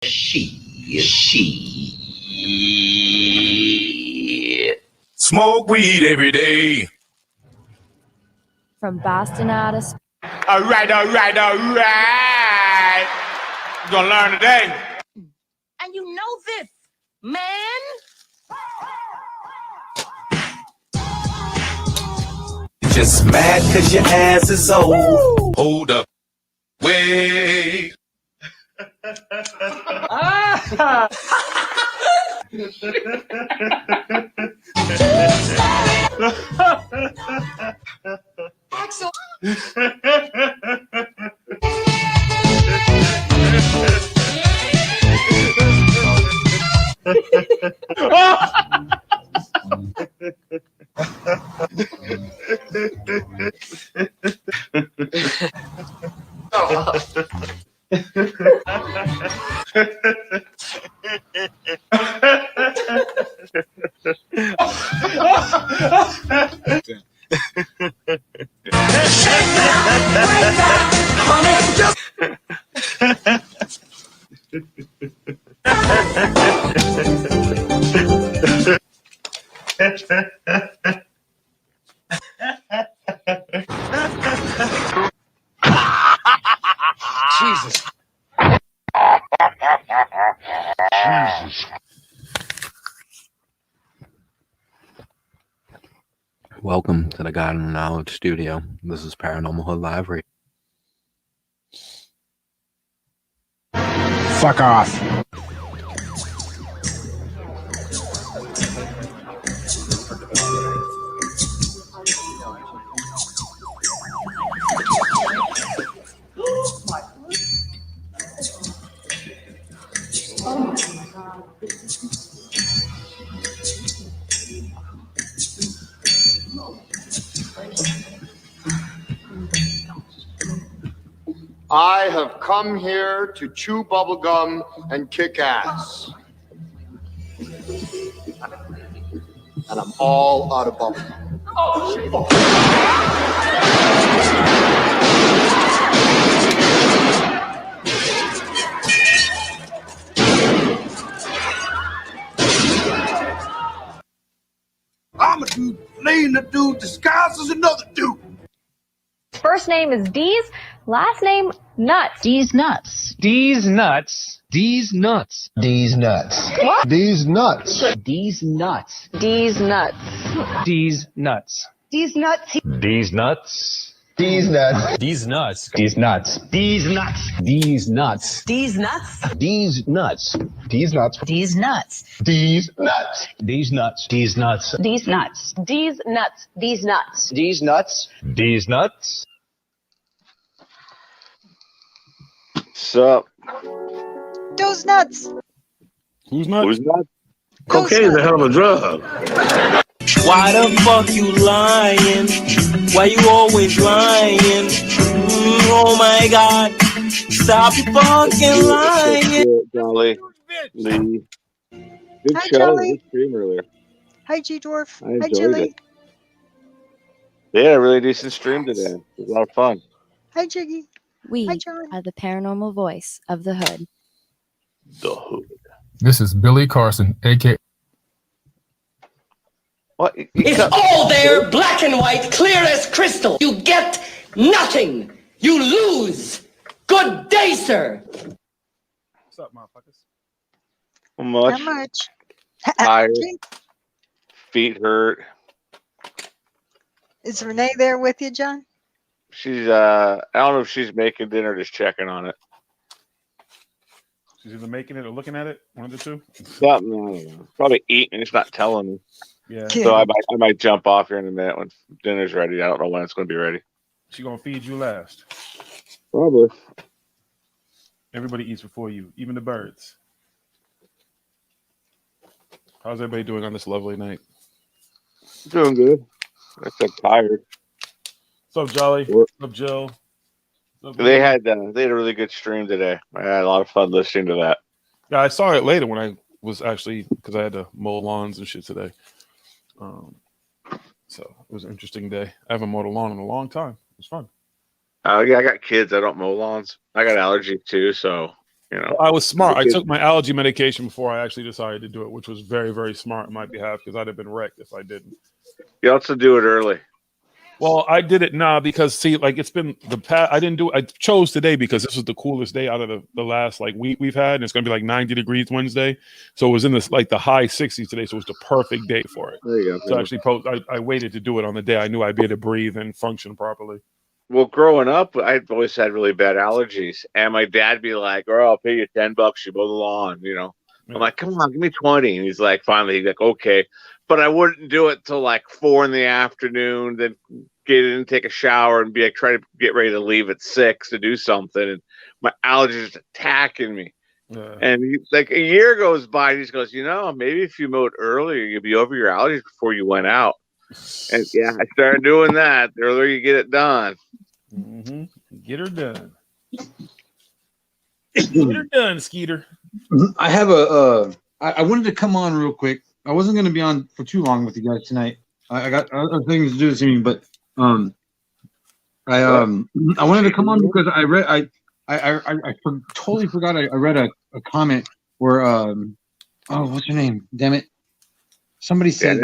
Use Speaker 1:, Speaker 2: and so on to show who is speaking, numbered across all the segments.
Speaker 1: Shit. Smoke weed every day.
Speaker 2: From Boston out of space.
Speaker 3: All right. You're gonna learn today.
Speaker 4: And you know this, man.
Speaker 1: Just mad cause your ass is old. Woo! Hold up. Wait.
Speaker 4: Axel. Jesus.
Speaker 5: Welcome to the God and Knowledge Studio. This is Paranormal Hood Live Radio.
Speaker 6: Fuck off.
Speaker 7: I have come here to chew bubblegum and kick ass. And I'm all out of bubblegum.
Speaker 6: I'm a dude playing a dude disguised as another dude.
Speaker 8: First name is D's, last name Nuts.
Speaker 9: D's nuts.
Speaker 10: D's nuts. D's nuts.
Speaker 6: D's nuts.
Speaker 8: What?
Speaker 6: D's nuts.
Speaker 9: D's nuts.
Speaker 8: D's Nuts.
Speaker 10: D's nuts.
Speaker 8: D's Nuts.
Speaker 10: D's nuts.
Speaker 6: D's nuts.
Speaker 10: D's nuts.
Speaker 6: D's nuts.
Speaker 9: D's nuts.
Speaker 10: D's nuts.
Speaker 9: D's nuts.
Speaker 6: D's nuts. D's nuts.
Speaker 9: D's nuts.
Speaker 6: D's nuts.
Speaker 10: D's nuts. D's nuts.
Speaker 9: D's nuts.
Speaker 8: D's Nuts. D's Nuts.
Speaker 6: D's nuts.
Speaker 10: D's nuts.
Speaker 7: Sup?
Speaker 8: Those nuts.
Speaker 10: Who's nuts?
Speaker 7: Who's not?
Speaker 6: Cocaine is a hell of a drug.
Speaker 11: Why the fuck you lying? Why you always lying? Oh my God. Stop fucking lying.
Speaker 7: Jolly. Lee. Good
Speaker 8: Hi,
Speaker 7: show.
Speaker 8: Jolly.
Speaker 7: Good stream earlier.
Speaker 8: Hi, G-Dwarf.
Speaker 7: I
Speaker 8: Hi,
Speaker 7: enjoyed
Speaker 8: Jilly.
Speaker 7: it. They had a really decent stream today. It was a lot of fun.
Speaker 8: Hi, Jiggy.
Speaker 2: We
Speaker 8: Hi, John.
Speaker 2: are the paranormal voice of the hood.
Speaker 7: The hood.
Speaker 12: This is Billy Carson, a.k.a.
Speaker 7: What?
Speaker 4: It's all there, black and white, clear as crystal. You get nothing. You lose. Good day, sir.
Speaker 10: What's up, motherfuckers?
Speaker 7: How much?
Speaker 8: How much?
Speaker 7: Tired. Feet hurt.
Speaker 8: Is Renee there with you, John?
Speaker 7: She's I don't know if she's making dinner or just checking on it.
Speaker 10: She's either making it or looking at it. One of the two.
Speaker 7: Something, I don't know. Probably eating. It's not telling me.
Speaker 10: Yeah.
Speaker 7: So I might jump off here in a minute when dinner's ready. I don't know when it's going to be ready.
Speaker 10: She gonna feed you last.
Speaker 7: Probably.
Speaker 10: Everybody eats before you, even the birds. How's everybody doing on this lovely night?
Speaker 7: Doing good. I said tired.
Speaker 10: What's up, Jolly? What's up, Jill? What's up,
Speaker 7: They had a really good stream today. I had a lot of fun listening to that.
Speaker 10: Yeah, I saw it later when I was actually, because I had to mow lawns and shit today. So it was an interesting day. I haven't mowed a lawn in a long time. It was fun.
Speaker 7: Yeah, I got kids. I don't mow lawns. I got allergies too, so You know,
Speaker 10: I was smart. I took my allergy medication before I actually decided to do it, which was very, very smart on my behalf because I'd have been wrecked if I didn't.
Speaker 7: you also do it early.
Speaker 10: Well, I did it now because see, like it's been the past. I didn't do. I chose today because this was the coolest day out of the last like week we've had, and it's gonna be like 90 degrees Wednesday. So it was in this like the high 60s today. So it was the perfect day for it.
Speaker 7: There you go.
Speaker 10: So actually, I waited to do it on the day I knew I'd be able to breathe and function properly.
Speaker 7: Well, growing up, I've always had really bad allergies, and my dad'd be like, "Oh, I'll pay you $10, you mow the lawn." You know, I'm like, "Come on, give me 20." And he's like, finally, he's like, "Okay," but I wouldn't do it till like 4 in the afternoon. Then get in, take a shower, and be like, try to get ready to leave at 6 to do something, and my allergies attacking me. And like a year goes by, and he just goes, maybe if you mowed earlier, you'd be over your allergies before you went out. And yeah, I started doing that. The earlier you get it done.
Speaker 10: Mm-hmm. Get her done. Get her done, Skeeter.
Speaker 13: I have I wanted to come on real quick. I wasn't going to be on for too long with you guys tonight. I got other things to do this evening, but I wanted to come on because I totally forgot. I read a comment where what's her name? Damn it! Somebody said,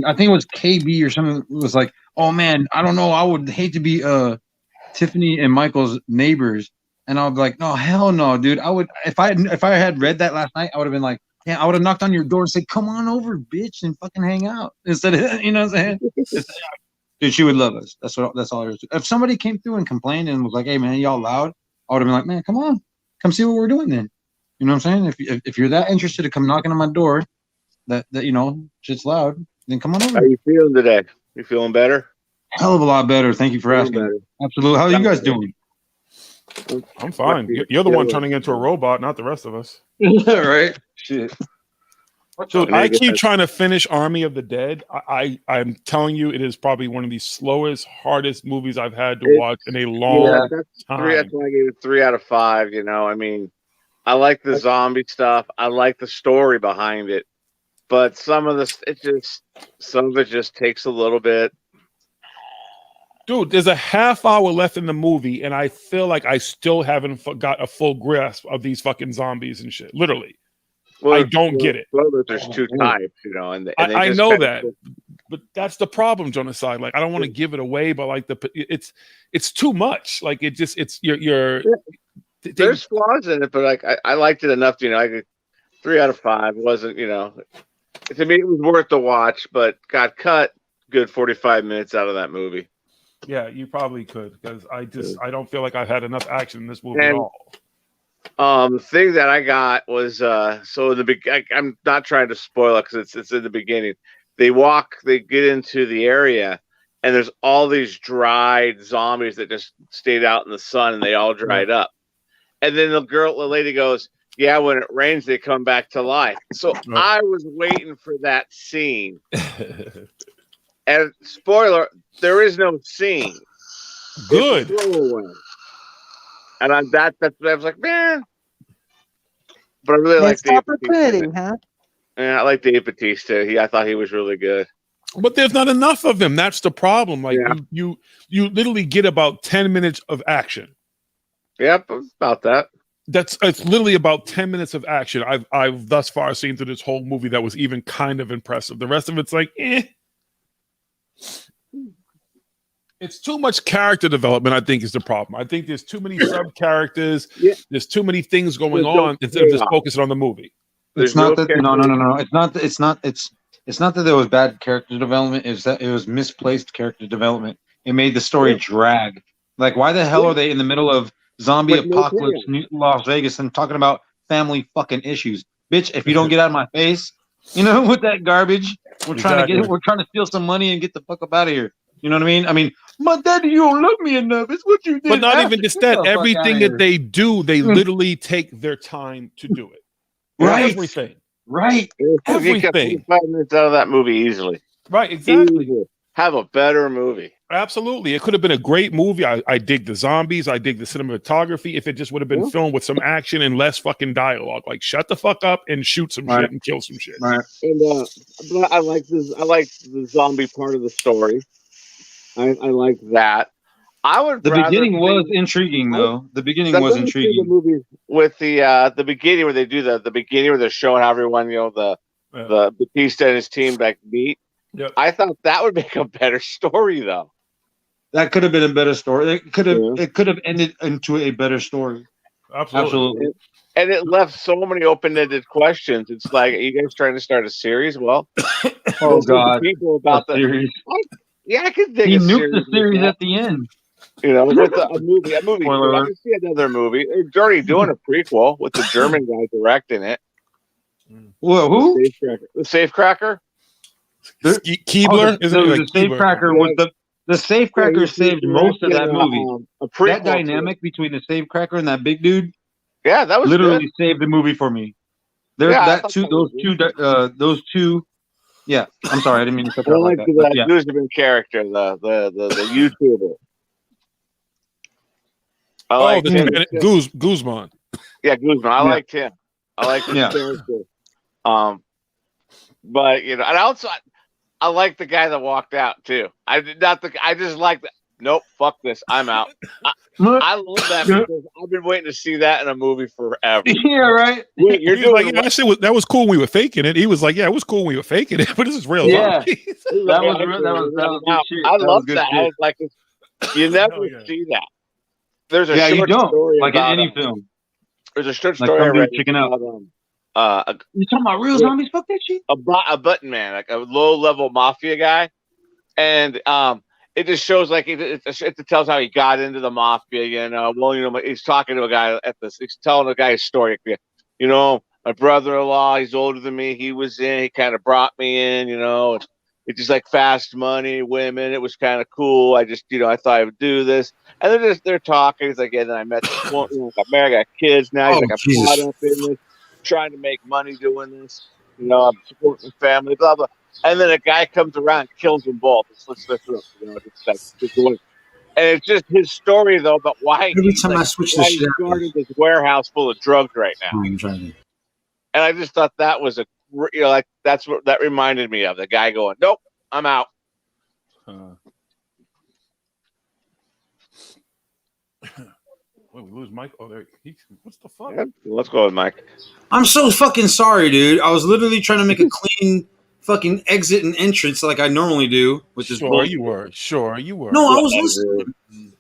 Speaker 13: I think it was KB or something. It was like, oh man, I don't know. I would hate to be Tiffany and Michael's neighbors, and I would be like, no, hell no, dude. I would if I had read that last night, I would have been like, yeah, I would have knocked on your door and said, come on over, bitch, and fucking hang out instead of, you know what I'm saying? Dude, she would love us. That's all there is. If somebody came through and complained and was like, hey man, y'all loud, I would have been like, man, come on, come see what we're doing then. You know what I'm saying? If you're that interested to come knocking on my door, that shit's loud, then come on over.
Speaker 7: How you feeling today? You feeling better?
Speaker 13: Hell of a lot better. Thank you for asking. Absolutely. How are you guys doing?
Speaker 10: I'm fine. You're the one turning into a robot, not the rest of us.
Speaker 13: Right? Shit.
Speaker 10: So I keep trying to finish Army of the Dead. I'm telling you, it is probably one of the slowest, hardest movies I've had to watch in a long time.
Speaker 7: That's why I gave it 3 out of 5. I mean, I like the zombie stuff. I like the story behind it, but some of it just takes a little bit.
Speaker 10: Dude, there's a half hour left in the movie, and I feel like I still haven't got a full grasp of these fucking zombies and shit. Literally. Well, I don't get it.
Speaker 7: There's 2 types, and
Speaker 10: I know that, but that's the problem, Jonasai. Like, I don't want to give it away, but like it's too much. Like
Speaker 7: there's flaws in it, but like I liked it enough. I could 3 out of 5. It wasn't, to me it was worth the watch, but got cut good 45 minutes out of that movie.
Speaker 10: Yeah, you probably could because I don't feel like I've had enough action in this movie at all.
Speaker 7: The thing that I got was so in the I'm not trying to spoil it because it's in the beginning. They get into the area, and there's all these dried zombies that just stayed out in the sun, and they all dried up. And then the lady goes, "Yeah, when it rains, they come back to life." So I was waiting for that scene. And spoiler, there is no scene.
Speaker 10: Good.
Speaker 7: And I was like, man. But I really like Dave Bautista. Huh? Yeah, I like Dave Bautista. I thought he was really good.
Speaker 10: But there's not enough of him. That's the problem. Like you literally get about 10 minutes of action.
Speaker 7: Yep, about that.
Speaker 10: It's literally about 10 minutes of action I've thus far seen through this whole movie that was even kind of impressive. The rest of it's like, It's too much character development, I think, is the problem. I think there's too many sub-characters. Yeah. There's too many things going on instead of just focusing on the movie.
Speaker 13: It's not that no. It's not that there was bad character development. It's that it was misplaced character development. It made the story drag. Like, why the hell are they in the middle of zombie apocalypse, Las Vegas, and talking about family fucking issues? Bitch, if you don't get out of my face, with that garbage, we're trying to steal some money and get the fuck up out of here. You know what I mean? I mean, my daddy, you don't love me enough. It's what you did.
Speaker 10: But not even just that. Everything that they do, they literally take their time to do it.
Speaker 13: Right.
Speaker 10: Everything.
Speaker 13: Right.
Speaker 7: Everything. 5 minutes out of that movie easily.
Speaker 10: Right. Exactly.
Speaker 7: Have a better movie.
Speaker 10: Absolutely. It could have been a great movie. I dig the zombies. I dig the cinematography. If it just would have been filmed with some action and less fucking dialogue, like shut the fuck up and shoot some shit and kill some shit.
Speaker 13: Right.
Speaker 7: And but I like the zombie part of the story. I like that. I would.
Speaker 13: The
Speaker 7: rather
Speaker 13: beginning
Speaker 7: see-
Speaker 13: was intriguing, though. The beginning
Speaker 7: I'd
Speaker 13: was
Speaker 7: rather see The
Speaker 13: intriguing.
Speaker 7: movie with the beginning where they do the beginning where they're showing how everyone the Batista and his team like meet.
Speaker 10: Yep.
Speaker 7: I thought that would make a better story though.
Speaker 13: That could have been a better story. It could have ended into a better story. Absolutely.
Speaker 7: And it left so many open-ended questions. It's like, are you guys trying to start a series? Well,
Speaker 13: Oh God,
Speaker 7: people about
Speaker 13: a
Speaker 7: the
Speaker 13: series.
Speaker 7: I could dig
Speaker 13: He
Speaker 7: a
Speaker 13: nuked
Speaker 7: series.
Speaker 13: the series
Speaker 7: with that.
Speaker 13: at the end.
Speaker 7: You know, with a movie.
Speaker 13: Spoiler
Speaker 7: I
Speaker 13: alert.
Speaker 7: can see another movie. They're already doing a prequel with the German guy directing it.
Speaker 13: Whoa, who?
Speaker 7: The Safecracker.
Speaker 10: Keebler?
Speaker 13: The
Speaker 10: Isn't it like Keebler?
Speaker 13: Safecracker was the Safecracker saved most of that movie.
Speaker 7: A prequel
Speaker 13: That
Speaker 7: to
Speaker 13: dynamic between the Safecracker and that big dude,
Speaker 7: yeah, that was
Speaker 13: literally
Speaker 7: good.
Speaker 13: saved the movie for me. There,
Speaker 7: Yeah, I
Speaker 13: that
Speaker 7: thought
Speaker 13: two,
Speaker 7: that was
Speaker 13: those two. Yeah, I'm sorry, I didn't mean to cut
Speaker 7: I
Speaker 13: that like
Speaker 7: like
Speaker 13: that.
Speaker 7: the
Speaker 13: But yeah,
Speaker 7: Guzman character, the YouTuber. I like him.
Speaker 10: Guzman.
Speaker 7: Yeah, Guzman. I liked him. I like his
Speaker 13: Yeah.
Speaker 7: character. But you know, and I like the guy that walked out too. I just like that. Nope, fuck this. I'm out. I love that because I've been waiting to see that in a movie forever.
Speaker 13: yeah, right.
Speaker 7: Wait, you're
Speaker 10: He was
Speaker 7: doing
Speaker 10: like, yeah, that was cool when we were faking it. He was like, yeah, it was cool when we were faking it, but this is real.
Speaker 13: Yeah,
Speaker 10: zombies.
Speaker 13: that was good shit.
Speaker 7: I
Speaker 13: That was
Speaker 7: love
Speaker 13: good
Speaker 7: that.
Speaker 13: shit.
Speaker 7: I was like, you never
Speaker 10: yeah.
Speaker 7: see that. There's a
Speaker 13: Yeah, you
Speaker 7: short
Speaker 13: don't
Speaker 7: story
Speaker 13: like in
Speaker 7: about
Speaker 13: any film.
Speaker 7: There's a short
Speaker 13: Like
Speaker 7: story I
Speaker 13: some dude
Speaker 7: read
Speaker 13: chicken out.
Speaker 7: about
Speaker 13: You talking about real zombies? Fuck that shit.
Speaker 7: a button man, like a low level mafia guy, and it just shows like it tells how he got into the mafia. You know, well, you know, he's talking to a guy he's telling the guy his story. You know, my brother-in-law, he's older than me. He was in. He kind of brought me in. You know, it's just like fast money, women. It was kind of cool. I just, you know, I thought I would do this. And they're talking. He's like, yeah, then I met this woman. You know, got married, got kids now. He's like, I'm caught up in this, trying to make money doing this. You know, I'm supporting the family, blah, blah. And then a guy comes around and kills them both. It slits their throat. You know, and it's just his story, though, about why
Speaker 14: Every time I switch this shit
Speaker 7: he's guarding this warehouse full of drugs right now.
Speaker 14: I'm trying to.
Speaker 7: And I just thought that was like that's what that reminded me of. The guy going, nope, I'm out.
Speaker 10: Wait, we lose Mike. Oh, there. What's the fuck?
Speaker 7: Yeah, let's go with Mike.
Speaker 14: I'm so fucking sorry, dude. I was literally trying to make a clean fucking exit and entrance like I normally do with this.
Speaker 10: Sure, you were. Sure, you were.
Speaker 14: No, I was listening.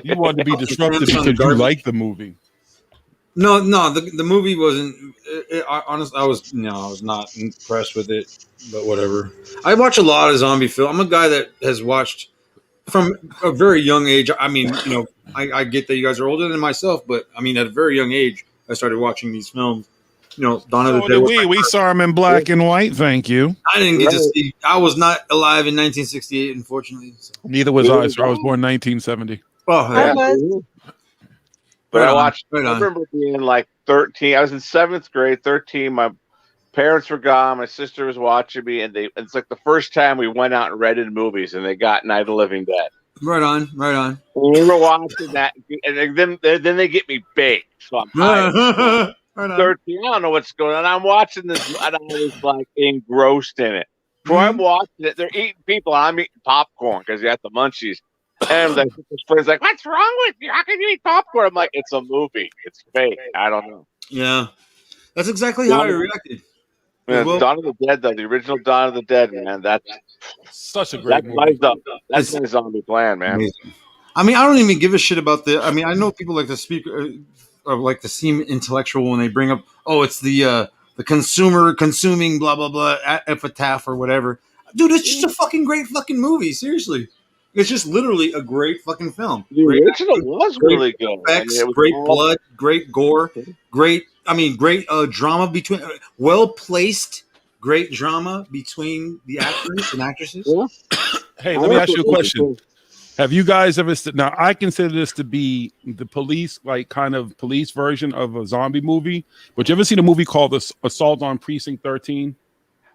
Speaker 10: You wanted to be disruptive because you liked the movie.
Speaker 14: No, the movie wasn't. Honestly, I was not impressed with it. But whatever. I watch a lot of zombie film. I'm a guy that has watched from a very young age. I mean, you know, I get that you guys are older than myself, but I mean, at a very young age, I started watching these films. You know, Dawn of the Dead.
Speaker 10: We saw him in black and white. Thank you.
Speaker 14: I didn't get to see. I was not alive in 1968, unfortunately. So.
Speaker 10: Neither was I. So I was born 1970.
Speaker 14: Oh, yeah.
Speaker 7: But
Speaker 14: Right
Speaker 7: I
Speaker 14: on,
Speaker 7: watched.
Speaker 14: right
Speaker 7: I
Speaker 14: on.
Speaker 7: remember being like 13. I was in 7th grade, 13. My parents were gone. My sister was watching me, and it's like the first time we went out and rented movies, and they got Night of the Living Dead.
Speaker 14: Right on, right on.
Speaker 7: We were watching that, and then they get me baked. So I'm high.
Speaker 14: Right on.
Speaker 7: 13. I don't know what's going on. I'm watching this, and I was like engrossed in it. Before I'm watching it, they're eating people. I'm eating popcorn because you got the munchies. And the friend's like, "What's wrong with you? How can you eat popcorn?" I'm like, "It's a movie. It's fake. I don't know."
Speaker 14: Yeah, that's exactly how I reacted.
Speaker 7: Yeah,
Speaker 14: Well-
Speaker 7: Dawn of the Dead, though, the original Dawn of the Dead, man. That's
Speaker 10: such a great
Speaker 7: movie. That's
Speaker 14: It's
Speaker 7: my zombie plan, man.
Speaker 14: amazing. I mean, I don't even give a shit about the. I mean, I know people like to speak, or like to seem intellectual when they bring up, oh, it's the consumer consuming blah blah blah epitaph or whatever. Dude, it's just a fucking great fucking movie. Seriously, it's just literally a great fucking film.
Speaker 7: The
Speaker 14: Great
Speaker 7: original was really good.
Speaker 14: effects,
Speaker 7: it was
Speaker 14: great
Speaker 7: all-
Speaker 14: blood, great gore, great. I mean, great drama between, well placed, great drama between the actors and actresses.
Speaker 10: Hey, let me ask you a question. Have you guys ever now? I consider this to be the police, like kind of police version of a zombie movie. But you ever seen a movie called Assault on Precinct 13?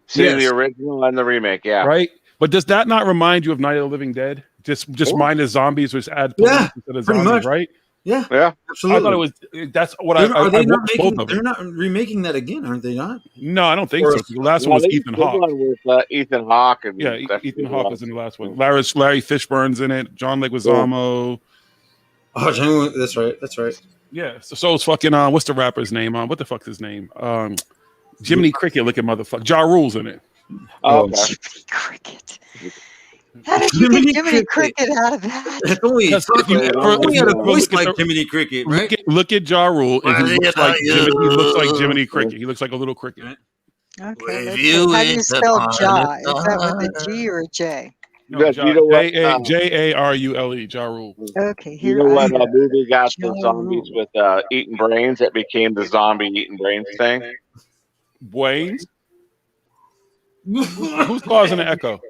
Speaker 7: See the original and the remake, yeah.
Speaker 10: Right. But does that not remind you of Night of the Living Dead? Just minus zombies, which add police instead of
Speaker 14: pretty
Speaker 10: zombies,
Speaker 14: much.
Speaker 10: right?
Speaker 14: Yeah,
Speaker 7: Yeah,
Speaker 14: absolutely.
Speaker 10: I thought it was. That's what
Speaker 14: Are they not
Speaker 10: watched
Speaker 14: making?
Speaker 10: both of
Speaker 14: They're
Speaker 10: them.
Speaker 14: not remaking that again, aren't they? Not.
Speaker 10: No, I don't think
Speaker 14: Or
Speaker 10: so. The last one
Speaker 7: no,
Speaker 10: was
Speaker 7: they
Speaker 10: Ethan
Speaker 7: did
Speaker 10: Hawke.
Speaker 7: one with Ethan Hawke and
Speaker 10: Yeah,
Speaker 7: that's
Speaker 10: Ethan
Speaker 7: what it
Speaker 10: Hawke
Speaker 7: was.
Speaker 10: was in the last one. Larry Fishburne's in it. John Leguizamo.
Speaker 14: Oh, Jamie, that's right. That's right.
Speaker 10: Yeah. So it's fucking. What's the rapper's name? What the fuck's his name? Jiminy Cricket looking motherfucker. Ja Rule's in it.
Speaker 7: Oh, okay.
Speaker 9: Jiminy Cricket. How did you get Jiminy Cricket out of that?
Speaker 14: If only he had a voice like Jiminy Cricket, right?
Speaker 10: Look at Ja Rule, and he looks like Jiminy Cricket. He looks like a little cricket.
Speaker 9: Okay, let's see. How do you spell Ja? Is that with a G or a J?
Speaker 10: No,
Speaker 7: You know what,
Speaker 10: Jarule. Ja Rule.
Speaker 9: Okay,
Speaker 7: You
Speaker 9: here
Speaker 7: know what
Speaker 9: I go.
Speaker 7: movie got the
Speaker 9: Ja
Speaker 7: zombies with eating brains? That became the zombie eating brains thing.
Speaker 10: Wayne. Who's causing the echo?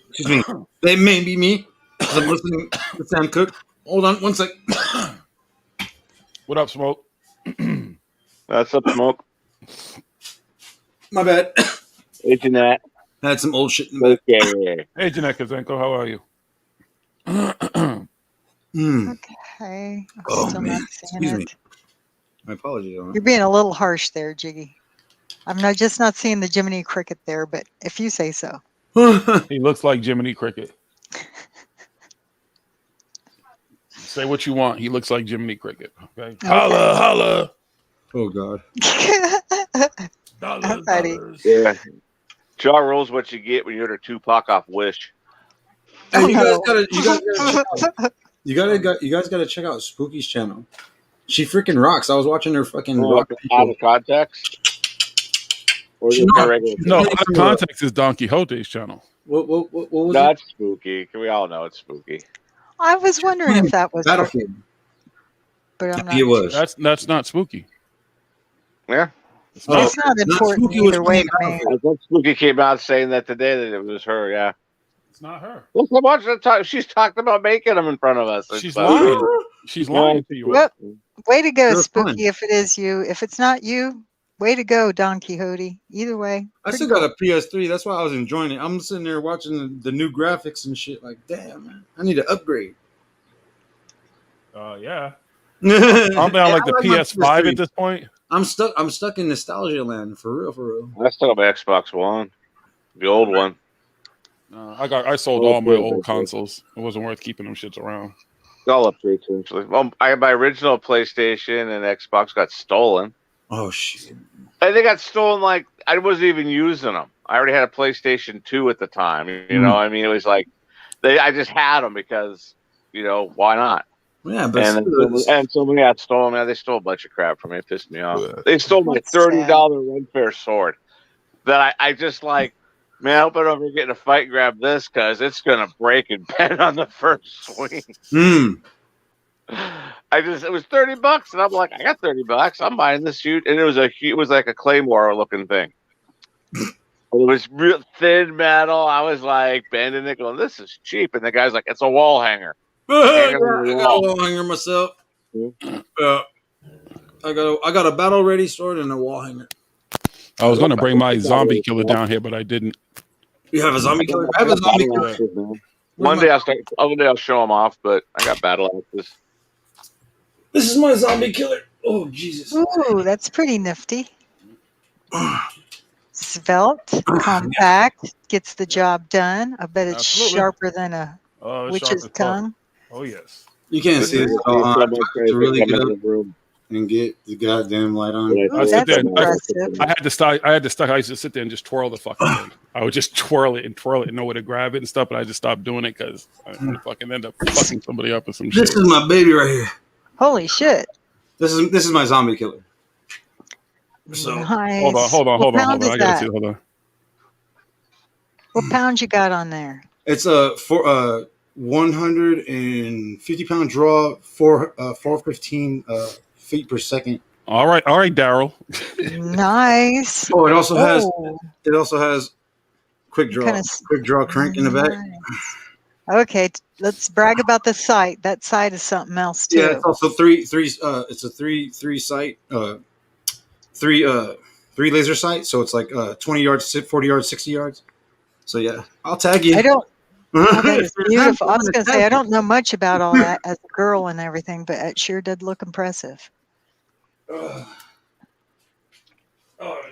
Speaker 14: Excuse me. That may be me. 'Cause I'm listening to Sam Cooke. Hold on, one sec.
Speaker 10: What up, Smoke?
Speaker 7: That's up, Smoke.
Speaker 14: My bad.
Speaker 7: Hey, Jeanette.
Speaker 14: Had some old shit in the back.
Speaker 7: Okay.
Speaker 10: Hey, Jeanette Kazenko, how are you?
Speaker 9: Okay. I'm
Speaker 14: Oh,
Speaker 9: still
Speaker 14: man.
Speaker 9: not seeing
Speaker 14: Excuse
Speaker 9: it.
Speaker 14: me. My apologies.
Speaker 9: You're being a little harsh there, Jiggy. I'm not seeing the Jiminy Cricket there, but if you say so.
Speaker 10: He looks like Jiminy Cricket. Say what you want. He looks like Jiminy Cricket. Okay. Holla, holla.
Speaker 14: Oh God.
Speaker 10: Dollars.
Speaker 7: Yeah. Ja Rule's what you get when you order Tupac off Wish.
Speaker 14: Hey, you guys gotta check out Spooky's channel. She freaking rocks. I was watching her fucking rock
Speaker 7: out of context. Or
Speaker 14: She's
Speaker 7: just
Speaker 14: not.
Speaker 7: regular.
Speaker 10: No, out of context is Don Quixote's channel.
Speaker 14: What was
Speaker 7: That's spooky. We all know it's spooky.
Speaker 9: I was wondering if that was her,
Speaker 14: Battlefield?
Speaker 9: but I'm not.
Speaker 14: It was.
Speaker 10: That's not spooky.
Speaker 7: Yeah.
Speaker 9: It's not important
Speaker 14: Spooky was
Speaker 9: either way to
Speaker 14: playing
Speaker 9: me.
Speaker 7: I think Spooky came out saying that today that it was her. Yeah.
Speaker 10: It's not her.
Speaker 7: Look how much of the time she's talked about making them in front of us.
Speaker 10: She's lying. She's lying to you.
Speaker 9: Well, way to go,
Speaker 14: They're
Speaker 9: Spooky.
Speaker 14: fun.
Speaker 9: If it is you, if it's not you, way to go, Don Quixote. Either way,
Speaker 14: I
Speaker 9: pretty
Speaker 14: still got a PS3. That's why I was enjoying it. I'm sitting there watching the new graphics and shit. Like, damn, man, I need to upgrade.
Speaker 10: Yeah. I'm down like the
Speaker 14: I my
Speaker 10: PS5
Speaker 14: PS3.
Speaker 10: at this point.
Speaker 14: I'm stuck in nostalgia land for real, for real.
Speaker 7: I still have my Xbox One, the old one.
Speaker 10: I sold all my old consoles. It wasn't worth keeping them shits around.
Speaker 7: All upgrades eventually. Well, my original PlayStation and Xbox got stolen.
Speaker 14: Oh shit!
Speaker 7: And they got stolen like I wasn't even using them. I already had a PlayStation 2 at the time. You know, I mean, it was like I just had them because why not?
Speaker 14: Yeah, but
Speaker 7: and somebody got stolen. Man, they stole a bunch of crap from me. It pissed me off. They stole my $30 Ren Fair sword that I just like. Man, I hope I don't ever get in a fight and grab this because it's gonna break and bend on the first swing. It was $30, and I'm like, I got $30. I'm buying this shoot, and it was like a Claymore looking thing. It was real thin metal. I was like bending it, going, "This is cheap," and the guy's like, "It's a wall hanger."
Speaker 14: I got a wall hanger myself. I got a battle ready sword and a wall hanger.
Speaker 10: I was going to bring my zombie killer down here, but I didn't.
Speaker 14: You have a zombie killer? I have a zombie killer.
Speaker 7: One day I'll show them off, but I got battle axes.
Speaker 14: This is my zombie killer. Oh Jesus!
Speaker 9: Ooh, that's pretty nifty. Svelte, compact, gets the job done. I bet it's
Speaker 10: Absolutely.
Speaker 9: sharper than a witch's
Speaker 10: sharp as fuck.
Speaker 9: tongue.
Speaker 10: Oh yes.
Speaker 14: You can't see this at all. I have to really get up and get the goddamn light on.
Speaker 10: I sit there.
Speaker 9: impressive.
Speaker 10: I had to stop. I used to sit there and just twirl the fucking thing. I would just twirl it and know where to grab it and stuff, but I just stopped doing it because I fucking end up fucking somebody up or some shit.
Speaker 14: This is my baby right here.
Speaker 9: Holy shit!
Speaker 14: This is my zombie killer. So
Speaker 9: Nice.
Speaker 10: Hold on.
Speaker 9: What pound is
Speaker 10: I gotta
Speaker 9: that?
Speaker 10: see. Hold on.
Speaker 9: What pound you got on there?
Speaker 14: it's a 150-pound draw, 415 feet per second.
Speaker 10: All right, Daryl.
Speaker 9: Nice.
Speaker 14: Oh, it also has quick draw,
Speaker 9: Kinda
Speaker 14: quick draw crank in the back.
Speaker 9: Okay, let's brag about the sight. That sight is something else too.
Speaker 14: Yeah, it's also three. It's a three sight, three laser sight. So it's like 20 yards, 40 yards, 60 yards. So yeah, I'll tag you.
Speaker 9: Oh, that is beautiful. I was going to say, I don't know much about all that as a girl and everything, but it sure did look impressive.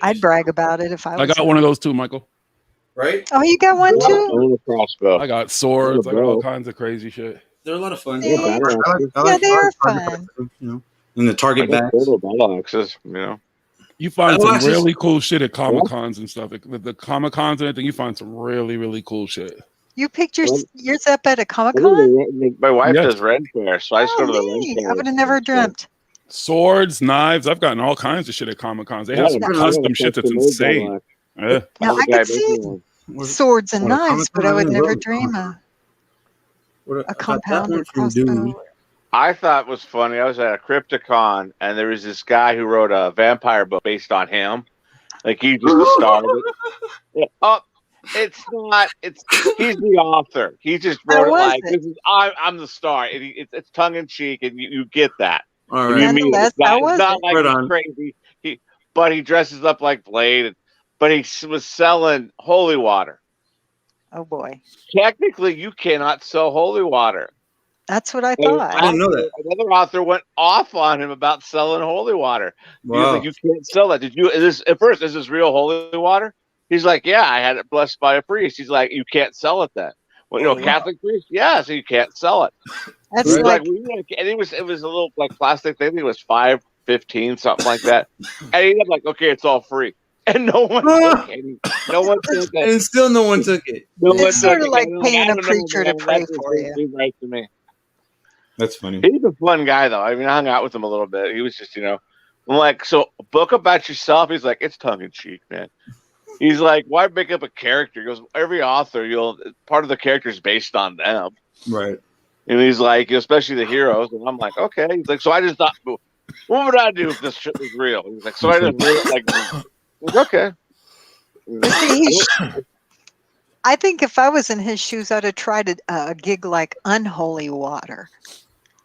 Speaker 9: I'd brag about it if I
Speaker 10: I
Speaker 9: was.
Speaker 10: got one of those too, Michael.
Speaker 14: Right?
Speaker 9: Oh, you got one too?
Speaker 10: I got swords. I got all kinds of crazy shit.
Speaker 14: They're a lot of fun.
Speaker 9: See? Yeah, they are fun.
Speaker 14: You know, in the Target bags.
Speaker 10: You find
Speaker 14: Battle
Speaker 10: some
Speaker 14: axes?
Speaker 10: really cool shit at Comic Cons and stuff. The Comic Cons and everything, you find some really, really cool shit.
Speaker 9: You picked yours up at a Comic Con?
Speaker 7: My wife
Speaker 10: Yes.
Speaker 7: does Ren Fair, so I used to go to the Ren
Speaker 9: Neat.
Speaker 7: Fair.
Speaker 9: I would have never dreamt.
Speaker 10: Swords, knives. I've gotten all kinds of shit at Comic Cons. They have some custom shit that's insane. Yeah.
Speaker 9: Now, I could see swords and knives, but I would never dream a compounded crossbow.
Speaker 7: I thought it was funny. I was at a Crypticon, and there was this guy who wrote a vampire book based on him. Like, he's just the star of it. Yeah. Oh, it's not. He's the author. He just wrote it like, this is, I'm the star. And it's tongue-in-cheek, and you get that.
Speaker 14: All
Speaker 7: And
Speaker 14: right.
Speaker 7: you mean it's not like
Speaker 14: Right
Speaker 7: he's
Speaker 14: on.
Speaker 7: crazy. But he dresses up like Blade. But he was selling holy water.
Speaker 9: Oh, boy.
Speaker 7: Technically, you cannot sell holy water.
Speaker 9: That's what I thought.
Speaker 14: I didn't know that.
Speaker 7: Another author went off on him about selling holy water. He was
Speaker 14: Wow.
Speaker 7: like, you can't sell that. Is this real holy water? He's like, yeah, I had it blessed by a priest. He's like, you can't sell it then. Well, Catholic priest? Yeah, so you can't sell it.
Speaker 9: That's
Speaker 7: He's
Speaker 9: like,
Speaker 7: and it was a little like plastic thing. I think it was $5.15, something like that. And he was like, okay, it's all free. And no one took it. No one took it.
Speaker 14: And still no one took it.
Speaker 7: No one
Speaker 9: it's sort
Speaker 7: took
Speaker 9: of
Speaker 7: it.
Speaker 9: like
Speaker 7: And
Speaker 9: paying
Speaker 7: I
Speaker 9: a
Speaker 7: don't know,
Speaker 9: preacher to
Speaker 7: man,
Speaker 9: pray
Speaker 7: that
Speaker 9: for
Speaker 7: just
Speaker 9: you.
Speaker 7: seemed right to me.
Speaker 14: That's funny.
Speaker 7: He's a fun guy, though. I mean, I hung out with him a little bit. He was just, I'm like, so a book about yourself? He's like, it's tongue-in-cheek, man. He's like, why make up a character? He goes, every author, part of the character is based on them.
Speaker 14: Right.
Speaker 7: And he's like, especially the heroes. And I'm like, okay. He's like, so I just thought, what would I do if this shit was real? He's like, so I just read it like, okay.
Speaker 9: I think if I was in his shoes, I'd have tried a gig like Unholy Water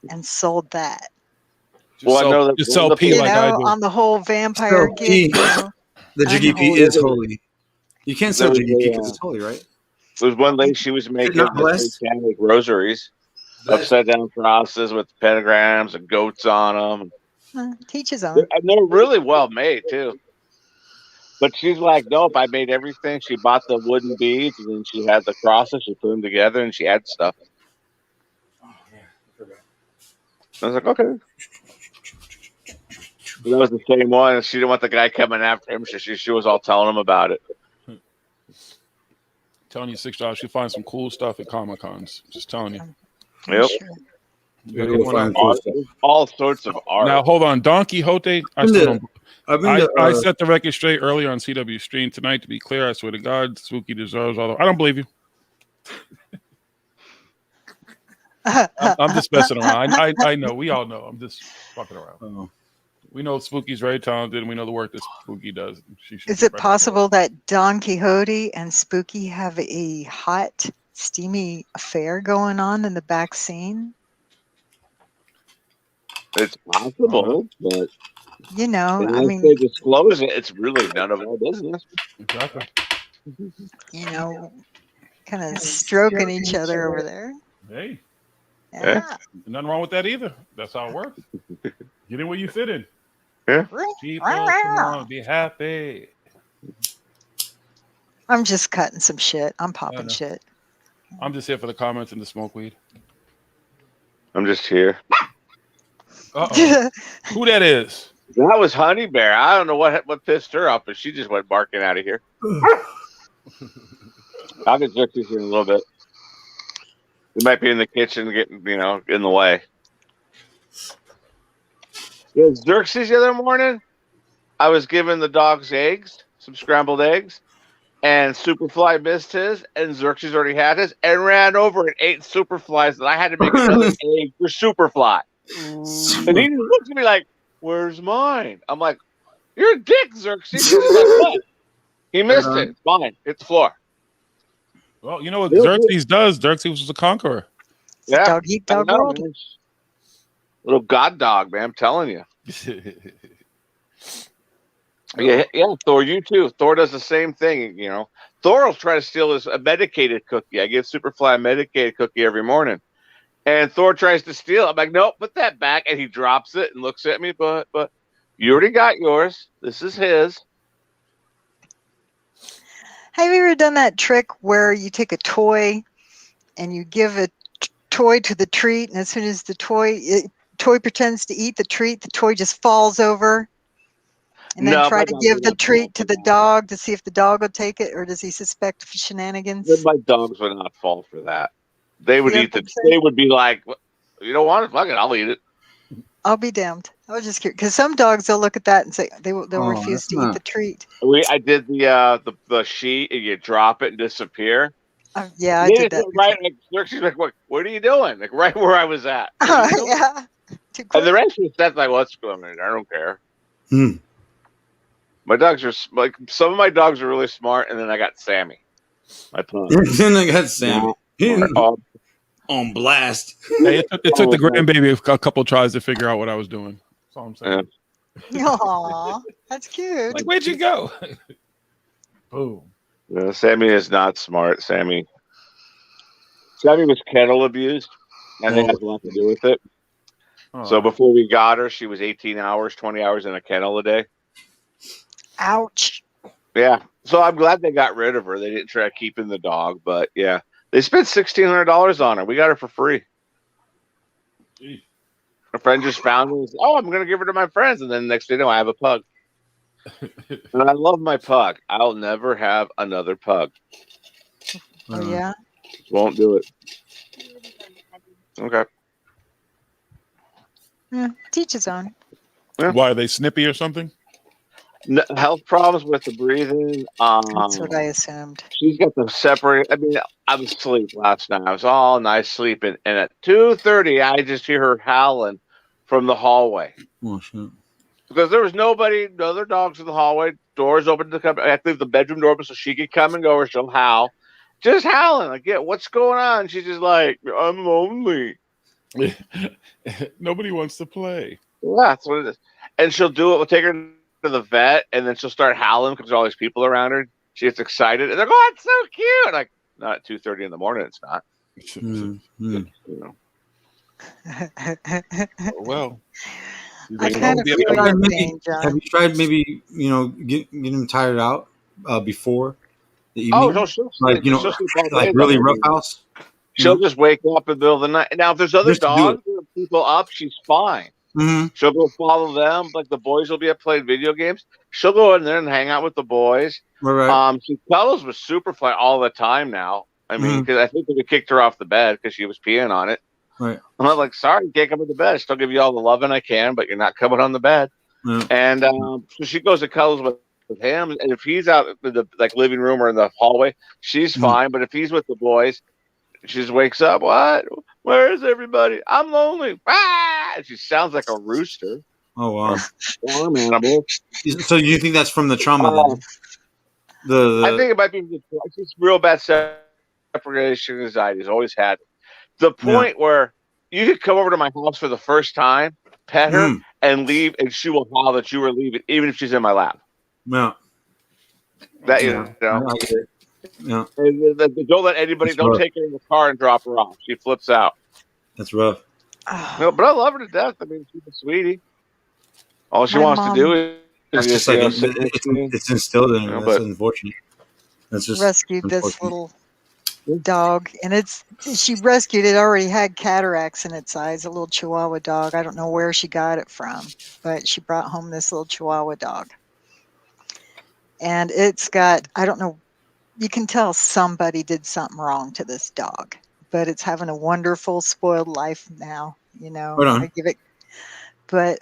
Speaker 9: and sold that.
Speaker 7: Well, I know that
Speaker 10: just sell pee like I do.
Speaker 9: On the whole vampire
Speaker 14: So,
Speaker 9: gig.
Speaker 14: The Jiggy P
Speaker 9: Unholy.
Speaker 14: is holy. You can't sell
Speaker 7: There was
Speaker 14: Jiggy P
Speaker 7: a,
Speaker 14: because it's holy, right?
Speaker 7: There was one lady, she was making
Speaker 14: not blessed?
Speaker 7: satanic rosaries, upside down crosses with pentagrams and goats on them.
Speaker 9: Teach his own.
Speaker 7: And they're really well made, too. But she's like, nope, I made everything. She bought the wooden beads, and then she had the crosses. She put them together, and she had stuff. I was like, okay. And that was the same one. She didn't want the guy coming after him. She was all telling him about it.
Speaker 10: Telling you $6, you find some cool stuff at Comic Cons. Just telling you.
Speaker 7: Yep.
Speaker 10: You gotta go find
Speaker 7: Art, all sorts of art.
Speaker 10: Now hold on, Don Quixote. I set the record straight earlier on CW stream tonight. To be clear, I swear to God, Spooky deserves all. I don't believe you. I'm just messing around. I know. We all know. I'm just fucking around.
Speaker 14: Oh.
Speaker 10: We know Spooky's very talented, and we know the work that Spooky does.
Speaker 9: Is it possible that Don Quixote and Spooky have a hot, steamy affair going on in the back scene?
Speaker 7: It's possible, but
Speaker 9: I
Speaker 7: unless
Speaker 9: mean,
Speaker 7: they disclose it, it's really none of our business.
Speaker 10: Exactly.
Speaker 9: Kind of stroking each other over there.
Speaker 10: Hey.
Speaker 9: Yeah.
Speaker 10: Nothing wrong with that either. That's how it works. Get in where you fit in.
Speaker 7: Yeah.
Speaker 10: People, come on, be happy.
Speaker 9: I'm just cutting some shit. I'm popping shit.
Speaker 10: I'm just here for the comments and the smoke weed.
Speaker 7: I'm just here.
Speaker 10: Uh-oh. Who that is?
Speaker 7: That was Honey Bear. I don't know what pissed her off, but she just went barking out of here. I'll get Xerxes in a little bit. He might be in the kitchen getting, in the way. Yeah, Xerxes the other morning, I was giving the dogs eggs, some scrambled eggs, and Superfly missed his, and Xerxes already had his, and ran over and ate Superflies, and I had to make another egg for Superfly. And he just looks at me like, where's mine? I'm like, you're a dick, Xerxes. He's like, what? He missed it. It's mine. It's the floor.
Speaker 10: Well, you know what Xerxes does? Xerxes was a conqueror.
Speaker 7: Yeah.
Speaker 9: Dog eat dog world.
Speaker 7: Little god dog, man. I'm telling you. Yeah, Thor, you too. Thor does the same thing, Thor will try to steal a medicated cookie. I give Superfly a medicated cookie every morning. And Thor tries to steal it. I'm like, no, put that back. And he drops it and looks at me, but you already got yours. This is his.
Speaker 9: Have you ever done that trick where you take a toy and you give a toy to the treat, and as soon as the toy pretends to eat the treat, the toy just falls over? And then try to give the treat to the dog to see if the dog will take it, or does he suspect shenanigans?
Speaker 7: My dogs would not fall for that. They would eat it. They would be like, you don't want it? Fuck it, I'll eat it.
Speaker 9: I'll be damned. I was just curious because some dogs, they'll look at that and say they'll refuse to eat the treat.
Speaker 7: I did the sheet and you drop it and disappear.
Speaker 9: Yeah, I did that.
Speaker 7: Right, like, she's like, what are you doing? Like right where I was at.
Speaker 9: Yeah.
Speaker 7: And the rest of the stuff, like, what's going on? I don't care. My dogs are like, some of my dogs are really smart, and then I got Sammy, my pug.
Speaker 14: Then I got Sammy. On blast.
Speaker 10: Hey, it took the grandbaby a couple tries to figure out what I was doing. That's all I'm saying.
Speaker 9: Aw, that's cute.
Speaker 10: Like, where'd you go? Boom.
Speaker 7: No, Sammy is not smart. Sammy was kennel abused. I think has a lot to do with it. So before we got her, she was 18 hours, 20 hours in a kennel a day.
Speaker 9: Ouch.
Speaker 7: Yeah. So I'm glad they got rid of her. They didn't try keeping the dog, but yeah. They spent $1,600 on her. We got her for free. A friend just found her. Oh, I'm going to give her to my friends. And then next thing you know, I have a pug. And I love my pug. I'll never have another pug.
Speaker 9: Oh, yeah?
Speaker 7: Won't do it. Okay.
Speaker 9: Yeah, teach his own.
Speaker 7: Yeah.
Speaker 10: Why, are they snippy or something?
Speaker 7: No, health problems with the breathing.
Speaker 9: That's what I assumed.
Speaker 7: She's got them separate. I mean, I was asleep last night. I was all nice sleeping. And at 2:30, I just hear her howling from the hallway.
Speaker 14: Oh, shit.
Speaker 7: Because there was nobody, no other dogs in the hallway. Doors open to come. I have to leave the bedroom door open so she could come and go, or she'll howl. Just howling. Like, yeah, what's going on? She's just like, I'm lonely.
Speaker 10: Nobody wants to play.
Speaker 7: Yeah, that's what it is. And she'll do it. We'll take her to the vet, and then she'll start howling because there's all these people around her. She gets excited, and they're like, "Oh, it's so cute!" Like, not at 2:30 in the morning. It's not. You know.
Speaker 10: Well,
Speaker 9: I kind of feel your pain, John.
Speaker 14: Have you tried maybe get him tired out before the evening?
Speaker 7: Oh, no, she'll
Speaker 14: like
Speaker 7: she'll sleep all day,
Speaker 14: like really
Speaker 7: though.
Speaker 14: roughhouse.
Speaker 7: She'll just wake up in the middle of the night. Now, if there's other dogs or people up, she's fine.
Speaker 14: Mm-hmm.
Speaker 7: She'll go follow them. Like the boys will be up playing video games. She'll go in there and hang out with the boys.
Speaker 14: Right.
Speaker 7: She cuddles with Superfly all the time now. I mean, because I think they kicked her off the bed because she was peeing on it.
Speaker 14: Right.
Speaker 7: I'm not like, sorry, you can't come to the bed. I still give you all the loving I can, but you're not coming on the bed.
Speaker 14: Yeah.
Speaker 7: And so she goes and cuddles with him. And if he's out in the living room or in the hallway, she's fine. But if he's with the boys, she just wakes up. What? Where is everybody? I'm lonely. Ah! She sounds like a rooster.
Speaker 14: Oh wow.
Speaker 7: Farm animal.
Speaker 14: So you think that's from the trauma? Then?
Speaker 7: I think it might be just real bad separation anxiety. Has always had it. The point where you could come over to my house for the first time, pet her, and leave, and she will howl that you were leaving, even if she's in my lap.
Speaker 14: Yeah.
Speaker 7: That you know.
Speaker 14: I get it. Yeah.
Speaker 7: And don't let anybody.
Speaker 14: That's
Speaker 7: don't
Speaker 14: rough.
Speaker 7: take her in the car and drop her off. She flips out.
Speaker 14: That's rough.
Speaker 7: No, but I love her to death. I mean, she's a sweetie. All she
Speaker 9: My
Speaker 7: wants
Speaker 9: mom-
Speaker 7: to do is
Speaker 14: That's just like it's instilled in her. That's unfortunate. That's just
Speaker 9: rescued this
Speaker 14: unfortunate.
Speaker 9: little dog, and she rescued it. Already had cataracts in its eyes. A little Chihuahua dog. I don't know where she got it from, but she brought home this little Chihuahua dog, and it's got, I don't know. You can tell somebody did something wrong to this dog, but it's having a wonderful, spoiled life now. You know,
Speaker 14: Right on.
Speaker 9: I give it. But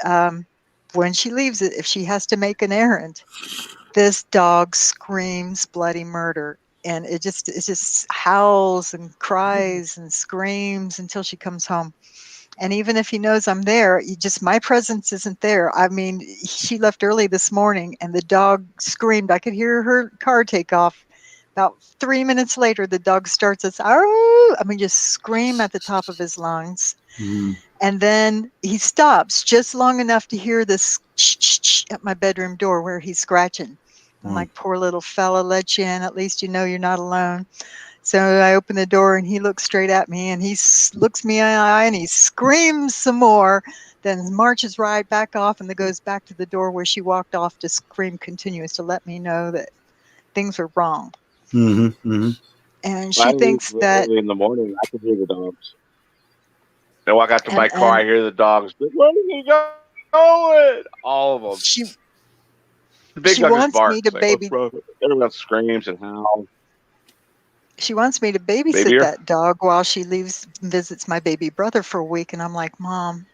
Speaker 9: when she leaves it, if she has to make an errand, this dog screams bloody murder, and it just howls and cries and screams until she comes home. And even if he knows I'm there, my presence isn't there. I mean, she left early this morning, and the dog screamed. I could hear her car take off. About 3 minutes later, the dog starts its just scream at the top of his lungs. And then he stops just long enough to hear this at my bedroom door where he's scratching. I'm like, poor little fella, let you in. At least you know you're not alone. So I open the door and he looks straight at me and he looks me in the eye and he screams some more, then marches right back off and then goes back to the door where she walked off to scream continuous to let me know that things are wrong.
Speaker 14: Mm-hmm. Mm-hmm.
Speaker 9: And she thinks that
Speaker 7: early in the morning, I can hear the dogs. I walk out to my
Speaker 9: And-
Speaker 7: car, I hear the dogs. Where are you going? All of them. The big
Speaker 9: she
Speaker 7: dog just
Speaker 9: wants
Speaker 7: barks.
Speaker 9: me to
Speaker 7: Like,
Speaker 9: baby.
Speaker 7: what's wrong? Everyone screams and howls.
Speaker 9: She wants me to babysit
Speaker 7: Baby her?
Speaker 9: that dog while she leaves and visits my baby brother for a week. And I'm like, Mom,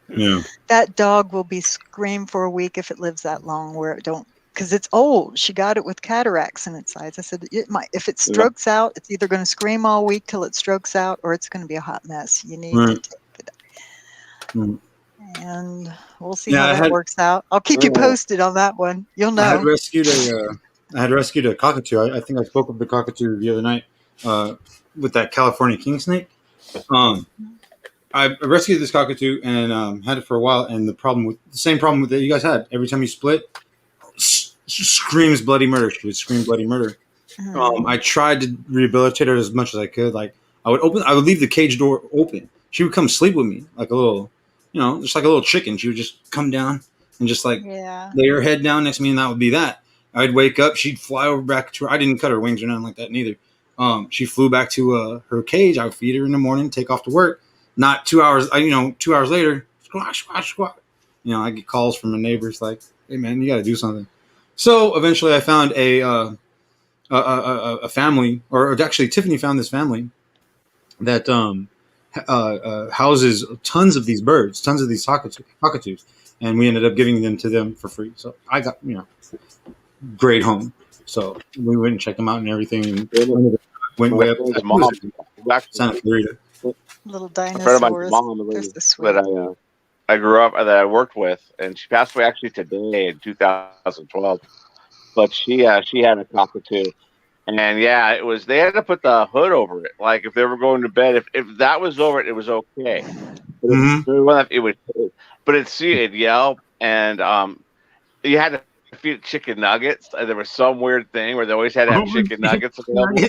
Speaker 14: Yeah.
Speaker 9: that dog will be screamed for a week if it lives that long where it don't, because it's old. She got it with cataracts in its eyes. I said, if it strokes out, it's either going to scream all week till it strokes out or it's going to be a hot mess. You need to take it. And we'll see how that works out. I'll keep you posted on that one. You'll know.
Speaker 14: I had rescued a cockatoo. I think I spoke of the cockatoo the other night with that California king snake. I rescued this cockatoo and had it for a while. And the same problem that you guys had. Every time you split, screams bloody murder. She would scream bloody murder. I tried to rehabilitate her as much as I could. Like I would leave the cage door open. She would come sleep with me like a little, just like a little chicken. She would just come down and just like lay her head down next to me, and that would be that. I'd wake up, she'd fly over back to her. I didn't cut her wings or nothing like that neither. She flew back to her cage. I would feed her in the morning, take off to work. Not 2 hours, 2 hours later, squash, squash, squash. I get calls from the neighbors like, "Hey man, you got to do something." So eventually, I found a family, or actually, Tiffany found this family that houses tons of these birds, tons of these cockatoos, and we ended up giving them to them for free. So I got great home. So we went and checked them out and everything, and went way up to Santa Clarita.
Speaker 9: Little
Speaker 7: A friend of mine's
Speaker 9: dinosaurs.
Speaker 7: mom,
Speaker 9: They're so sweet.
Speaker 7: that I grew up, that I worked with, and she passed away actually today in 2012. But she had a cockatoo, and it was, they had to put the hood over it. Like if they were going to bed, if that was over it, it was okay. But it'd yell, and you had to feed it chicken nuggets. And there was some weird thing where they always had to have chicken nuggets available.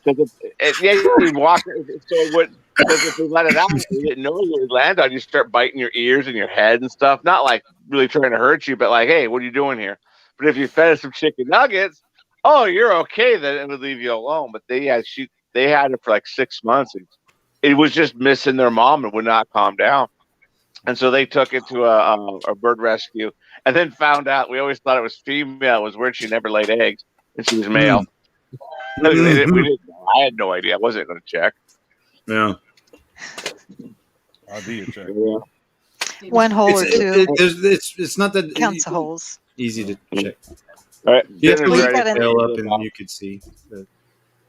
Speaker 7: You'd walk, so it would, because if we let it out, you didn't know you would land on you, start biting your ears and your head and stuff. Not like really trying to hurt you, but like, hey, what are you doing here? But if you fed it some chicken nuggets, oh, you're okay. Then it would leave you alone. But they had it for like 6 months. And it was just missing their mom and would not calm down. And so they took it to a bird rescue, and then found out, we always thought it was female. It was weird. She never laid eggs, and she was male. We didn't know. I had no idea. I wasn't going to check.
Speaker 14: Yeah.
Speaker 10: I'll do a check.
Speaker 7: Yeah.
Speaker 9: One hole or two.
Speaker 14: It's not that
Speaker 9: Counts the holes.
Speaker 14: easy to check.
Speaker 7: All right.
Speaker 14: You have to
Speaker 9: Well, you
Speaker 14: raise
Speaker 9: got
Speaker 14: the
Speaker 9: an-
Speaker 14: tail up, and you could see.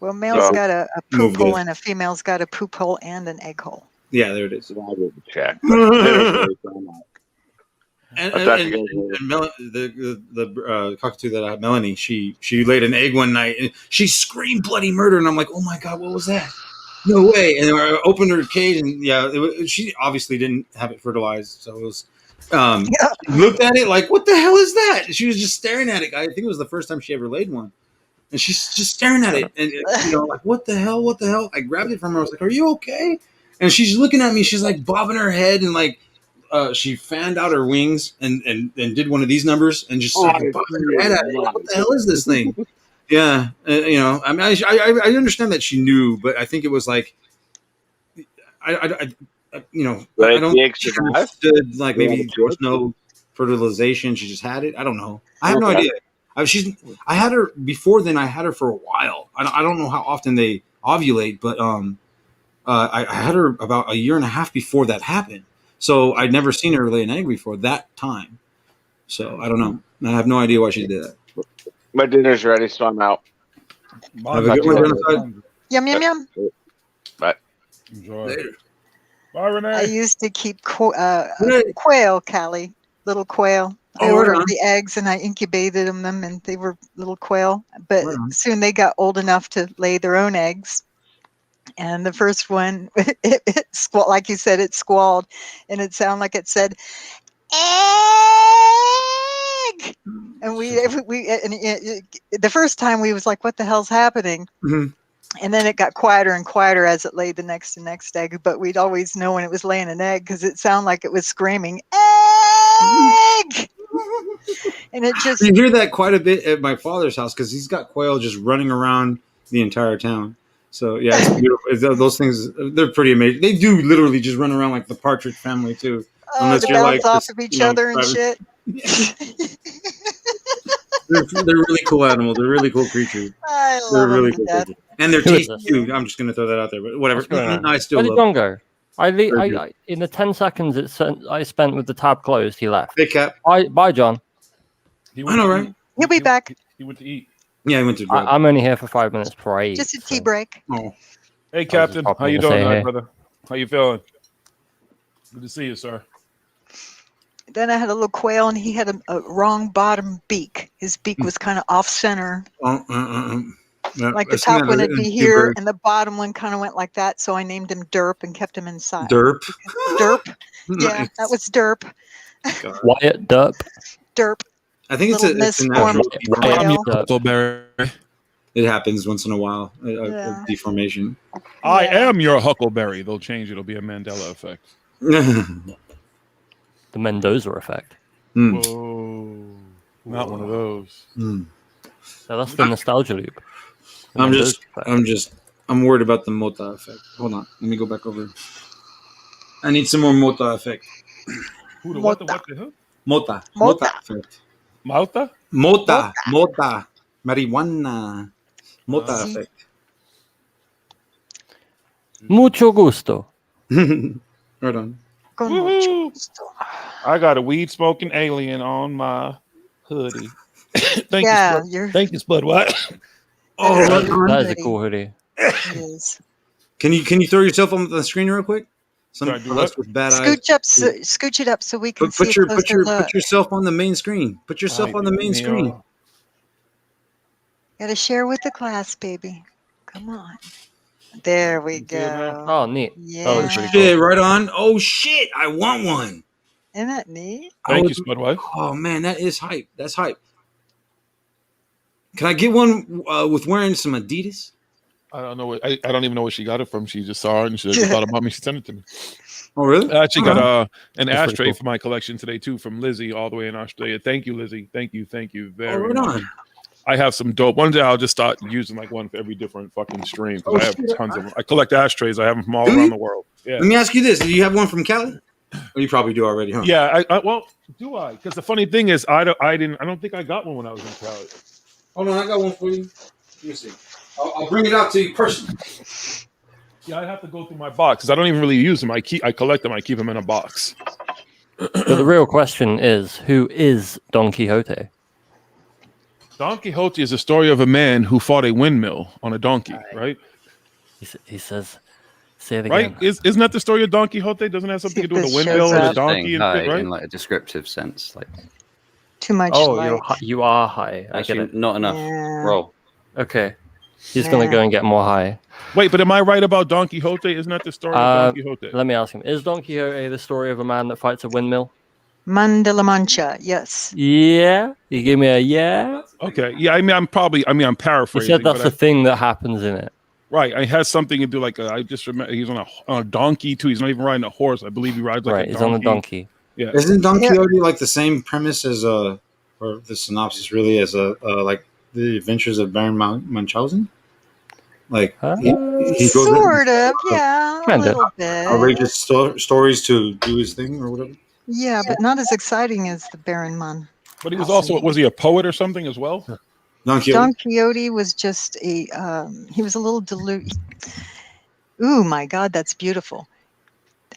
Speaker 9: Well, male's got a
Speaker 14: Move
Speaker 9: poop hole
Speaker 14: this.
Speaker 9: and a female's got a poop hole and an egg hole.
Speaker 14: Yeah, there it is.
Speaker 7: I didn't check.
Speaker 14: And the cockatoo that I had, Melanie, she laid an egg one night and she screamed bloody murder, and I'm like, oh my god, what was that? No way! And I opened her cage, and she obviously didn't have it fertilized, so it was. Looked at it like, what the hell is that? She was just staring at it. I think it was the first time she ever laid one, and she's just staring at it, and like, what the hell? What the hell? I grabbed it from her. I was like, are you okay? And she's looking at me. She's like bobbing her head and like. She fanned out her wings and did one of these numbers and just bobbing her head at it. What the hell is this thing? Yeah, I mean, I understand that she knew, but I think it was like, I don't understood, like maybe there was no fertilization. She just had it. I don't know. I have no idea. I had her before then. I had her for a while. I don't know how often they ovulate, but I had her about a year and a half before that happened. So I'd never seen her lay an egg before that time. So I don't know. I have no idea why she did that.
Speaker 7: My dinner's ready, so I'm out.
Speaker 14: Have a good one, Genocide.
Speaker 9: Yum, yum, yum.
Speaker 7: Bye.
Speaker 10: Enjoy.
Speaker 14: Later.
Speaker 10: Bye, Renee.
Speaker 9: I used to keep quail, Callie, little quail. I
Speaker 14: Oh,
Speaker 9: ordered
Speaker 14: right on.
Speaker 9: the eggs and I incubated them, and they were little quail. But
Speaker 14: Right on.
Speaker 9: soon they got old enough to lay their own eggs. And the first one, it squalled, like you said, it squalled, and it sounded like it said, "Egg." And the first time we was like, what the hell's happening?
Speaker 14: Mhm.
Speaker 9: And then it got quieter and quieter as it laid the next egg. But we'd always know when it was laying an egg because it sounded like it was screaming, egg! And it just...
Speaker 14: You hear that quite a bit at my father's house because he's got quail just running around the entire town. So, yeah, it's beautiful. Those things, they're pretty amazing. They do literally just run around like the Partridge Family, too.
Speaker 9: Unless they bounce off of each other and shit.
Speaker 14: They're really cool animals. They're really cool creatures.
Speaker 9: I
Speaker 14: They're
Speaker 9: love
Speaker 14: really
Speaker 9: them
Speaker 14: cool
Speaker 9: to death.
Speaker 14: creatures. And they're
Speaker 15: Who is
Speaker 14: tasty, too. I'm just going to throw that out there. But whatever. I still
Speaker 15: Where did
Speaker 14: love
Speaker 15: John go?
Speaker 14: Very
Speaker 15: I in the 10 seconds I spent with the tab closed, he left.
Speaker 14: Hey, Cap.
Speaker 15: Bye, John.
Speaker 14: I know, right?
Speaker 9: He'll be back.
Speaker 10: He went to eat.
Speaker 14: Yeah, he went to drug.
Speaker 15: I'm only here for 5 minutes before I eat.
Speaker 9: Just a tea break.
Speaker 14: Oh.
Speaker 10: Hey, Captain. How you
Speaker 15: popping to
Speaker 10: doing,
Speaker 15: say hey.
Speaker 10: brother? How you feeling? Good to see you, sir.
Speaker 9: Then I had a little quail, and he had a wrong bottom beak. His beak was kind of off center.
Speaker 14: Yeah,
Speaker 9: Like the
Speaker 14: I've seen
Speaker 9: top
Speaker 14: that
Speaker 9: one
Speaker 14: in
Speaker 9: would be
Speaker 14: two
Speaker 9: here,
Speaker 14: birds.
Speaker 9: and the bottom one kind of went like that. So I named him Derp and kept him inside.
Speaker 14: Derp.
Speaker 9: Derp. Yeah,
Speaker 14: Nice.
Speaker 9: that was Derp.
Speaker 15: Wyatt Derp.
Speaker 9: Derp.
Speaker 14: I think it's
Speaker 9: Little
Speaker 14: a natural
Speaker 9: misformed
Speaker 14: deformation.
Speaker 9: quail.
Speaker 10: Huckleberry.
Speaker 14: It happens once in a while,
Speaker 9: Yeah.
Speaker 14: a deformation.
Speaker 10: I am your Huckleberry. They'll change it. It'll be a Mandela effect.
Speaker 15: The Mendoza effect.
Speaker 10: Whoa. Not one of those.
Speaker 15: So that's the nostalgia loop. The
Speaker 14: I'm
Speaker 15: Mendoza effect.
Speaker 14: I'm worried about the Mota effect. Hold on, let me go back over. I need some more Mota effect.
Speaker 10: Who the what the who?
Speaker 14: Mota effect.
Speaker 10: Malta?
Speaker 14: Mota. Marijuana. Mota effect.
Speaker 15: Mucho gusto.
Speaker 14: Right on.
Speaker 10: Woo-hoo. I got a weed smoking alien on my hoodie. Thank you, Spud. What?
Speaker 14: Oh,
Speaker 15: that is a cool hoodie.
Speaker 9: It is.
Speaker 14: Can you throw yourself on the screen real quick? Some
Speaker 10: Sorry, do
Speaker 14: of us
Speaker 10: what?
Speaker 14: with bad eyes.
Speaker 9: Scooch it up so we can see
Speaker 14: Put
Speaker 9: a closer look.
Speaker 14: put yourself on the main screen. Put yourself on the main screen.
Speaker 9: Gotta share with the class, baby. Come on. There we go.
Speaker 15: Oh, neat.
Speaker 9: Yeah.
Speaker 15: That looks pretty
Speaker 14: Shit,
Speaker 15: cool.
Speaker 14: right on. Oh shit, I want one.
Speaker 9: Isn't that neat?
Speaker 10: Thank you, Spud. What?
Speaker 14: Oh man, that is hype. That's hype. Can I get one with wearing some Adidas?
Speaker 10: I don't know. I don't even know where she got it from. She just saw it and she just thought about me. She sent it to me.
Speaker 14: Oh really?
Speaker 10: I actually got an
Speaker 15: That's
Speaker 10: ashtray
Speaker 15: pretty cool.
Speaker 10: for my collection today too, from Lizzie, all the way in Australia. Thank you, Lizzie. Thank you very
Speaker 14: right
Speaker 10: much.
Speaker 14: on.
Speaker 10: I have some dope. One day I'll just start using like one for every different fucking stream.
Speaker 14: Oh,
Speaker 10: I have
Speaker 14: shit.
Speaker 10: tons of them. I collect ashtrays. I have them from all
Speaker 14: Do
Speaker 10: around
Speaker 14: you?
Speaker 10: the world. Yeah.
Speaker 14: Let me ask you this: do you have one from Cali? Or you probably do already, huh?
Speaker 10: Yeah. Well, do I? Because the funny thing is, I don't think I got one when I was in Cali.
Speaker 14: Hold on, I got one for you. Let me see. I'll bring it out to you personally.
Speaker 10: Yeah, I have to go through my box because I don't even really use them. I collect them. I keep them in a box.
Speaker 15: But the real question is, who is Don Quixote?
Speaker 10: Don Quixote is the story of a man who fought a windmill on a donkey, right?
Speaker 15: He says, say it again.
Speaker 10: Right? Isn't that the story of Don Quixote? Doesn't it have something to do with a windmill and a donkey and shit, right?
Speaker 16: in like a descriptive sense, like
Speaker 9: Too much.
Speaker 15: Oh,
Speaker 9: light.
Speaker 15: you are high. I
Speaker 16: actually
Speaker 15: get it.
Speaker 16: not enough.
Speaker 9: Yeah.
Speaker 16: Roll.
Speaker 15: Okay. He's going to go and get more high.
Speaker 10: Wait, but am I right about Don Quixote? Isn't that the story of Don Quixote?
Speaker 15: Let me ask him. Is Don Quixote the story of a man that fights a windmill?
Speaker 9: Man de la Mancha, yes.
Speaker 15: Yeah. You give me a yeah?
Speaker 10: Okay. Yeah, I'm
Speaker 15: He
Speaker 10: paraphrasing.
Speaker 15: said that's
Speaker 10: but
Speaker 15: the thing that happens in it.
Speaker 10: Right. It has something to do I just remember he's on a donkey too. He's not even riding a horse. I believe he rides like
Speaker 15: Right,
Speaker 10: a
Speaker 15: he's
Speaker 10: donkey.
Speaker 15: on a donkey.
Speaker 10: Yeah.
Speaker 14: Isn't Don Quixote like the same premise as or the synopsis really as like the Adventures of Baron Munchausen? Like he goes
Speaker 9: Sort of, yeah, a
Speaker 15: Kinda.
Speaker 9: little bit.
Speaker 14: outrageous stories to do his thing or whatever.
Speaker 9: Yeah, but not as exciting as the Baron Mun.
Speaker 10: But he was he a poet or something as well?
Speaker 14: Don Quixote.
Speaker 9: Don Quixote was just he was a little deluded. Ooh, my God, that's beautiful.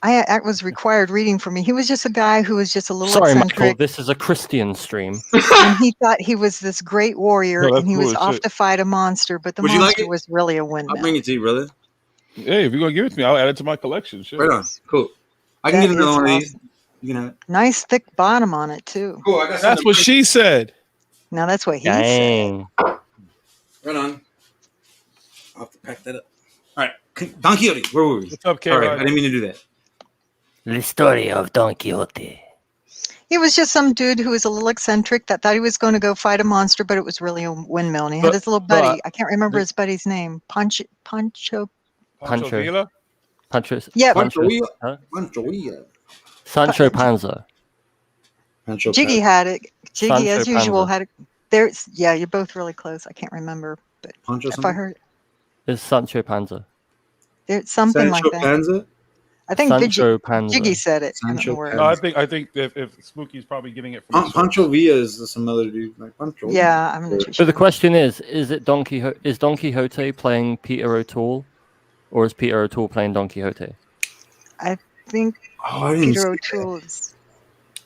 Speaker 9: I was required reading for me. He was just a guy who was just a little
Speaker 15: Sorry, Michael.
Speaker 9: eccentric,
Speaker 15: This is a Christian stream.
Speaker 9: and he thought he was this great warrior,
Speaker 10: No, that's
Speaker 9: and he
Speaker 10: cool
Speaker 9: was
Speaker 10: as
Speaker 9: off
Speaker 10: shit.
Speaker 9: to fight a monster, but the
Speaker 14: Would you like
Speaker 9: monster
Speaker 14: it?
Speaker 9: was really a
Speaker 14: I'll
Speaker 9: windmill.
Speaker 14: bring it to you, brother.
Speaker 10: Hey, if you're gonna give it to me, I'll add it to my collection. Sure.
Speaker 14: Right on. Cool. I can
Speaker 9: That
Speaker 14: get another
Speaker 9: is
Speaker 14: one of these.
Speaker 9: awesome.
Speaker 14: You can have it.
Speaker 9: Nice thick bottom on it too.
Speaker 14: Cool. I got
Speaker 10: That's what she said.
Speaker 9: Now that's what he said.
Speaker 15: Dang.
Speaker 14: Right on. I'll have to pack that up. All right. Don Quixote. Where were we?
Speaker 10: What's up,
Speaker 14: All right.
Speaker 10: Karen?
Speaker 14: I didn't mean to do that.
Speaker 15: The story of Don Quixote.
Speaker 9: He was just some dude who was a little eccentric that thought he was going to go fight a monster, but it was really a windmill. And he had his little buddy. I can't remember his buddy's name. Pancho.
Speaker 15: Pancho.
Speaker 10: Villa?
Speaker 15: Pancho.
Speaker 9: Yeah.
Speaker 15: Pancho. Huh? Sancho Panza.
Speaker 9: Jiggy had it. Jiggy, as
Speaker 15: Sancho
Speaker 9: usual,
Speaker 15: Panza.
Speaker 9: had it. There's, yeah, you're both really close. I can't remember, but
Speaker 14: Pancho
Speaker 9: if I
Speaker 14: something?
Speaker 9: heard,
Speaker 15: It's Sancho Panza.
Speaker 9: there's something
Speaker 14: Sancho
Speaker 9: like that.
Speaker 14: Panza?
Speaker 9: I think
Speaker 15: Sancho Panza.
Speaker 9: Jiggy said it.
Speaker 14: Sancho
Speaker 9: Word.
Speaker 10: No, I think if Spooky's probably getting it from the source.
Speaker 14: Pancho Villa is some other dude. Like Pancho.
Speaker 9: Yeah, I'm not too
Speaker 15: But
Speaker 9: sure.
Speaker 15: the question is Don Quixote playing Peter O'Toole, or is Peter O'Toole playing Don Quixote?
Speaker 9: I think
Speaker 14: Oh, I didn't
Speaker 9: Peter
Speaker 14: see
Speaker 9: O'Toole is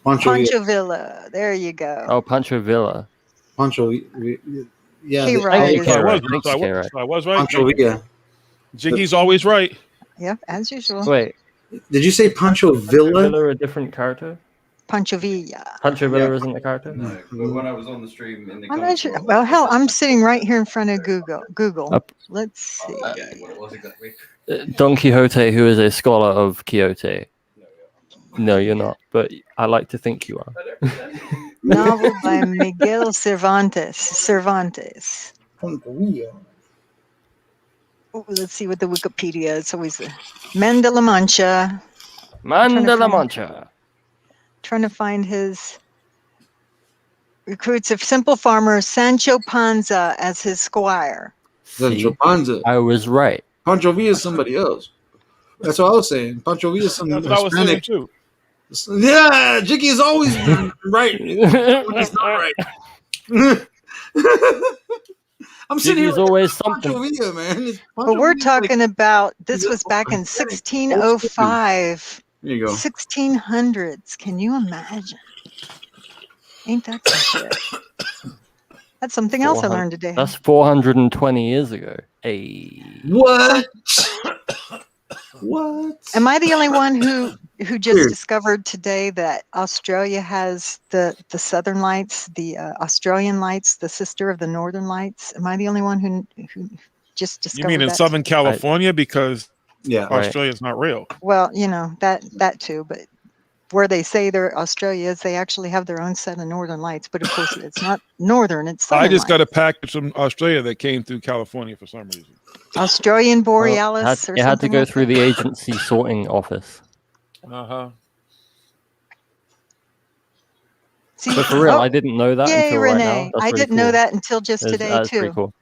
Speaker 14: Pancho
Speaker 9: Pancho Villa. There you go.
Speaker 15: Oh, Pancho Villa.
Speaker 14: Pancho. Yeah.
Speaker 9: He
Speaker 14: the-
Speaker 9: right.
Speaker 10: So I was,
Speaker 15: Thank
Speaker 10: so I
Speaker 15: you,
Speaker 10: was,
Speaker 15: K-Right.
Speaker 10: so I was right.
Speaker 14: Pancho Villa.
Speaker 10: Jiggy's always right.
Speaker 9: Yep, as usual.
Speaker 15: Wait,
Speaker 14: Did you say Pancho Villa?
Speaker 15: Villa a different character?
Speaker 9: Pancho Villa.
Speaker 15: Pancho Villa isn't a character?
Speaker 16: No, but when I was on the stream in the
Speaker 9: I'm not sure. Well, hell, I'm sitting right here in front of Google.
Speaker 15: Up.
Speaker 9: Let's see.
Speaker 16: what it was exactly.
Speaker 15: Don Quixote, who is a scholar of Quixote. No, you're not, but I like to think you are.
Speaker 9: Novel by Miguel Cervantes. Oh, let's see what the Wikipedia. It's always Man de la Mancha.
Speaker 15: Man de la Mancha.
Speaker 9: Trying to find his recruits a simple farmer Sancho Panza as his squire.
Speaker 14: Sancho Panza.
Speaker 15: I was right.
Speaker 14: Pancho Villa is somebody else. That's what I was saying. Pancho Villa is some
Speaker 10: That's what I was saying
Speaker 14: Hispanic.
Speaker 10: too.
Speaker 14: Yeah, Jiggy is always right. He's not right. I'm sitting
Speaker 15: Jiggy's
Speaker 14: here.
Speaker 15: always
Speaker 14: Pancho
Speaker 15: something.
Speaker 14: Villa, man. It's
Speaker 9: But
Speaker 14: Pancho
Speaker 9: we're
Speaker 14: Villa,
Speaker 9: talking about, this was back in 1605.
Speaker 14: There you go.
Speaker 9: 1600s. Can you imagine? Ain't that some shit? That's something else I learned today.
Speaker 15: That's 420 years ago. Hey.
Speaker 14: What? What?
Speaker 9: Am I the only one who just
Speaker 14: Weird.
Speaker 9: discovered today that Australia has the Southern Lights, the Australian Lights, the sister of the Northern Lights? Am I the only one who just discovered
Speaker 10: You mean in
Speaker 9: that?
Speaker 10: Southern California? Because
Speaker 14: Yeah,
Speaker 10: Australia's not real.
Speaker 9: Well, you know, that too, but where they say they're Australia is they actually have their own set of Northern Lights, but of course it's not Northern, it's Southern
Speaker 10: I just got
Speaker 9: Lights.
Speaker 10: a package from Australia that came through California for some reason.
Speaker 9: Australian Borealis or
Speaker 15: It had to
Speaker 9: something
Speaker 15: go
Speaker 9: like
Speaker 15: through
Speaker 9: that?
Speaker 15: the agency sorting office.
Speaker 10: Uh-huh.
Speaker 9: See,
Speaker 15: But for real,
Speaker 9: oh,
Speaker 15: I didn't know that
Speaker 9: yay,
Speaker 15: until
Speaker 9: Renee.
Speaker 15: right now. That's
Speaker 9: I
Speaker 15: really
Speaker 9: didn't know
Speaker 15: cool.
Speaker 9: that until just today
Speaker 15: That's
Speaker 9: too.
Speaker 15: pretty cool.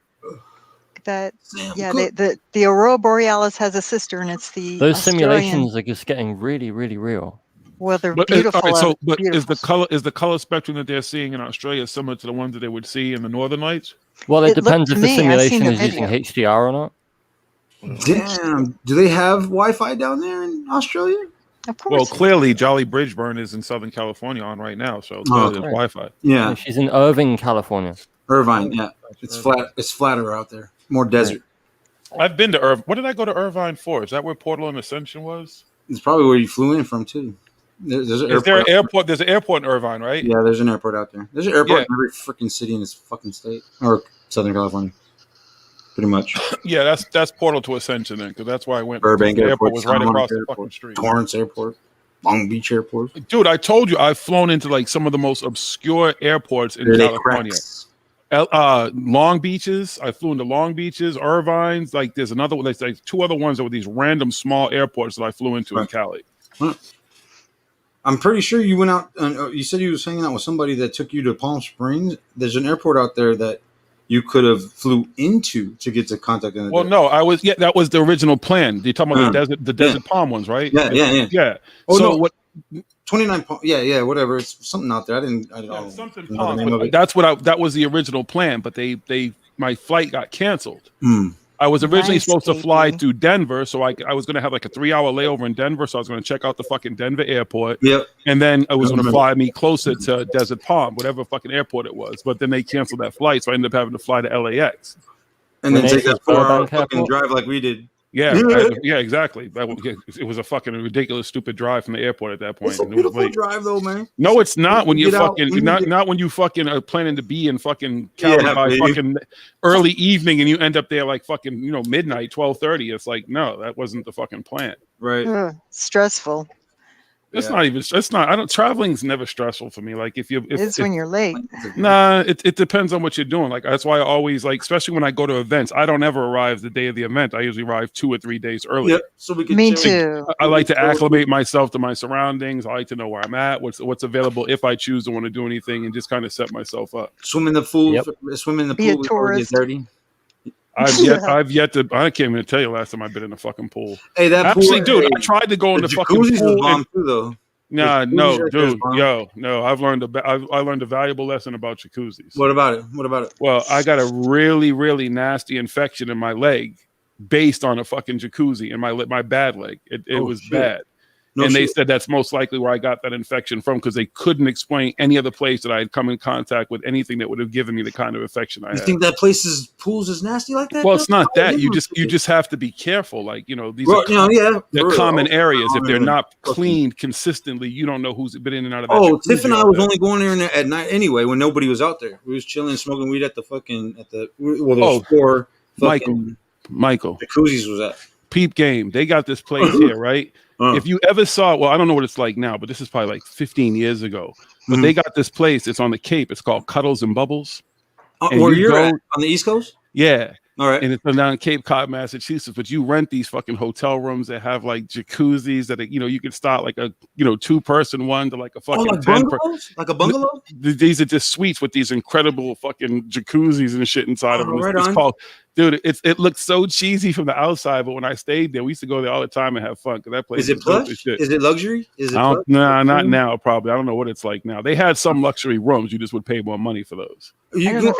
Speaker 9: That yeah, the Aurora Borealis has a sister, and it's the
Speaker 15: Those
Speaker 9: Australian.
Speaker 15: simulations are just getting really, really real.
Speaker 9: Well, they're
Speaker 10: But
Speaker 9: beautiful.
Speaker 10: all right, so but
Speaker 9: beautiful.
Speaker 10: is the color spectrum that they're seeing in Australia similar to the ones that they would see in the Northern Lights?
Speaker 15: Well, it
Speaker 9: It looked
Speaker 15: depends
Speaker 9: to
Speaker 15: if the
Speaker 9: me, I've seen
Speaker 15: simulation
Speaker 9: the
Speaker 15: is using
Speaker 9: video.
Speaker 15: HDR or not.
Speaker 14: Damn. Do they have Wi-Fi down there in Australia?
Speaker 9: Of course.
Speaker 10: Well, clearly Jolly Bridgeburn is in Southern California on right now, so clearly there's
Speaker 15: right.
Speaker 10: Wi-Fi.
Speaker 14: Yeah.
Speaker 15: No, she's in Irving, California.
Speaker 14: Irvine. Yeah. It's flat. It's flatter out there. More desert.
Speaker 10: I've been to Irvine. What did I go to Irvine for? Is that where Portal and Ascension was?
Speaker 14: It's probably where you flew in from too. There's an
Speaker 10: Is there an
Speaker 14: airport.
Speaker 10: airport? There's an airport in Irvine, right?
Speaker 14: Yeah, there's an airport out there. There's an airport
Speaker 10: Yeah.
Speaker 14: in every freaking city in this fucking state or Southern California. Pretty much.
Speaker 10: Yeah, that's Portal to Ascension then, because that's why I went.
Speaker 14: Burbank
Speaker 10: the
Speaker 14: Airport,
Speaker 10: was right
Speaker 14: Santa
Speaker 10: across
Speaker 14: Monica
Speaker 10: the
Speaker 14: Airport,
Speaker 10: fucking street.
Speaker 14: Torrance Airport, Long Beach Airport.
Speaker 10: Dude, I told you I've flown into like some of the most obscure airports in
Speaker 14: They're they
Speaker 10: California.
Speaker 14: cracks.
Speaker 10: Long Beaches. I flew into Long Beaches, Irvine's. Like there's another one. There's like two other ones that were these random small airports that I flew into in Cali.
Speaker 14: I'm pretty sure you went out. You said you was hanging out with somebody that took you to Palm Springs. There's an airport out there that you could have flew into to get to contact.
Speaker 10: Well, no, that was the original plan. You're talking about the desert palm ones, right?
Speaker 14: Yeah. Oh,
Speaker 10: So
Speaker 14: no.
Speaker 10: what?
Speaker 14: 29 Palm. Yeah, whatever. It's something out there. I don't know
Speaker 10: Something
Speaker 14: the
Speaker 10: palm.
Speaker 14: name of
Speaker 10: But
Speaker 14: it.
Speaker 10: that was the original plan, but my flight got canceled.
Speaker 14: Hmm.
Speaker 10: I was originally
Speaker 9: Nice,
Speaker 10: supposed to fly
Speaker 9: KP.
Speaker 10: to Denver, so I was going to have like a 3-hour layover in Denver. So I was going to check out the fucking Denver airport.
Speaker 14: Yep.
Speaker 10: And then I was going to
Speaker 14: remember.
Speaker 10: fly me closer to Desert Palm, whatever fucking airport it was. But then they canceled that flight, so I ended up having to fly to LAX.
Speaker 14: And then
Speaker 15: Renee's
Speaker 14: take that
Speaker 15: is Burbank
Speaker 14: 4-hour fucking
Speaker 15: Airport?
Speaker 14: drive like we did.
Speaker 10: Yeah, yeah, exactly. It was a fucking ridiculous, stupid drive from the airport at that point.
Speaker 14: It's a
Speaker 10: and it was
Speaker 14: beautiful
Speaker 10: late.
Speaker 14: drive though, man.
Speaker 10: No, it's not when you
Speaker 14: Get out,
Speaker 10: fucking
Speaker 14: you
Speaker 10: not
Speaker 14: get-
Speaker 10: not when you fucking are planning to be in fucking Cali
Speaker 14: Yeah,
Speaker 10: by
Speaker 14: baby.
Speaker 10: fucking early evening and you end up there like fucking midnight 12:30. It's like no, that wasn't the fucking plan.
Speaker 14: Right.
Speaker 9: Ugh, stressful.
Speaker 10: It's not even. It's not. I don't. Traveling's never stressful for me. Like if
Speaker 9: It's when you're late.
Speaker 10: Nah, it depends on what you're doing. Like that's why I always like, especially when I go to events, I don't ever arrive the day of the event. I usually arrive 2 or 3 days early.
Speaker 14: Yeah, so we can.
Speaker 9: Me too.
Speaker 10: I like to acclimate myself to my surroundings. I like to know where I'm at, what's available if I choose to want to do anything, and just kind of set myself up.
Speaker 14: Swim in the pool. Swim in the
Speaker 9: Be a
Speaker 14: pool before it gets
Speaker 9: tourist.
Speaker 14: dirty.
Speaker 10: I've yet to. I can't even tell you last time I've been in a fucking pool.
Speaker 14: Hey, that
Speaker 10: actually,
Speaker 14: pool,
Speaker 10: dude,
Speaker 14: hey,
Speaker 10: I tried to go in the fucking
Speaker 14: jacuzzis
Speaker 10: pool.
Speaker 14: was bomb too, though.
Speaker 10: Nah,
Speaker 14: The
Speaker 10: no,
Speaker 14: jacuzzi right there is
Speaker 10: dude,
Speaker 14: bomb.
Speaker 10: no. I learned a valuable lesson about jacuzzis.
Speaker 14: What about it? What about it?
Speaker 10: Well, I got a really, really nasty infection in my leg based on a fucking jacuzzi in my bad leg. It was
Speaker 14: shit.
Speaker 10: bad.
Speaker 14: No
Speaker 10: and they
Speaker 14: shit.
Speaker 10: said that's most likely where I got that infection from because they couldn't explain any other place that I had come in contact with anything that would have given me the kind of infection I
Speaker 14: You
Speaker 10: had.
Speaker 14: think that place's pools is nasty like that?
Speaker 10: Well,
Speaker 14: though?
Speaker 10: it's not
Speaker 14: I
Speaker 10: that.
Speaker 14: don't
Speaker 10: You
Speaker 14: know.
Speaker 10: just have to be careful. Like, these
Speaker 14: Well,
Speaker 10: are they're
Speaker 14: for real.
Speaker 10: common areas. If they're
Speaker 14: Common.
Speaker 10: not cleaned consistently, you don't know who's been in and out of that.
Speaker 14: Oh,
Speaker 10: jacuzzi
Speaker 14: Tiff and I
Speaker 10: all
Speaker 14: was
Speaker 10: day.
Speaker 14: only going there at night anyway when nobody was out there. We was chilling, smoking weed at the there's 4 fucking
Speaker 10: Michael.
Speaker 14: jacuzzis was at.
Speaker 10: Peep game. They got this place here, right? If you ever saw, well, I don't know what it's like now, but this is probably like 15 years ago. But they got this place. It's on the Cape. It's called Cuddles and Bubbles. And
Speaker 14: Where
Speaker 10: you
Speaker 14: you're
Speaker 10: go-
Speaker 14: at? On the East Coast?
Speaker 10: Yeah.
Speaker 14: All right.
Speaker 10: And it's down in Cape Cod, Massachusetts. But you rent these fucking hotel rooms that have like jacuzzis that you can start like a 2-person one to like a fucking
Speaker 14: like
Speaker 10: 10
Speaker 14: bungalows? Like a bungalow?
Speaker 10: These are just suites with these incredible fucking jacuzzis and shit inside of them.
Speaker 14: right
Speaker 10: It's
Speaker 14: on.
Speaker 10: called, dude. It looks so cheesy from the outside, but when I stayed there, we used to go there all the time and have fun because that place
Speaker 14: Is it
Speaker 10: was dope as
Speaker 14: plush?
Speaker 10: shit.
Speaker 14: Is it luxury? Is it plush?
Speaker 10: Nah, not now. Probably. I don't know what it's like now. They had some luxury rooms. You just would pay more money for those.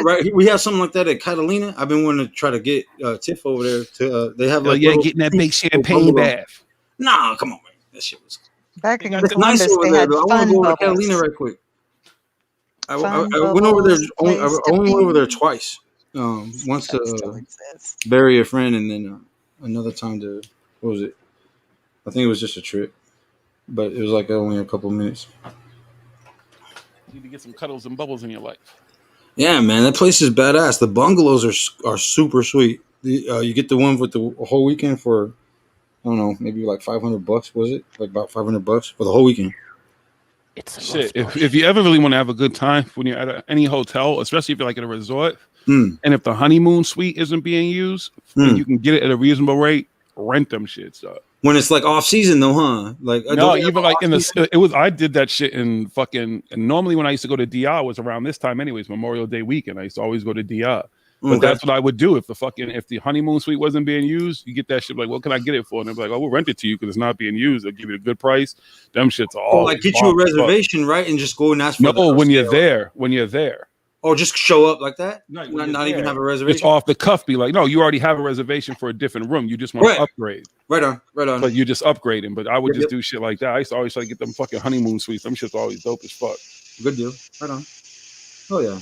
Speaker 14: Right, we have something like that at Catalina. I've been wanting to try to get Tiff over there to. They have like little
Speaker 10: getting that big
Speaker 14: suites,
Speaker 10: champagne
Speaker 14: bungalow.
Speaker 10: bath.
Speaker 14: Nah, come on, man. That shit was
Speaker 9: Back in
Speaker 14: it's
Speaker 9: Columbus,
Speaker 14: nice over
Speaker 9: they
Speaker 14: there.
Speaker 9: had
Speaker 14: Though. I want
Speaker 9: fun
Speaker 14: to go over to
Speaker 9: bubbles.
Speaker 14: Catalina right quick. I
Speaker 9: Fun
Speaker 14: went over there.
Speaker 9: bubbles,
Speaker 14: I
Speaker 9: place to
Speaker 14: only went over there
Speaker 9: be.
Speaker 14: twice. Once
Speaker 9: That
Speaker 14: to
Speaker 9: still exists.
Speaker 14: bury a friend, and then another time to what was it? I think it was just a trip, but it was like only a couple minutes.
Speaker 10: You need to get some cuddles and bubbles in your life.
Speaker 14: Yeah, man, that place is badass. The bungalows are super sweet. You get the one with the whole weekend for I don't know, maybe like $500. Was it like about $500 for the whole weekend?
Speaker 10: Shit, if you ever really want to have a good time when you're at any hotel, especially if you're like at a resort, and if the honeymoon suite isn't being used, and you can get it at a reasonable rate, rent them shits up.
Speaker 14: When it's like off season though, huh? Like
Speaker 10: No, even like in the it was I did that shit in fucking and normally when I used to go to DR was around this time anyways, Memorial Day weekend. I used to always go to DR. But that's what I would do if the honeymoon suite wasn't being used. You get that shit like, what can I get it for? And they're like, oh, we'll rent it to you because it's not being used. They'll give you a good price. Them shits are all
Speaker 14: like get you a reservation, right? And just go and ask for
Speaker 10: No, when you're there.
Speaker 14: Or just show up like that?
Speaker 10: No,
Speaker 14: not even have a reservation.
Speaker 10: It's off the cuff. Be like, no, you already have a reservation for a different room. You just want to upgrade.
Speaker 14: Right on.
Speaker 10: But you're just upgrading. But I would just do shit like that. I used to always try to get them fucking honeymoon suites. Them shit's always dope as fuck.
Speaker 14: Good deal. Right on. Oh yeah.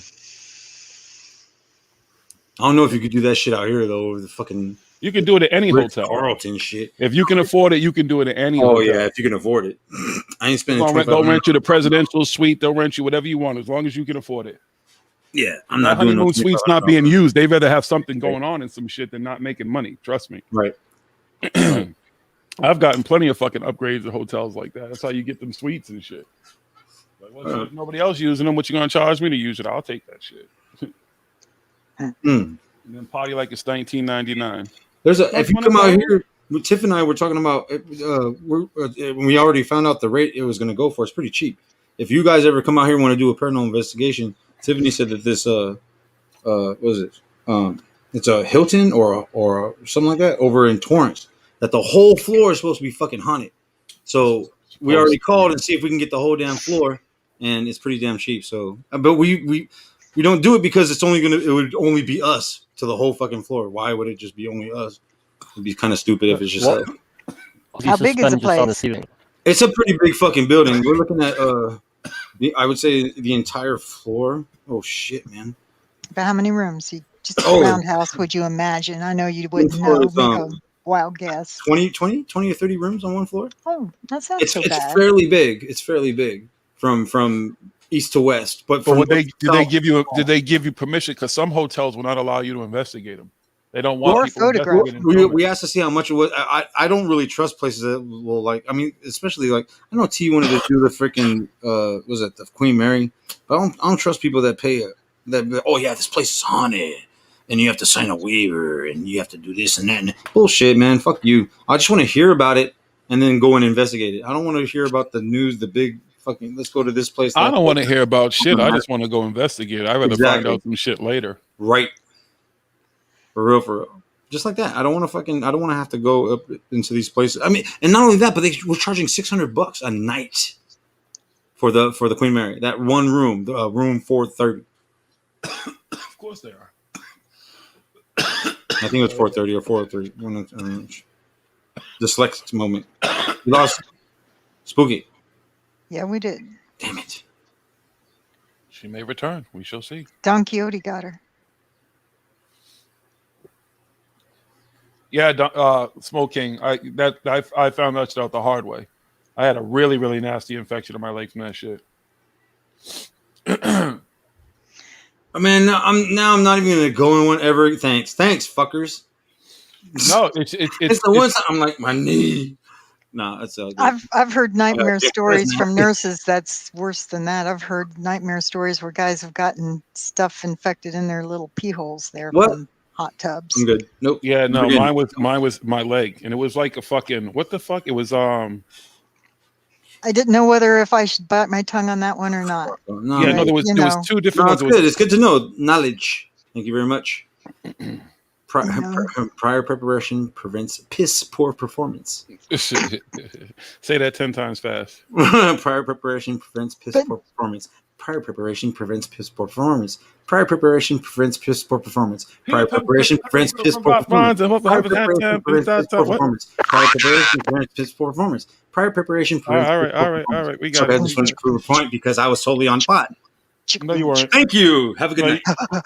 Speaker 14: I don't know if you could do that shit out here though. Over the fucking.
Speaker 10: You can do it at any hotel.
Speaker 14: Carlton shit.
Speaker 10: If you can afford it, you can do it at any hotel.
Speaker 14: Oh yeah, if you can afford it. I ain't spending.
Speaker 10: They'll rent you the presidential suite. They'll rent you whatever you want as long as you can afford it.
Speaker 14: Yeah, I'm not
Speaker 10: doing honeymoon
Speaker 14: no
Speaker 10: suite's not being used. They'd rather have something going on and some shit than not making money. Trust me.
Speaker 14: Right.
Speaker 10: I've gotten plenty of fucking upgrades at hotels like that. That's how you get them suites and shit. Like, well, if nobody else using them, what you gonna charge me to use it? I'll take that shit. And then party like it's 1999.
Speaker 14: If you come out here, Tiff and I were talking about. When we already found out the rate it was going to go for. It's pretty cheap. If you guys ever come out here and want to do a paranormal investigation, Tiffany said that this what is it? It's a Hilton or something like that over in Torrance. That the whole floor is supposed to be fucking haunted. So we already called and see if we can get the whole damn floor, and it's pretty damn cheap. So, but we don't do it because it would only be us to the whole fucking floor. Why would it just be only us? It'd be kind of stupid if it's just us.
Speaker 9: How big is the place?
Speaker 14: It's a pretty big fucking building. We're looking at I would say the entire floor. Oh shit, man.
Speaker 9: But how many rooms? Just a roundhouse, would you imagine? I know you wouldn't know. Make a wild guess.
Speaker 14: 20 or 30 rooms on one floor.
Speaker 9: Oh, that sounds so bad.
Speaker 14: It's fairly big. It's fairly big from east to west. But
Speaker 10: did they give you permission? Because some hotels will not allow you to investigate them. They don't want
Speaker 9: Or
Speaker 10: people
Speaker 9: photograph.
Speaker 10: investigating.
Speaker 14: We asked to see how much it was. I don't really trust places that will like. I mean, especially like I know T wanted to do the freaking was it the Queen Mary, but I don't trust people that pay that. Oh yeah, this place is haunted, and you have to sign a waiver, and you have to do this and that. And bullshit, man. Fuck you. I just want to hear about it and then go and investigate it. I don't want to hear about the news, the big fucking. Let's go to this place.
Speaker 10: I don't want to hear about shit. I just want to go investigate. I'd rather find out some shit later.
Speaker 14: Right. For real. Just like that. I don't want to have to go up into these places. I mean, and not only that, but they were charging $600 a night for the Queen Mary. That one room, room 430.
Speaker 10: Of course they are.
Speaker 14: I think it was 430 or 403. Dyslexic moment. We lost Spooky.
Speaker 9: Yeah, we did.
Speaker 14: Damn it.
Speaker 10: She may return. We shall see.
Speaker 9: Don Quixote got her.
Speaker 10: Yeah, smoking. I found that shit out the hard way. I had a really, really nasty infection in my leg from that shit.
Speaker 14: Man, I'm not even gonna go in one ever. Thanks, fuckers.
Speaker 10: No, it's
Speaker 14: the one time I'm like my knee. No, that's all good.
Speaker 9: I've heard nightmare stories from nurses that's worse than that. I've heard nightmare stories where guys have gotten stuff infected in their little pee holes there from hot tubs.
Speaker 14: I'm good. Nope.
Speaker 10: Yeah, no, mine was my leg, and it was like a fucking what the fuck? It was
Speaker 9: I didn't know whether if I should bite my tongue on that one or not.
Speaker 14: No,
Speaker 10: yeah, no, there was two different ones.
Speaker 14: It's good. It's good to know knowledge. Thank you very much. Prior preparation prevents piss poor performance.
Speaker 10: Say that 10 times fast.
Speaker 14: Prior preparation prevents piss poor performance. Prior preparation prevents piss poor performance. Prior preparation prevents piss poor performance. Prior preparation prevents piss poor performance. Prior preparation prevents piss poor performance. Prior preparation prevents piss poor performance. Prior preparation prevents.
Speaker 10: All right. We got it.
Speaker 14: I just wanted to prove a point because I was totally on pot.
Speaker 10: No, you weren't.
Speaker 14: Thank you. Have a good night.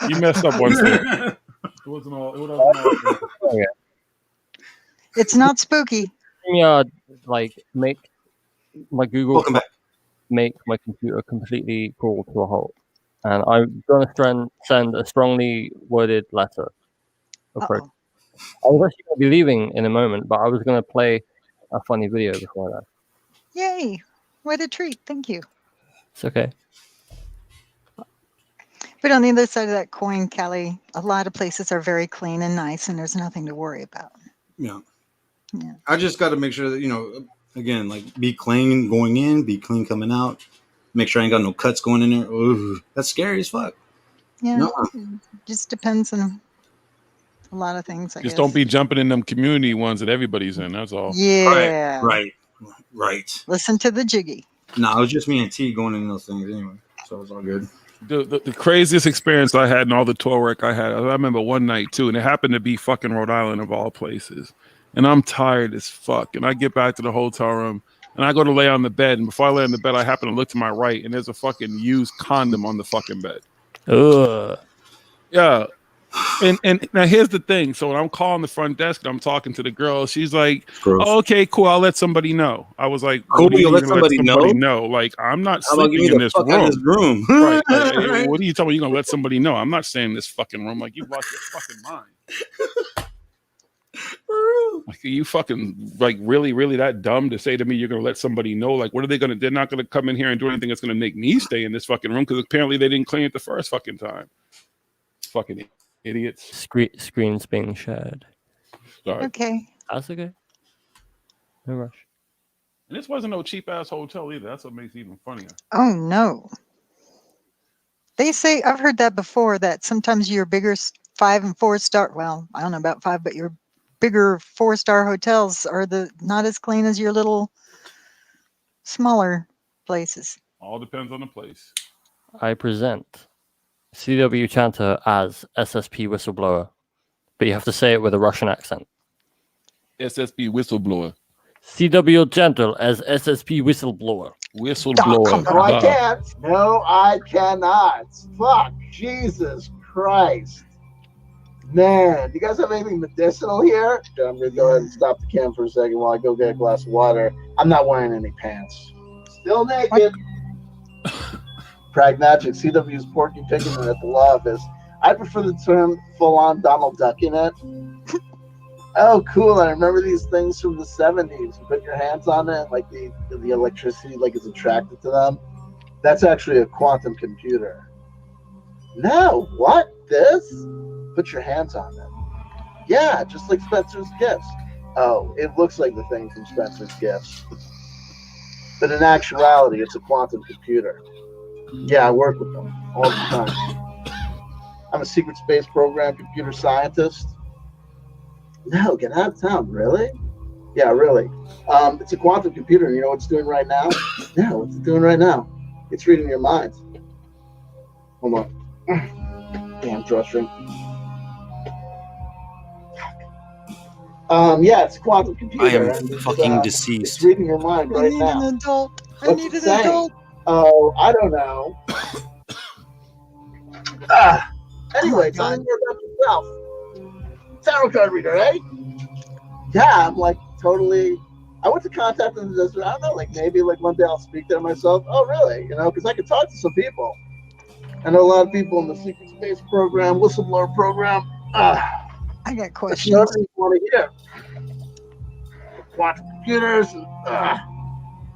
Speaker 10: You messed up one thing. It wasn't all.
Speaker 15: Okay.
Speaker 9: It's not spooky.
Speaker 15: Like make my Google make my computer completely crawl to a halt, and I'm gonna send a strongly worded letter. I was actually gonna be leaving in a moment, but I was gonna play a funny video before that.
Speaker 9: Yay! What a treat! Thank you.
Speaker 15: It's okay.
Speaker 9: But on the other side of that coin, Kelly, a lot of places are very clean and nice, and there's nothing to worry about.
Speaker 14: Yeah. I just got to make sure that, again, like be clean going in, be clean coming out. Make sure I ain't got no cuts going in there. Ooh, that's scary as fuck.
Speaker 9: Yeah. It just depends on a lot of things, I guess.
Speaker 10: Just don't be jumping in them community ones that everybody's in. That's all.
Speaker 9: Yeah.
Speaker 14: Right.
Speaker 9: Listen to the Jiggy.
Speaker 14: No, it was just me and T going in those things anyway. So it's all good.
Speaker 10: The craziest experience I had in all the tour work I had, I remember one night too, and it happened to be fucking Rhode Island of all places. And I'm tired as fuck. And I get back to the hotel room and I go to lay on the bed. And before I lay on the bed, I happen to look to my right and there's a fucking used condom on the fucking bed.
Speaker 15: Ugh.
Speaker 10: Yeah. And now here's the thing. So when I'm calling the front desk and I'm talking to the girl, she's like, oh, okay, cool. I'll let somebody know. I was like,
Speaker 14: cool, you let somebody know?
Speaker 10: Like, I'm not sleeping in this room. Right. Like, what are you telling me? You're going to let somebody know? I'm not staying in this fucking room. Like, you've lost your fucking mind. Like, are you fucking, like, really that dumb to say to me you're going to let somebody know? Like, what are they going to, they're not going to come in here and do anything that's going to make me stay in this fucking room because apparently they didn't clean it the first fucking time. Fucking idiots.
Speaker 15: Screens being shared.
Speaker 10: Sorry.
Speaker 9: Okay.
Speaker 15: That's okay. No rush.
Speaker 10: And this wasn't no cheap ass hotel either. That's what makes it even funnier.
Speaker 9: Oh no. They say, I've heard that before, that sometimes your bigger 5 and 4 star, well, I don't know about 5, but your bigger 4-star hotels are not as clean as your little smaller places.
Speaker 10: All depends on the place.
Speaker 15: I present CW Chanter as SSP whistleblower, but you have to say it with a Russian accent.
Speaker 10: SSP whistleblower.
Speaker 15: CW Chanter as SSP whistleblower.
Speaker 10: Whistleblower.
Speaker 17: No, I can't. No, I cannot. Fuck. Jesus Christ. Man, do you guys have anything medicinal here? I'm going to go ahead and stop the cam for a second while I go get a glass of water. I'm not wearing any pants. Still naked. Pragmatic. CW's Porky Pickerman at the law office. I prefer the term full-on Donald Duck in it. Oh, cool! I remember these things from the '70s. You put your hands on it, like the electricity, like is attracted to them. That's actually a quantum computer. No, what? This? Put your hands on it. Yeah, just like Spencer's Gifts. Oh, it looks like the thing from Spencer's Gifts. But in actuality, it's a quantum computer. Yeah, I work with them all the time. I'm a secret space program computer scientist. No, get out of town. Really? Yeah, really. It's a quantum computer. You know what it's doing right now? Yeah, what's it doing right now? It's reading your mind. Hold on. Damn drawstring. Yeah, it's a quantum computer.
Speaker 14: I am
Speaker 17: and
Speaker 14: fucking
Speaker 17: it's
Speaker 14: deceased.
Speaker 17: reading your mind right now.
Speaker 9: An adult. I
Speaker 17: What's
Speaker 9: need
Speaker 17: it
Speaker 9: an
Speaker 17: saying?
Speaker 9: adult.
Speaker 17: Oh, I don't know. Anyway, tell me more about yourself. Tarot card reader, eh? Yeah, I'm like totally. I went to contact them. I don't know, like maybe like one day I'll speak there myself. Oh, really? You know, because I could talk to some people. I know a lot of people in the secret space program, whistleblower program.
Speaker 9: I got questions.
Speaker 17: That's what you want to hear. Quantum computers.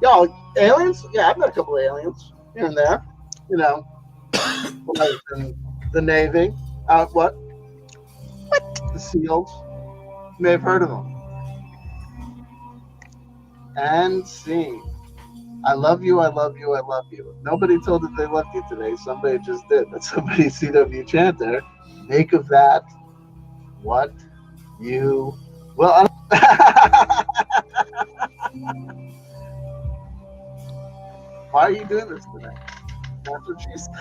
Speaker 17: Yo, aliens? Yeah, I've met a couple of aliens here and there. You know, when I was in the Navy. What? The SEALs. You may have heard of them. And scene. I love you, I love you, I love you. Nobody told that they loved you today. Somebody just did. That's somebody CW chanter. Make of that what you will. Why are you doing this today? That's what she said.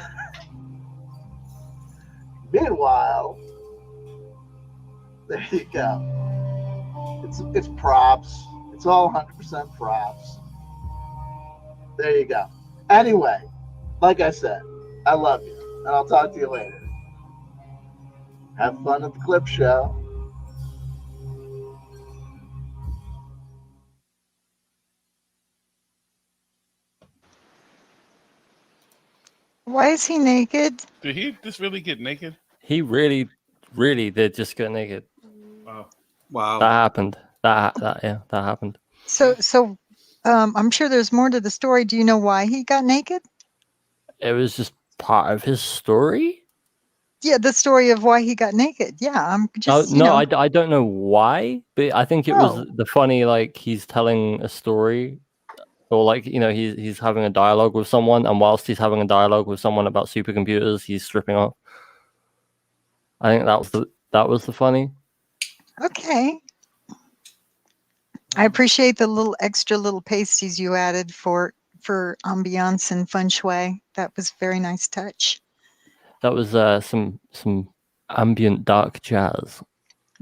Speaker 17: Meanwhile, there you go. It's props. It's all 100% props. There you go. Anyway, like I said, I love you, and I'll talk to you later. Have fun at the clip show.
Speaker 9: Why is he naked?
Speaker 10: Did he just really get naked?
Speaker 15: He really, really did just get naked.
Speaker 10: Wow.
Speaker 14: Wow.
Speaker 15: That happened. That happened.
Speaker 9: So, I'm sure there's more to the story. Do you know why he got naked?
Speaker 15: It was just part of his story.
Speaker 9: Yeah, the story of why he got naked. Yeah, I'm just.
Speaker 15: No, I don't know why, but I think it was the funny, like he's telling a story, or like he's having a dialogue with someone, and whilst he's having a dialogue with someone about supercomputers, he's stripping off. I think that was the funny.
Speaker 9: Okay. I appreciate the little extra little pasties you added for ambiance and feng shui. That was very nice touch.
Speaker 15: That was some ambient dark jazz.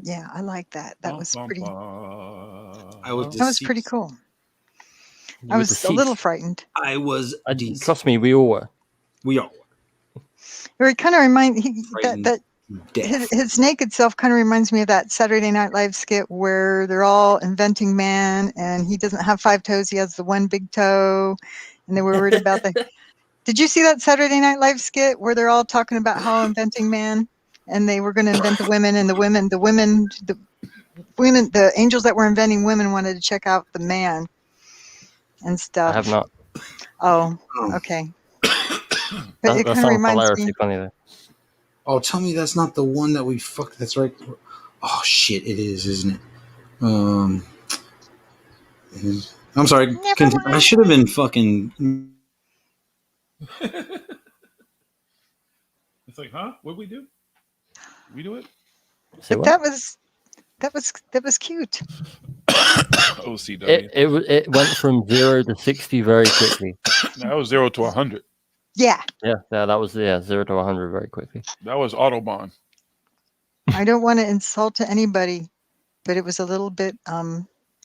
Speaker 9: Yeah, I like that. That was pretty.
Speaker 14: I was
Speaker 9: That was pretty cool. I
Speaker 15: were
Speaker 9: was a little
Speaker 15: deceased.
Speaker 9: frightened.
Speaker 14: I was.
Speaker 15: Trust me, we all were.
Speaker 14: We all were.
Speaker 9: It kind of reminds
Speaker 14: Frightened
Speaker 9: that his naked self kind of reminds me of that Saturday Night Live skit where they're all inventing man, and he doesn't have 5 toes; he has the one big toe, and they were worried about the. Did you see that Saturday Night Live skit where they're all talking about how inventing man, and they were going to invent the women, and the angels that were inventing women wanted to check out the man and stuff.
Speaker 15: I have not.
Speaker 9: Oh, okay. But
Speaker 15: That
Speaker 9: it kind of
Speaker 15: sounds
Speaker 9: reminds
Speaker 15: hilariously
Speaker 9: me.
Speaker 15: funny though.
Speaker 14: Oh, tell me that's not the one that we fucked. That's right. Oh shit, it is, isn't it? I'm sorry. I should have been fucking.
Speaker 10: It's like, huh? What'd we do? We do it?
Speaker 9: But that was cute.
Speaker 10: OCW.
Speaker 15: It went from 0 to 60 very quickly.
Speaker 10: That was 0 to 100.
Speaker 9: Yeah.
Speaker 15: Yeah, that was 0 to 100 very quickly.
Speaker 10: That was Autobahn.
Speaker 9: I don't want to insult to anybody, but it was a little bit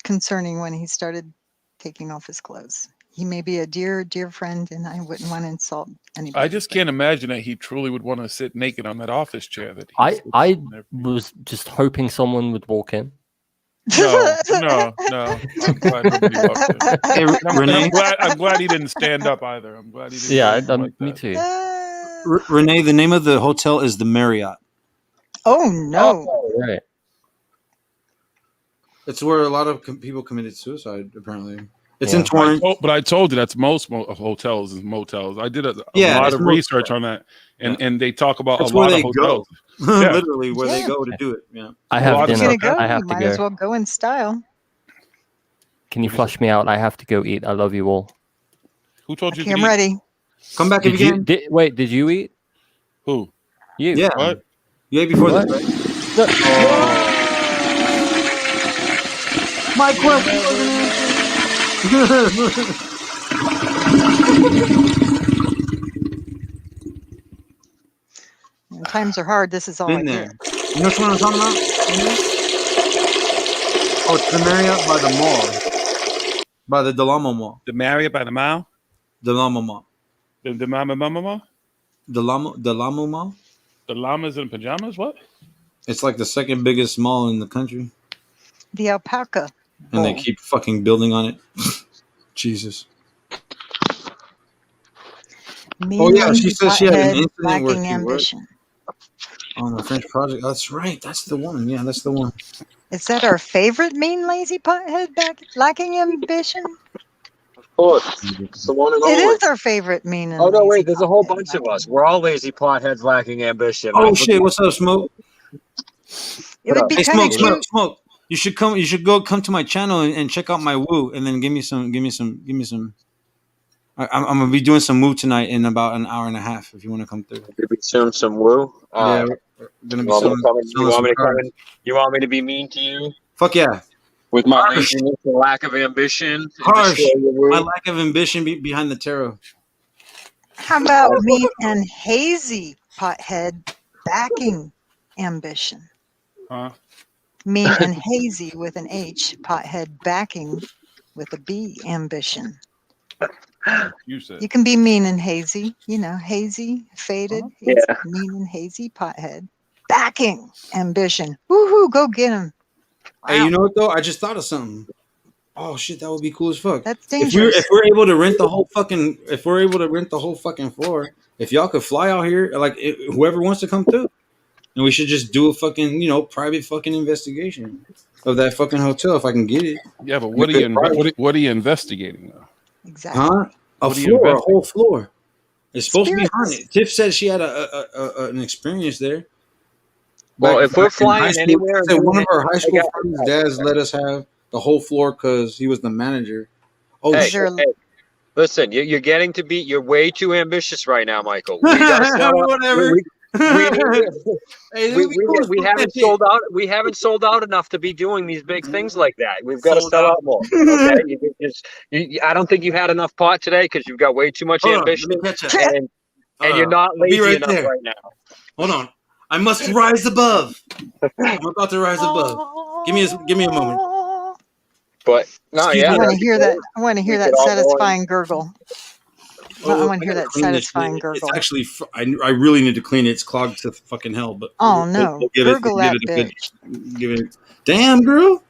Speaker 9: concerning when he started taking off his clothes. He may be a dear friend, and I wouldn't want to insult anybody.
Speaker 10: I just can't imagine that he truly would want to sit naked on that office chair. That he
Speaker 15: I
Speaker 10: sits in there.
Speaker 15: was just hoping someone would walk in.
Speaker 10: No. I'm glad nobody walked in.
Speaker 14: Hey, Renee?
Speaker 10: I'm glad he didn't stand up either. I'm glad he didn't.
Speaker 15: Yeah,
Speaker 10: do anything like
Speaker 15: me
Speaker 10: that.
Speaker 15: too.
Speaker 14: Renee, the name of the hotel is the Marriott.
Speaker 9: Oh no!
Speaker 15: Right.
Speaker 14: It's where a lot of people committed suicide. Apparently, it's
Speaker 15: Yeah.
Speaker 14: in Torrance.
Speaker 10: But I told you that's most hotels and motels. I did a
Speaker 14: Yeah,
Speaker 10: lot
Speaker 14: it's
Speaker 10: of
Speaker 14: most-
Speaker 10: research on that, and they talk about
Speaker 14: That's
Speaker 10: a
Speaker 14: where
Speaker 10: lot
Speaker 14: they
Speaker 10: of hotels.
Speaker 14: go.
Speaker 10: Yeah.
Speaker 14: Literally, where they
Speaker 9: Yeah.
Speaker 14: go to do it. Yeah.
Speaker 15: I
Speaker 10: A
Speaker 15: have
Speaker 10: lot of
Speaker 9: If
Speaker 15: dinner.
Speaker 9: you're gonna go,
Speaker 15: I have
Speaker 9: you
Speaker 15: to
Speaker 9: might
Speaker 15: go.
Speaker 9: as well go in style.
Speaker 15: Can you flush me out? I have to go eat. I love you all.
Speaker 10: Who told you?
Speaker 9: Okay, I'm ready.
Speaker 14: Come back
Speaker 15: Did
Speaker 14: if you
Speaker 15: you?
Speaker 14: can.
Speaker 15: Wait, did you eat?
Speaker 10: Who?
Speaker 15: You?
Speaker 14: Yeah.
Speaker 10: What?
Speaker 14: You ate before
Speaker 15: What?
Speaker 14: this, right?
Speaker 15: No.
Speaker 14: My question wasn't answered.
Speaker 9: When times are hard, this is all I
Speaker 14: Been
Speaker 9: get.
Speaker 14: there. You know what I'm talking about? Oh, it's the Marriott by the mall. By the Delamo Mall.
Speaker 10: The Marriott by the Mile?
Speaker 14: Delamo Mall.
Speaker 10: The Mama Mama?
Speaker 14: Delamo Mall?
Speaker 10: The llamas in pajamas? What?
Speaker 14: It's like the second biggest mall in the country.
Speaker 9: The alpaca.
Speaker 14: And they
Speaker 9: Bowl.
Speaker 14: keep fucking building on it. Jesus.
Speaker 9: Mean,
Speaker 14: Oh, yeah,
Speaker 9: lazy
Speaker 14: she said she had an
Speaker 9: pothead,
Speaker 14: incident where
Speaker 9: lacking
Speaker 14: she worked
Speaker 9: ambition.
Speaker 14: on the French project. That's right. That's the one. Yeah, that's the one.
Speaker 9: Is that our favorite mean, lazy pothead lacking ambition?
Speaker 18: Of course. It's the one and
Speaker 9: It
Speaker 18: only.
Speaker 9: is our favorite mean and
Speaker 18: Oh, no,
Speaker 9: lazy
Speaker 18: wait. There's a whole
Speaker 9: pothead
Speaker 18: bunch of
Speaker 9: lacking
Speaker 18: us. We're all lazy potheads lacking ambition.
Speaker 14: Oh,
Speaker 18: man.
Speaker 14: shit. What's up, Smoke?
Speaker 9: It would be
Speaker 14: Hey,
Speaker 9: kind of
Speaker 14: Smoke,
Speaker 9: cute.
Speaker 14: Smoke. You should come. You should come to my channel and check out my woo, and then give me some. I'm gonna be doing some woo tonight in about an hour and a half. If you want to come through.
Speaker 18: Did we show some woo?
Speaker 14: Yeah, we're gonna be selling
Speaker 18: You want me to come
Speaker 14: some
Speaker 18: in? You want me to be mean to you?
Speaker 14: Fuck yeah.
Speaker 18: With my
Speaker 14: Harsh.
Speaker 18: laziness and lack of ambition? and
Speaker 14: Harsh.
Speaker 18: destroy your woo?
Speaker 14: My lack of ambition behind the tarot.
Speaker 9: How about mean and hazy pothead backing ambition?
Speaker 10: Huh?
Speaker 9: Mean and hazy with an H, pothead backing with a B ambition.
Speaker 10: You said.
Speaker 9: You can be mean and hazy, hazy, faded, hazy,
Speaker 18: Yeah.
Speaker 9: mean and hazy pothead backing ambition. Woohoo, go get him.
Speaker 14: Hey, you know what though? I just thought of something. Oh shit, that would be cool as fuck.
Speaker 9: That's
Speaker 14: If
Speaker 9: dangerous.
Speaker 14: we're able to rent the whole fucking floor, if y'all could fly out here, like whoever wants to come through, and we should just do a fucking private fucking investigation of that fucking hotel if I can get it.
Speaker 10: Yeah, but what are you investigating though?
Speaker 9: Exactly.
Speaker 14: Huh? A
Speaker 10: What are you
Speaker 14: floor, a
Speaker 10: investigating?
Speaker 14: whole floor. It's supposed to be
Speaker 9: Spirits.
Speaker 14: haunted. Tiff said she had an experience there.
Speaker 18: Well, if we're
Speaker 14: in high
Speaker 18: flying
Speaker 14: school,
Speaker 18: anywhere,
Speaker 14: she said one of our high school
Speaker 18: I got-
Speaker 14: friends' dads let us have the whole floor because he was the manager. Oh
Speaker 18: Hey,
Speaker 14: shit!
Speaker 18: hey, listen, you're getting to be. You're way too ambitious right now, Michael. We gotta sell out.
Speaker 14: Whatever. Hey,
Speaker 18: We haven't sold out. We haven't sold out enough to be doing these big things like that. We've got to
Speaker 14: Sold
Speaker 18: sell
Speaker 14: out.
Speaker 18: out more. Okay? I don't think you had enough pot today because you've got way too much
Speaker 14: Hold on,
Speaker 18: ambition,
Speaker 14: let me catch up.
Speaker 18: and you're not
Speaker 14: I'll be
Speaker 18: lazy
Speaker 14: right
Speaker 18: enough
Speaker 14: there.
Speaker 18: right now.
Speaker 14: Hold on. I must rise above. I'm about to rise above. Give me a moment.
Speaker 18: But no,
Speaker 14: Excuse
Speaker 18: yeah,
Speaker 9: I
Speaker 14: me.
Speaker 9: want to hear that. I want to hear
Speaker 18: We
Speaker 9: that
Speaker 18: could all go in.
Speaker 9: satisfying gurgle. I
Speaker 14: Oh,
Speaker 9: want to hear
Speaker 14: gotta
Speaker 9: that
Speaker 14: clean this
Speaker 9: satisfying
Speaker 14: shit.
Speaker 9: gurgle.
Speaker 14: It's actually, I really need to clean it. It's clogged to fucking hell. But
Speaker 9: Oh no, gurgle that bitch.
Speaker 14: Give it. Damn, girl.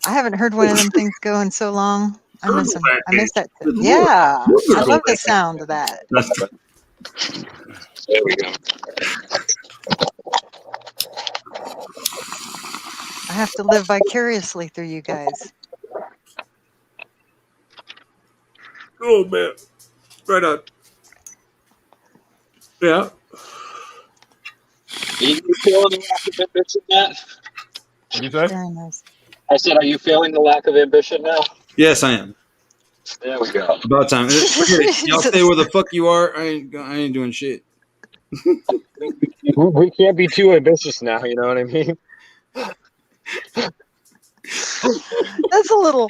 Speaker 9: I haven't heard one of them things go in so long. I miss them.
Speaker 14: that
Speaker 9: I miss that.
Speaker 14: Good Lord.
Speaker 9: Yeah, I
Speaker 14: Gurgle
Speaker 9: love the
Speaker 14: that
Speaker 9: sound of that.
Speaker 18: there we go.
Speaker 9: I have to live vicariously through you guys.
Speaker 14: Oh man, right on. Yeah.
Speaker 18: Are you feeling the lack of ambition, Matt?
Speaker 10: What do you say?
Speaker 9: Very nice.
Speaker 18: I said, are you feeling the lack of ambition now?
Speaker 14: Yes, I am.
Speaker 18: There we go.
Speaker 14: About time. Forget it. Y'all stay where the fuck you are. I ain't doing shit.
Speaker 18: We can't be too ambitious now. You know what I mean?
Speaker 9: That's a little.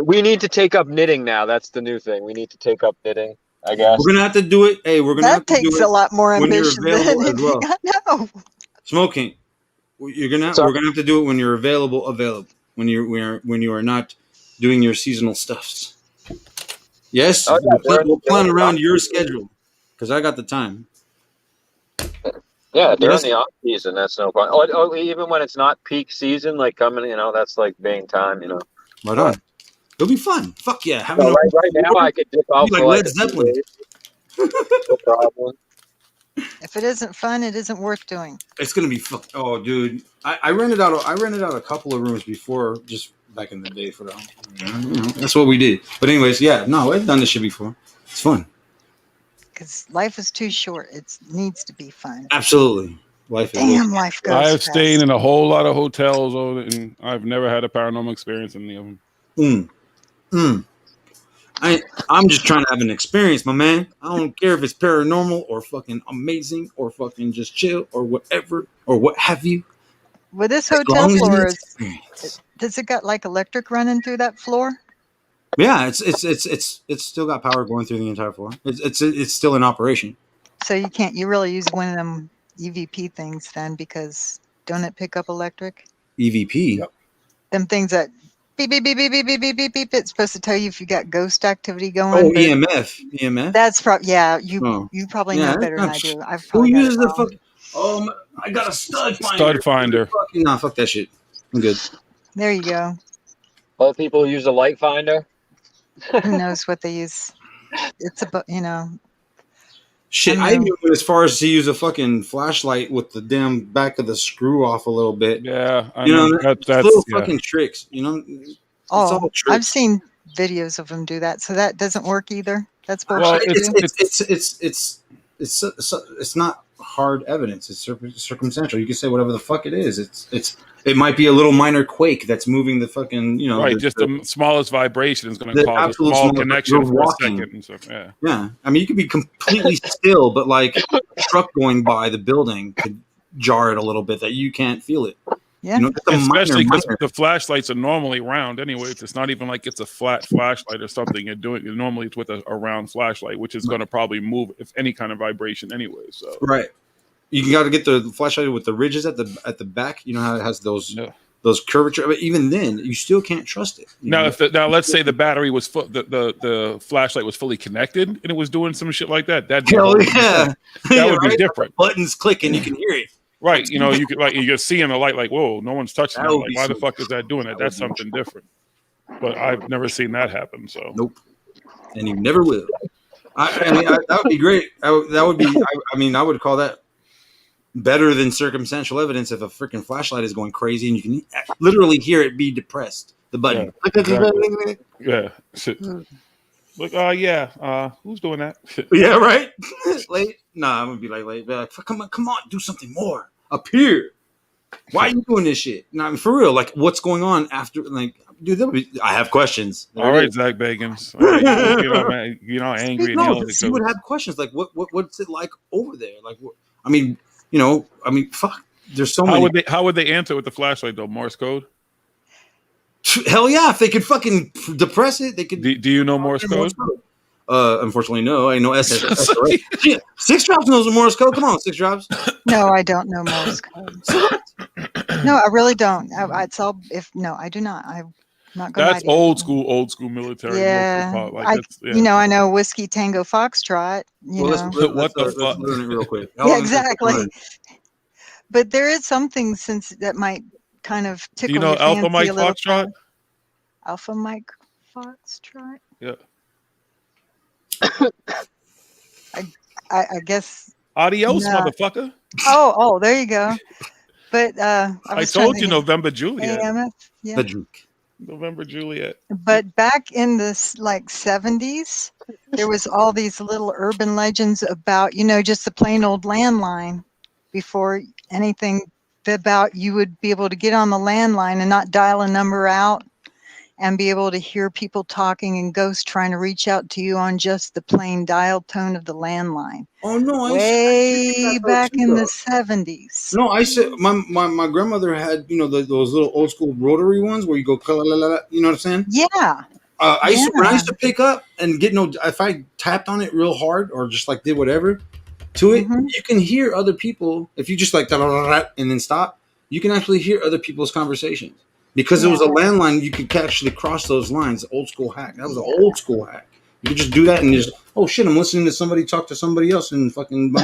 Speaker 18: We need to take up knitting now. That's the new thing. We need to take up knitting, I guess.
Speaker 14: We're gonna have to do it. Hey, we're gonna have
Speaker 9: That
Speaker 14: to do
Speaker 9: takes
Speaker 14: it
Speaker 9: a lot more
Speaker 14: when you're
Speaker 9: ambition than
Speaker 14: available as
Speaker 9: anything
Speaker 14: well.
Speaker 9: I know.
Speaker 14: Smoking. We're gonna have to do it when you're available. When you are not doing your seasonal stuffs. Yes,
Speaker 18: Oh, yeah,
Speaker 14: we'll plan around your schedule because I got the time.
Speaker 18: Yeah, during
Speaker 14: Yes.
Speaker 18: the off season, that's no problem. Oh, even when it's not peak season, like coming, that's like being time,
Speaker 14: Right on. It'll be fun. Fuck yeah.
Speaker 18: So right now, I could dip out
Speaker 14: like
Speaker 18: for like
Speaker 14: Led
Speaker 18: a few
Speaker 14: Zeppelin.
Speaker 18: days. No problem.
Speaker 9: If it isn't fun, it isn't worth doing.
Speaker 14: It's gonna be fun. Oh, dude, I rented out. I rented out a couple of rooms before, just back in the day for them. That's what we did. But anyways, yeah, no, I've done this shit before. It's fun.
Speaker 9: Because life is too short. It needs to be fun.
Speaker 14: Absolutely, life is.
Speaker 9: Damn, life goes
Speaker 10: I have
Speaker 9: fast.
Speaker 10: stayed in a whole lot of hotels, and I've never had a paranormal experience in any of them.
Speaker 14: I'm just trying to have an experience, my man. I don't care if it's paranormal or fucking amazing or fucking just chill or whatever or what have you.
Speaker 9: Well, this
Speaker 14: As
Speaker 9: hotel
Speaker 14: long as
Speaker 9: floor
Speaker 14: it's
Speaker 9: is. Does it got like electric running through that floor?
Speaker 14: Yeah, it's still got power going through the entire floor. It's still in operation.
Speaker 9: So you really use one of them EVP things then, because don't it pick up electric?
Speaker 14: EVP.
Speaker 9: Them things that beep beep beep beep beep beep beep beep beep. It's supposed to tell you if you got ghost activity going.
Speaker 14: Oh,
Speaker 9: but
Speaker 14: EMF.
Speaker 9: That's probably you
Speaker 14: Oh.
Speaker 9: probably
Speaker 14: Yeah,
Speaker 9: know better than I
Speaker 14: that's-
Speaker 9: do. I've
Speaker 14: Who
Speaker 9: probably got it
Speaker 14: uses the
Speaker 9: wrong.
Speaker 14: fuck? I got a stud finder.
Speaker 10: Stud finder.
Speaker 14: Nah, fuck that shit. I'm good.
Speaker 9: There you go.
Speaker 18: Other people use a light finder.
Speaker 9: Who knows what they use? It's
Speaker 14: Shit, I even went as far as to use a fucking flashlight with the damn back of the screw off a little bit.
Speaker 10: Yeah, I
Speaker 14: you know,
Speaker 10: mean,
Speaker 14: it's
Speaker 10: that's
Speaker 14: little
Speaker 10: yeah.
Speaker 14: fucking tricks. You know, it's
Speaker 9: Oh,
Speaker 14: all tricks.
Speaker 9: I've seen videos of them do that, so that doesn't work either. That's bullshit.
Speaker 10: Well,
Speaker 9: too.
Speaker 14: It's not hard evidence. It's circumstantial. You can say whatever the fuck it is. It might be a little minor quake that's moving the fucking
Speaker 10: right. Just the smallest vibration is going to
Speaker 14: the
Speaker 10: cause a
Speaker 14: absolute
Speaker 10: small
Speaker 14: smallest-
Speaker 10: connection
Speaker 14: you're
Speaker 10: for
Speaker 14: walking.
Speaker 10: a second and stuff. Yeah.
Speaker 14: Yeah, I mean, you could be completely still, but like a truck going by the building could jar it a little bit that you can't feel it.
Speaker 9: Yeah,
Speaker 14: you know, it's a
Speaker 10: Especially because
Speaker 14: minor.
Speaker 10: the flashlights are normally round anyway. It's not even like it's a flat flashlight or something. Normally it's with a round flashlight, which is going to probably move if any kind of vibration anyway. So
Speaker 14: Right. You got to get the flashlight with the ridges at the back. You know how it has those curvature. But even then, you still can't trust it.
Speaker 10: now, let's say the battery was the flashlight was fully connected and it was doing some shit like that. That'd be a
Speaker 14: Hell
Speaker 10: whole
Speaker 14: yeah.
Speaker 10: different- That would be different.
Speaker 14: Buttons clicking, you can hear it.
Speaker 10: Right, you know, you could see in the light like, whoa, no one's touching
Speaker 14: That
Speaker 10: that.
Speaker 14: would
Speaker 10: Like,
Speaker 14: be
Speaker 10: why the
Speaker 14: so-
Speaker 10: fuck is that doing it? That's something different. But I've never seen that happen. So
Speaker 14: nope, and you never will. I mean, that would be great. That would be. I mean, I would call that better than circumstantial evidence if a freaking flashlight is going crazy and you can literally hear it be depressed. The button.
Speaker 10: Yeah. Shit. Look, who's doing that?
Speaker 14: Yeah, right. Late? Nah, I'm gonna be like late. Be like, come on, do something more up here. Why are you doing this shit? No, I mean, for real. Like, what's going on after? Like, dude, I have questions. There
Speaker 10: All
Speaker 14: it
Speaker 10: right,
Speaker 14: is.
Speaker 10: Zach Bagans. All right, angry and
Speaker 14: No,
Speaker 10: yelling.
Speaker 14: you would have questions like, what's it like over there? Like, fuck. There's so many.
Speaker 10: How would they answer with the flashlight though? Morse code?
Speaker 14: Hell yeah! If they could fucking depress it, they could.
Speaker 10: Do you know Morse code?
Speaker 14: Unfortunately, no. I know SS. Yeah, Six Drops knows Morse code. Come on, Six Drops.
Speaker 9: No, I don't know Morse code. No, I really don't. It's all I do not. I'm not going.
Speaker 10: That's old school military.
Speaker 9: Yeah,
Speaker 10: Like,
Speaker 9: I know Whiskey Tango Foxtrot.
Speaker 14: Let's learn it real quick.
Speaker 9: Yeah, exactly. But there is something that might kind of tickle
Speaker 10: Do you know
Speaker 9: your
Speaker 10: Alpha
Speaker 9: fancy
Speaker 10: Mike
Speaker 9: a little.
Speaker 10: Foxtrot?
Speaker 9: Alpha Mike Foxtrot.
Speaker 10: Yeah.
Speaker 9: I guess.
Speaker 10: Adios,
Speaker 9: no.
Speaker 10: motherfucker.
Speaker 9: Oh, there you go. But I
Speaker 10: told you November Juliet.
Speaker 9: AMF, yeah.
Speaker 10: November Juliet.
Speaker 9: But back in the 70s, there was all these little urban legends about, just the plain old landline before anything about you would be able to get on the landline and not dial a number out and be able to hear people talking and ghosts trying to reach out to you on just the plain dial tone of the landline.
Speaker 14: Oh no!
Speaker 9: Way back in the 70s.
Speaker 14: No, I said my grandmother had those little old school rotary ones where you go you know what I'm saying?
Speaker 9: Yeah.
Speaker 14: When I used to pick up and get if I tapped on it real hard or just like did whatever to it, you can hear other people. If you just like and then stop, you can actually hear other people's conversations. Because it was a landline, you could actually cross those lines. Old school hack. That was an old school hack. You could just do that and just, oh shit, I'm listening to somebody talk to somebody else and fucking.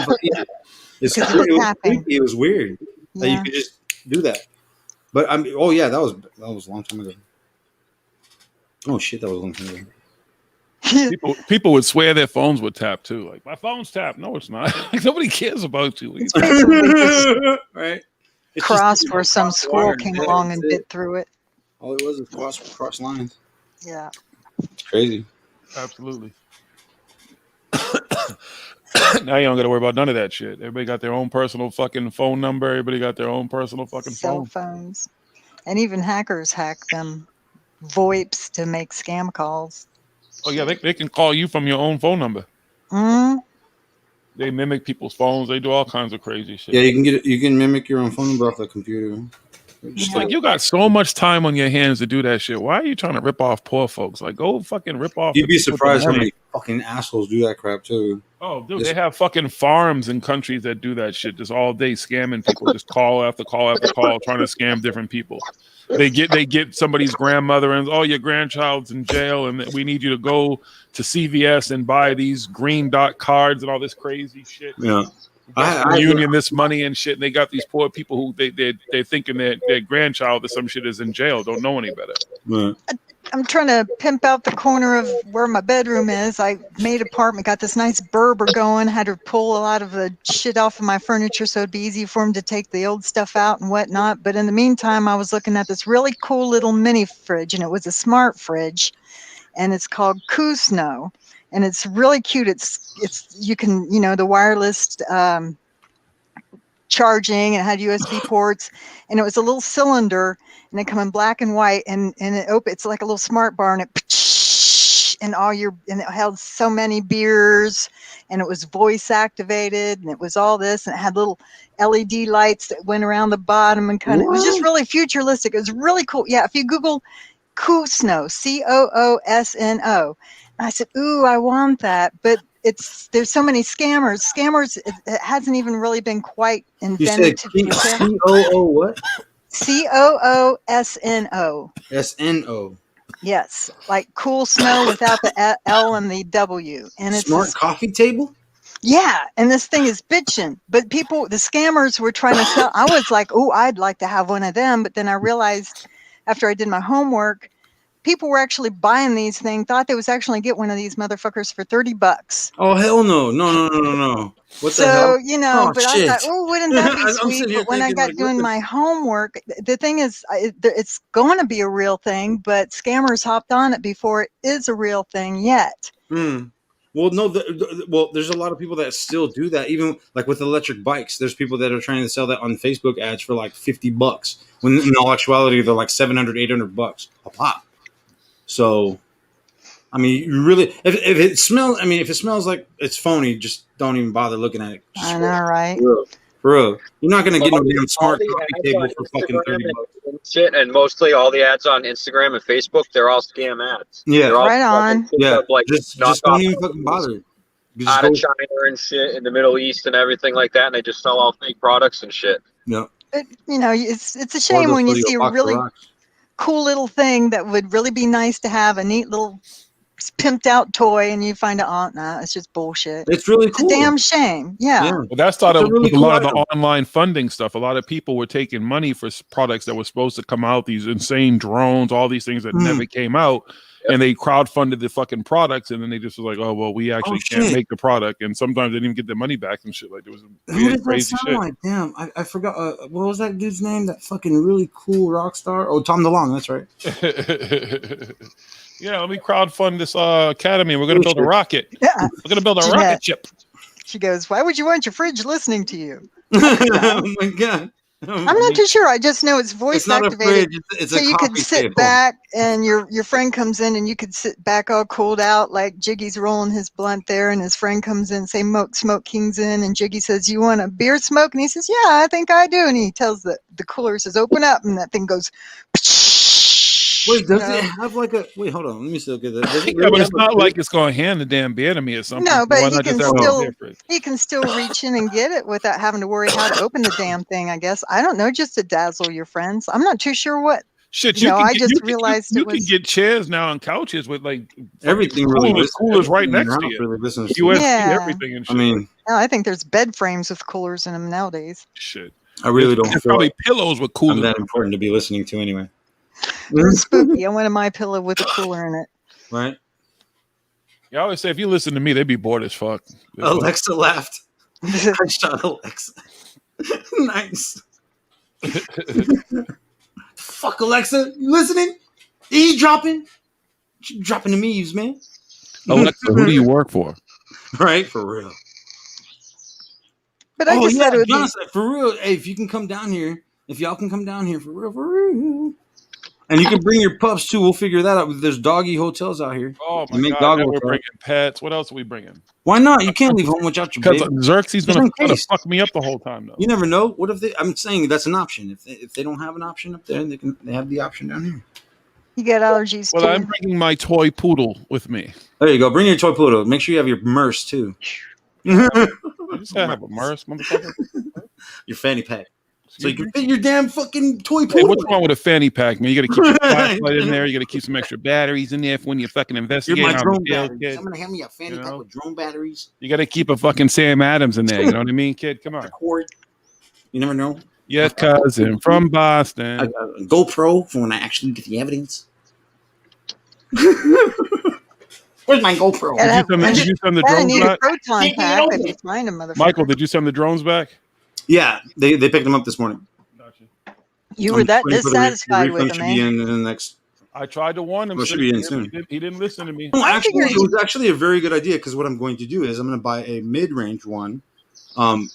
Speaker 14: It was weird that you could just do that. But I mean, that was a long time ago. Oh shit, that was a long time ago.
Speaker 10: People would swear their phones would tap too. Like, my phone's tapped. No, it's not. Like, nobody cares about you.
Speaker 9: It's basically just
Speaker 14: Right. It's
Speaker 9: crossed
Speaker 14: just
Speaker 9: where some school
Speaker 14: wired
Speaker 9: came
Speaker 14: net,
Speaker 9: along and
Speaker 14: that's it.
Speaker 9: bit through it.
Speaker 14: All it was cross lines.
Speaker 9: Yeah.
Speaker 14: It's crazy.
Speaker 10: Absolutely. Now you don't got to worry about none of that shit. Everybody got their own personal fucking phone number. Everybody got their own personal fucking
Speaker 9: Cell
Speaker 10: phone.
Speaker 9: phones. And even hackers hack them VoIPs to make scam calls.
Speaker 10: Oh yeah, they can call you from your own phone number.
Speaker 9: Mm.
Speaker 10: They mimic people's phones. They do all kinds of crazy shit.
Speaker 14: Yeah, you can mimic your own phone number off the computer.
Speaker 10: Just like, you got so much time on your hands to do that shit. Why are you trying to rip off poor folks? Like, go fucking rip off.
Speaker 14: You'd be
Speaker 10: the people with the
Speaker 14: surprised how
Speaker 10: money.
Speaker 14: many fucking assholes do that crap too.
Speaker 10: Oh, dude, they have fucking farms in countries that do that shit just all day, scamming people, just call after call after call, trying to scam different people. They get somebody's grandmother and, oh, your grandchild's in jail, and we need you to go to CVS and buy these green dot cards and all this crazy shit.
Speaker 14: Yeah.
Speaker 10: Union this money and shit, and they got these poor people who they're thinking that their grandchild or some shit is in jail, don't know any better.
Speaker 14: Right.
Speaker 9: I'm trying to pimp out the corner of where my bedroom is. I made an apartment, got this nice Berber going, had to pull a lot of the shit off of my furniture so it'd be easy for him to take the old stuff out and whatnot. But in the meantime, I was looking at this really cool little mini fridge, and it was a smart fridge, and it's called Kusno, and it's really cute. It's you can, the wireless charging, and it had USB ports, and it was a little cylinder, and it come in black and white, and it's like a little smart bar, and it held so many beers, and it was voice activated, and it was all this, and it had little LED lights that went around the bottom, and it was just really futuristic. It was really cool. Yeah, if you Google Kusno, Coosno, I said, ooh, I want that, but there's so many scammers. It hasn't even really been quite invented.
Speaker 14: You said COO what?
Speaker 9: COOSNO.
Speaker 14: SNO.
Speaker 9: Yes, like cool snow without the L and the W. And it's
Speaker 14: Smart coffee table?
Speaker 9: Yeah, and this thing is bitching. But the scammers were trying to sell. I was like, oh, I'd like to have one of them. But then I realized after I did my homework, people were actually buying these things, thought they was actually get one of these motherfuckers for $30.
Speaker 14: Oh, hell no. No. What the hell?
Speaker 9: So, but
Speaker 14: shit.
Speaker 9: I thought, oh, wouldn't that be
Speaker 14: I'm
Speaker 9: sweet?
Speaker 14: sitting here
Speaker 9: But when I
Speaker 14: thinking,
Speaker 9: got
Speaker 14: like,
Speaker 9: doing my homework, the thing is, it's going to be a real thing, but scammers hopped on it before it is a real thing yet.
Speaker 14: Well, no, there's a lot of people that still do that. Even like with electric bikes, there's people that are trying to sell that on Facebook ads for like $50, when in all actuality they're like $700, $800 a pop. So, I mean, you really, if it smells like it's phony, just don't even bother looking at it.
Speaker 9: I know, right?
Speaker 14: For real. You're not gonna get no damn smart
Speaker 18: All the
Speaker 14: coffee
Speaker 18: ads
Speaker 14: table
Speaker 18: on
Speaker 14: for fucking
Speaker 18: Instagram
Speaker 14: $30.
Speaker 18: and shit, and mostly all the ads on Instagram and Facebook, they're all scam ads.
Speaker 14: Yeah,
Speaker 18: they're all
Speaker 9: right on.
Speaker 14: Yeah,
Speaker 18: like
Speaker 14: just
Speaker 18: knockoff
Speaker 14: don't even fucking bother. Just
Speaker 18: out
Speaker 14: go.
Speaker 18: of China and shit in the Middle East and everything like that, and they just sell all fake products and shit.
Speaker 14: Yeah.
Speaker 9: It's a shame when you see a really cool little thing that would really be nice to have, a neat little pimped out toy, and you find out, oh, nah, it's just bullshit.
Speaker 14: It's really cool.
Speaker 9: It's a damn shame. Yeah.
Speaker 10: Well, that started
Speaker 14: It's a really
Speaker 10: with a
Speaker 14: cool
Speaker 10: lot of
Speaker 14: item.
Speaker 10: the online funding stuff. A lot of people were taking money for products that were supposed to come out, these insane drones, all these things that never came out. And they crowdfunded the fucking products, and then they just was like, oh, well, we actually can't make the product. And sometimes they didn't even get their money back and shit. Like, there was
Speaker 14: Who does that
Speaker 10: crazy
Speaker 14: sound
Speaker 10: shit.
Speaker 14: like? Damn, I forgot. What was that dude's name? That fucking really cool rock star? Oh, Tom DeLonge. That's right.
Speaker 10: Yeah, let me crowdfund this academy. We're going to build a rocket.
Speaker 9: Yeah.
Speaker 10: We're going to build a rocket ship.
Speaker 9: She goes, why would you want your fridge listening to you?
Speaker 14: Oh my god.
Speaker 9: I'm not too sure. I just know it's voice
Speaker 14: It's not a
Speaker 9: activated.
Speaker 14: fridge, it's
Speaker 9: so
Speaker 14: a
Speaker 9: you could
Speaker 14: coffee
Speaker 9: sit
Speaker 14: table.
Speaker 9: back, and your friend comes in, and you could sit back all cooled out, like Jiggy's rolling his blunt there, and his friend comes in, say Smoke King's in, and Jiggy says, you want a beer smoke? And he says, yeah, I think I do. And he tells the cooler, says, open up, and that thing goes.
Speaker 14: Wait, does it have like a? Wait, hold on. Let me still get that. Does it
Speaker 10: Yeah, but
Speaker 14: really
Speaker 10: it's
Speaker 14: have a
Speaker 10: not
Speaker 14: fridge?
Speaker 10: like it's going to hand the damn beer to me or something.
Speaker 9: No,
Speaker 10: Why
Speaker 9: but
Speaker 10: not just have a beer fridge?
Speaker 9: he can still reach in and get it without having to worry how to open the damn thing, I guess. I don't know, just to dazzle your friends. I'm not too sure what.
Speaker 10: Shit,
Speaker 9: I just realized
Speaker 10: you
Speaker 9: it was.
Speaker 10: can get chairs now and couches with like
Speaker 14: Everything really
Speaker 10: coolers right next to
Speaker 14: everything
Speaker 10: you.
Speaker 14: really listens to
Speaker 10: USB,
Speaker 9: Yeah.
Speaker 10: everything and
Speaker 14: I
Speaker 10: shit.
Speaker 14: mean,
Speaker 9: No, I think there's bed frames with coolers in them nowadays.
Speaker 10: Shit.
Speaker 14: I really don't
Speaker 10: There's
Speaker 14: feel
Speaker 10: probably
Speaker 14: like
Speaker 10: pillows with
Speaker 14: I'm
Speaker 10: coolers.
Speaker 14: that important to be listening to anyway.
Speaker 9: It was spooky. I wanted my pillow with a cooler in it.
Speaker 14: Right?
Speaker 10: Yeah, I always say if you listen to me, they'd be bored as fuck.
Speaker 14: Alexa laughed. I shot Alexa. Nice. Fuck Alexa, you listening? Eavesdropping? She dropping the memes, man.
Speaker 10: Alexa, who do you work for?
Speaker 14: Right, for real.
Speaker 9: But I just said it would
Speaker 14: Jonathan, for real. Hey, if you can come down here, if y'all can come down here for real. And you can bring your pups too. We'll figure that out. There's doggy hotels out here.
Speaker 10: Oh
Speaker 14: You
Speaker 10: my
Speaker 14: make
Speaker 10: god!
Speaker 14: dog
Speaker 10: Now we're
Speaker 14: hotels.
Speaker 10: bringing pets. What else are we bringing?
Speaker 14: Why not? You can't leave home without your
Speaker 10: Because
Speaker 14: baby.
Speaker 10: Xerxes
Speaker 14: Just
Speaker 10: gonna
Speaker 14: in
Speaker 10: try to
Speaker 14: case.
Speaker 10: fuck me up the whole time though.
Speaker 14: You never know. What if they? I'm saying that's an option. If they don't have an option up there, they have the option down here.
Speaker 9: You get allergies
Speaker 10: Well,
Speaker 9: too.
Speaker 10: I'm bringing my toy poodle with me.
Speaker 14: There you go. Bring your toy poodle. Make sure you have your merce too.
Speaker 10: You just gotta have a merce, motherfucker.
Speaker 14: Your fanny pack. So you can fit your damn fucking toy poodle.
Speaker 10: Hey, what's wrong with a fanny pack, man? You got to keep your flashlight in there. You got to keep some extra batteries in there for when you fucking investigate.
Speaker 14: You're my
Speaker 10: on
Speaker 14: drone
Speaker 10: the field,
Speaker 14: batteries.
Speaker 10: kid.
Speaker 14: I'm gonna have me a fanny pack with drone batteries.
Speaker 10: You got to keep a fucking Sam Adams in there. You know what I mean, kid? Come on.
Speaker 14: Cord. You never know.
Speaker 10: Your cousin from Boston.
Speaker 14: I got a GoPro for when I actually get the evidence. Where's my GoPro?
Speaker 10: Did you send the
Speaker 9: I
Speaker 10: drones
Speaker 9: need a
Speaker 10: back?
Speaker 9: proton pack if you find a motherfucker.
Speaker 10: Michael, did you send the drones back?
Speaker 14: Yeah, they picked them up this morning.
Speaker 9: You were that dissatisfied with
Speaker 14: Should
Speaker 9: him,
Speaker 14: be
Speaker 9: eh?
Speaker 14: in the next.
Speaker 10: I tried to warn him.
Speaker 14: Well, it should be in soon.
Speaker 10: He didn't listen to me.
Speaker 14: No, actually, it was actually a very good idea because what I'm going to do is I'm going to buy a mid-range one,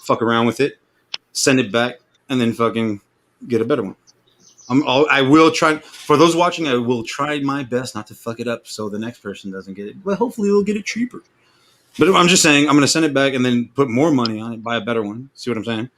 Speaker 14: fuck around with it, send it back, and then fucking get a better one. I will try. For those watching, I will try my best not to fuck it up so the next person doesn't get it. But hopefully, they'll get it cheaper. But I'm just saying, I'm going to send it back and then put more money on it, buy a better one. See what I'm saying?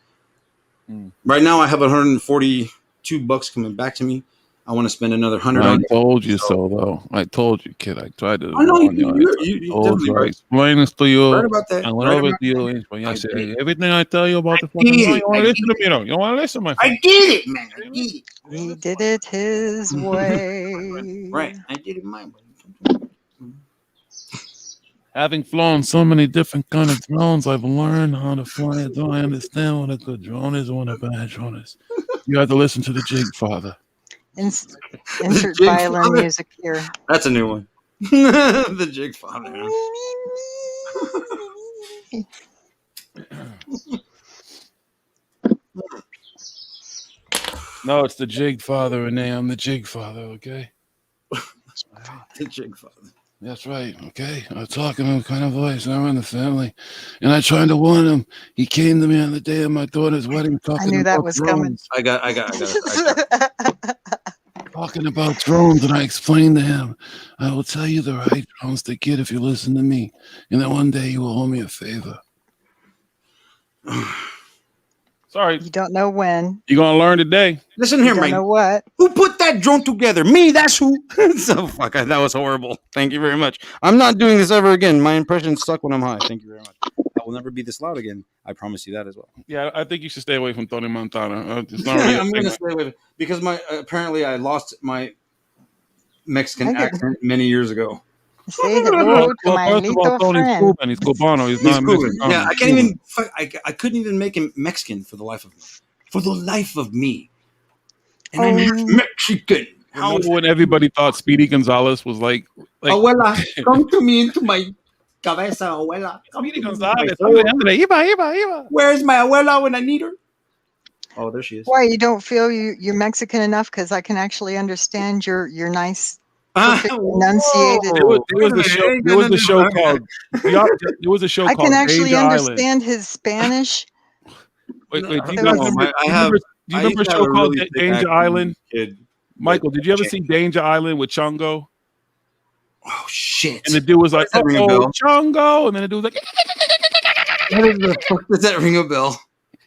Speaker 14: Right now, I have $142 coming back to me. I want to spend another $100.
Speaker 10: I told you so, though. I told you, kid. I tried to.
Speaker 14: I know
Speaker 10: warn you.
Speaker 14: you
Speaker 10: I told
Speaker 14: definitely
Speaker 10: you. I
Speaker 14: right.
Speaker 10: explained this to you.
Speaker 14: Right about that.
Speaker 10: I went
Speaker 14: Right
Speaker 10: over
Speaker 14: about
Speaker 10: to you.
Speaker 14: that.
Speaker 10: And explained. I
Speaker 14: I
Speaker 10: said,
Speaker 14: get it.
Speaker 10: everything I tell you about the fucking
Speaker 14: get
Speaker 10: you
Speaker 14: it.
Speaker 10: don't want
Speaker 14: I
Speaker 10: to listen
Speaker 14: get
Speaker 10: to me, though. You don't want to listen, my friend.
Speaker 14: I get it, man. I get it.
Speaker 9: He did it his way.
Speaker 14: Right. I did it my way.
Speaker 10: Having flown so many different kind of drones, I've learned how to fly it. Do I understand what a good drone is and what a bad drone is? You have to listen to the Jig Father.
Speaker 9: Insert
Speaker 14: Jig
Speaker 9: violin
Speaker 14: Father?
Speaker 9: music here.
Speaker 14: That's a new one. The Jig Father.
Speaker 10: No, it's the Jig Father, Renee. I'm the Jig Father, okay?
Speaker 14: The Jig Father.
Speaker 10: That's right, okay? I talk in a kind of voice. I'm in the family. And I tried to warn him. He came to me on the day of my daughter's wedding talking
Speaker 9: I knew that
Speaker 10: about
Speaker 9: was
Speaker 10: drones.
Speaker 9: coming.
Speaker 14: I got it.
Speaker 10: Talking about drones, and I explained to him, I will tell you the right drones to get if you listen to me. And then one day you will owe me a favor. Sorry.
Speaker 9: You don't know when.
Speaker 10: You're going to learn today.
Speaker 14: Listen
Speaker 9: You
Speaker 14: here,
Speaker 9: don't
Speaker 14: Mike.
Speaker 9: know what.
Speaker 14: Who put that drone together? Me, that's who. So fuck, that was horrible. Thank you very much. I'm not doing this ever again. My impressions suck when I'm high. Thank you very much. I will never be this loud again. I promise you that as well.
Speaker 10: Yeah, I think you should stay away from Tony Montana. It's not really
Speaker 14: I'm going to
Speaker 10: thing.
Speaker 14: stay away because my apparently I lost my Mexican
Speaker 9: I get-
Speaker 14: accent many years ago.
Speaker 9: Say hello to my
Speaker 10: First of all,
Speaker 9: little
Speaker 10: Tony's
Speaker 9: friend.
Speaker 10: Cuban. He's Cubano. He's
Speaker 14: He's
Speaker 10: not
Speaker 14: Cuban.
Speaker 10: Mexican.
Speaker 14: Yeah, I
Speaker 10: He's
Speaker 14: can't
Speaker 10: Cuban.
Speaker 14: even. I couldn't even make him Mexican for the life of me. For the life of me. And I'm Mexican. How
Speaker 10: Remember when everybody thought Speedy Gonzalez was like
Speaker 14: Abuela, come to me into my cabeza, abuela.
Speaker 10: Speedy Gonzalez. Iba.
Speaker 14: Where's my abuela when I need her? Oh, there she is.
Speaker 9: Why you don't feel you're Mexican enough? Because I can actually understand your nice, perfect enunciated.
Speaker 10: There was a show called. There was a show
Speaker 9: I
Speaker 10: called
Speaker 9: can actually
Speaker 10: Danger Island.
Speaker 9: understand his Spanish.
Speaker 10: Wait, do you
Speaker 9: There
Speaker 10: guys
Speaker 9: was-
Speaker 10: remember?
Speaker 14: I
Speaker 10: Do you
Speaker 14: have-
Speaker 10: remember a
Speaker 14: I used to
Speaker 10: show
Speaker 14: have a
Speaker 10: called
Speaker 14: really thick
Speaker 10: Danger
Speaker 14: accent
Speaker 10: Island?
Speaker 14: kid.
Speaker 10: Michael, did you ever see Danger Island with Chungo?
Speaker 14: Oh shit!
Speaker 10: And the dude was like,
Speaker 14: Does that ring a
Speaker 10: "Oh,
Speaker 14: bell?
Speaker 10: Chungo," and then the dude was like,
Speaker 14: What the fuck does that ring a bell?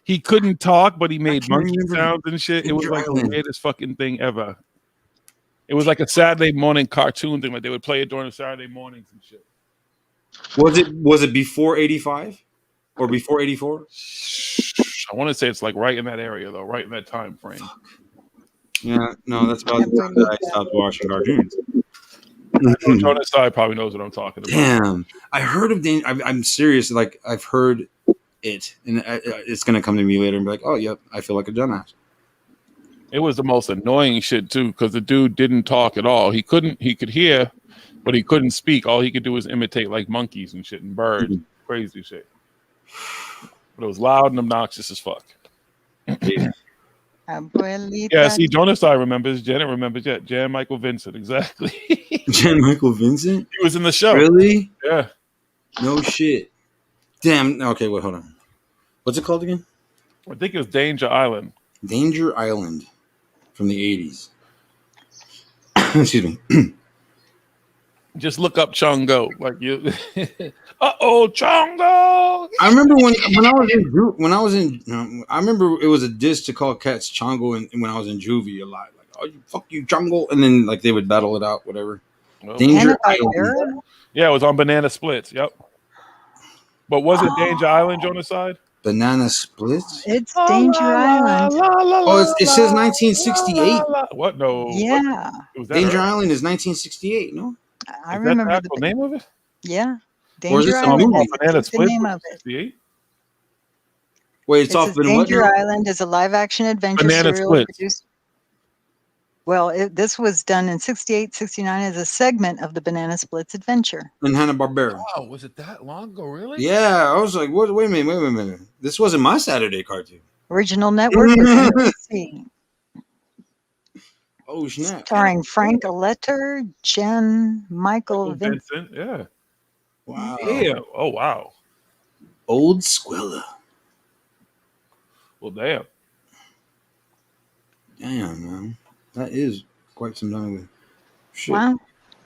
Speaker 10: he couldn't talk, but he made
Speaker 14: can't
Speaker 10: monkey
Speaker 14: remember.
Speaker 10: sounds and shit. It was
Speaker 14: Danger
Speaker 10: like the
Speaker 14: Island.
Speaker 10: weirdest fucking thing ever. It was like a Saturday morning cartoon thing. Like they would play it during the Saturday mornings and shit.
Speaker 14: Was it before 85 or before 84?
Speaker 10: I want to say it's like right in that area though, right in that time frame.
Speaker 14: Yeah, no, that's about the time that I stopped watching cartoons.
Speaker 10: Jonas Side probably knows what I'm talking about.
Speaker 14: Damn, I heard of Danger. I'm serious. Like I've heard it, and it's gonna come to me later and be like, "Oh, yep, I feel like a dumbass."
Speaker 10: It was the most annoying shit too, because the dude didn't talk at all. He could hear, but he couldn't speak. All he could do was imitate like monkeys and shit and birds, crazy shit. But it was loud and obnoxious as fuck.
Speaker 9: Abuelita.
Speaker 10: Yeah, see, Jonas I remembers. Janet remembers. Yeah, Jan Michael Vincent, exactly.
Speaker 14: Jan Michael Vincent?
Speaker 10: He was in the show.
Speaker 14: Really?
Speaker 10: Yeah.
Speaker 14: No shit. Damn. Okay, wait, hold on. What's it called again?
Speaker 10: I think it was Danger Island.
Speaker 14: Danger Island from the 80s. Excuse me.
Speaker 10: Just look up Chongo. Like you. Chongo.
Speaker 14: I remember when I was in I remember it was a diss to call cats Chongo and when I was in juvie a lot. Like, oh, you fuck you Chongo, and then like they would battle it out, whatever.
Speaker 10: Well,
Speaker 14: Danger Island.
Speaker 10: Yeah, it was on Banana Splits. Yep. But was it Danger Island, Jonaside?
Speaker 14: Banana Splits?
Speaker 9: It's Danger Island.
Speaker 14: Oh, it says 1968.
Speaker 10: What? No.
Speaker 9: Yeah.
Speaker 10: Was that
Speaker 14: Danger
Speaker 10: early?
Speaker 14: Island is 1968, no?
Speaker 9: I
Speaker 10: Is
Speaker 9: remember
Speaker 10: that the actual name of it?
Speaker 9: Yeah.
Speaker 14: Or is
Speaker 9: Danger
Speaker 14: this a
Speaker 9: Island.
Speaker 14: movie?
Speaker 9: That's the name of it.
Speaker 10: 68?
Speaker 14: Wait,
Speaker 9: It says Danger Island is a live-action adventure
Speaker 10: Banana
Speaker 9: serial
Speaker 10: Splits.
Speaker 9: produced. Well, this was done in 68, 69 as a segment of the Banana Splits adventure.
Speaker 14: And Hanna-Barbera.
Speaker 10: Wow, was it that long ago? Really?
Speaker 14: Yeah, I was like, what? Wait a minute. This wasn't my Saturday cartoon.
Speaker 9: Original network was NBC.
Speaker 14: Oh, snap.
Speaker 9: Starring Frank Letter, Jen, Michael Vincent.
Speaker 10: Vincent, yeah.
Speaker 14: Wow.
Speaker 10: Damn. Oh, wow.
Speaker 14: Old Squilla.
Speaker 10: Well, damn.
Speaker 14: Damn, man. That is quite some time ago. Shit.
Speaker 9: Wow.
Speaker 14: I'm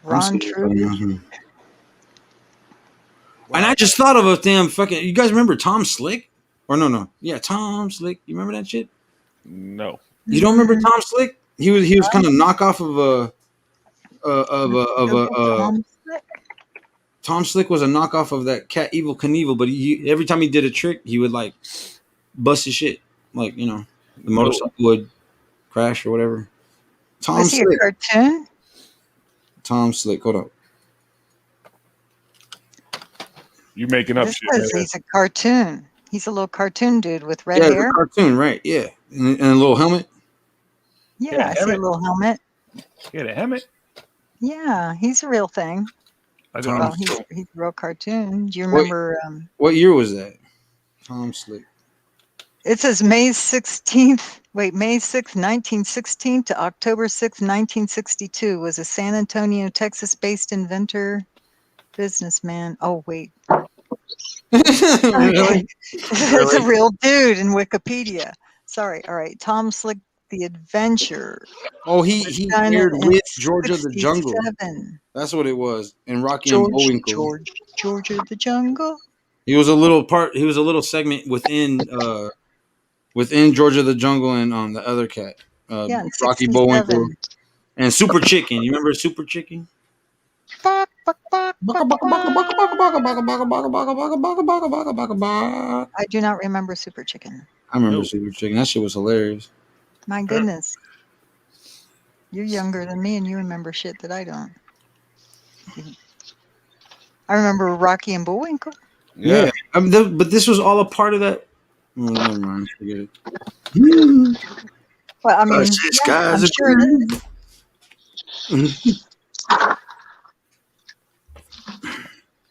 Speaker 9: Ron
Speaker 14: seeing
Speaker 9: True.
Speaker 14: it right now. And I just thought of a damn fucking. You guys remember Tom Slick? Or no. Yeah, Tom Slick. You remember that shit?
Speaker 10: No.
Speaker 14: You don't remember Tom Slick? He was kind of knockoff of Tom Slick was a knockoff of that cat Evil Knievel, but he every time he did a trick, he would like bust his shit, like the motorcycle would crash or whatever. Tom
Speaker 9: Was he a
Speaker 14: Slick.
Speaker 9: cartoon?
Speaker 14: Tom Slick. Hold up.
Speaker 10: You making up
Speaker 9: This
Speaker 10: shit.
Speaker 9: says
Speaker 10: man.
Speaker 9: he's a cartoon. He's a little cartoon dude with red
Speaker 14: Yeah, it's
Speaker 9: hair.
Speaker 14: a cartoon, right? Yeah, and a little helmet.
Speaker 9: Yeah, I see a little helmet.
Speaker 10: Yeah, the helmet.
Speaker 9: Yeah, he's a real thing.
Speaker 10: I don't
Speaker 9: Well,
Speaker 10: know.
Speaker 9: he's a real cartoon. Do you
Speaker 14: What-
Speaker 9: remember?
Speaker 14: What year was that? Tom Slick.
Speaker 9: It says May 16th. Wait, May 6th, 1916 to October 6th, 1962 was a San Antonio, Texas-based inventor, businessman. Oh, wait.
Speaker 14: Really?
Speaker 9: It's a real dude in Wikipedia. Sorry. All right. Tom Slick, the adventure.
Speaker 14: Oh, he
Speaker 9: done
Speaker 14: appeared
Speaker 9: in
Speaker 14: with Georgia the Jungle.
Speaker 9: 67.
Speaker 14: That's what it was. And Rocky and Bullwinkle.
Speaker 9: Georgia the Jungle.
Speaker 14: He was a little part. He was a little segment within Georgia the Jungle and the other cat,
Speaker 9: Yeah, in
Speaker 14: Rocky
Speaker 9: 67.
Speaker 14: Bullwinkle, and Super Chicken. You remember Super Chicken?
Speaker 9: I do not remember Super Chicken.
Speaker 14: I remember Super Chicken. That shit was hilarious.
Speaker 9: My goodness. You're younger than me and you remember shit that I don't. I remember Rocky and Bullwinkle.
Speaker 14: Yeah, but this was all a part of that. Oh, never mind. Forget it.
Speaker 9: Well, I mean,
Speaker 14: This
Speaker 9: yeah, I'm
Speaker 14: guy's a
Speaker 9: sure it is.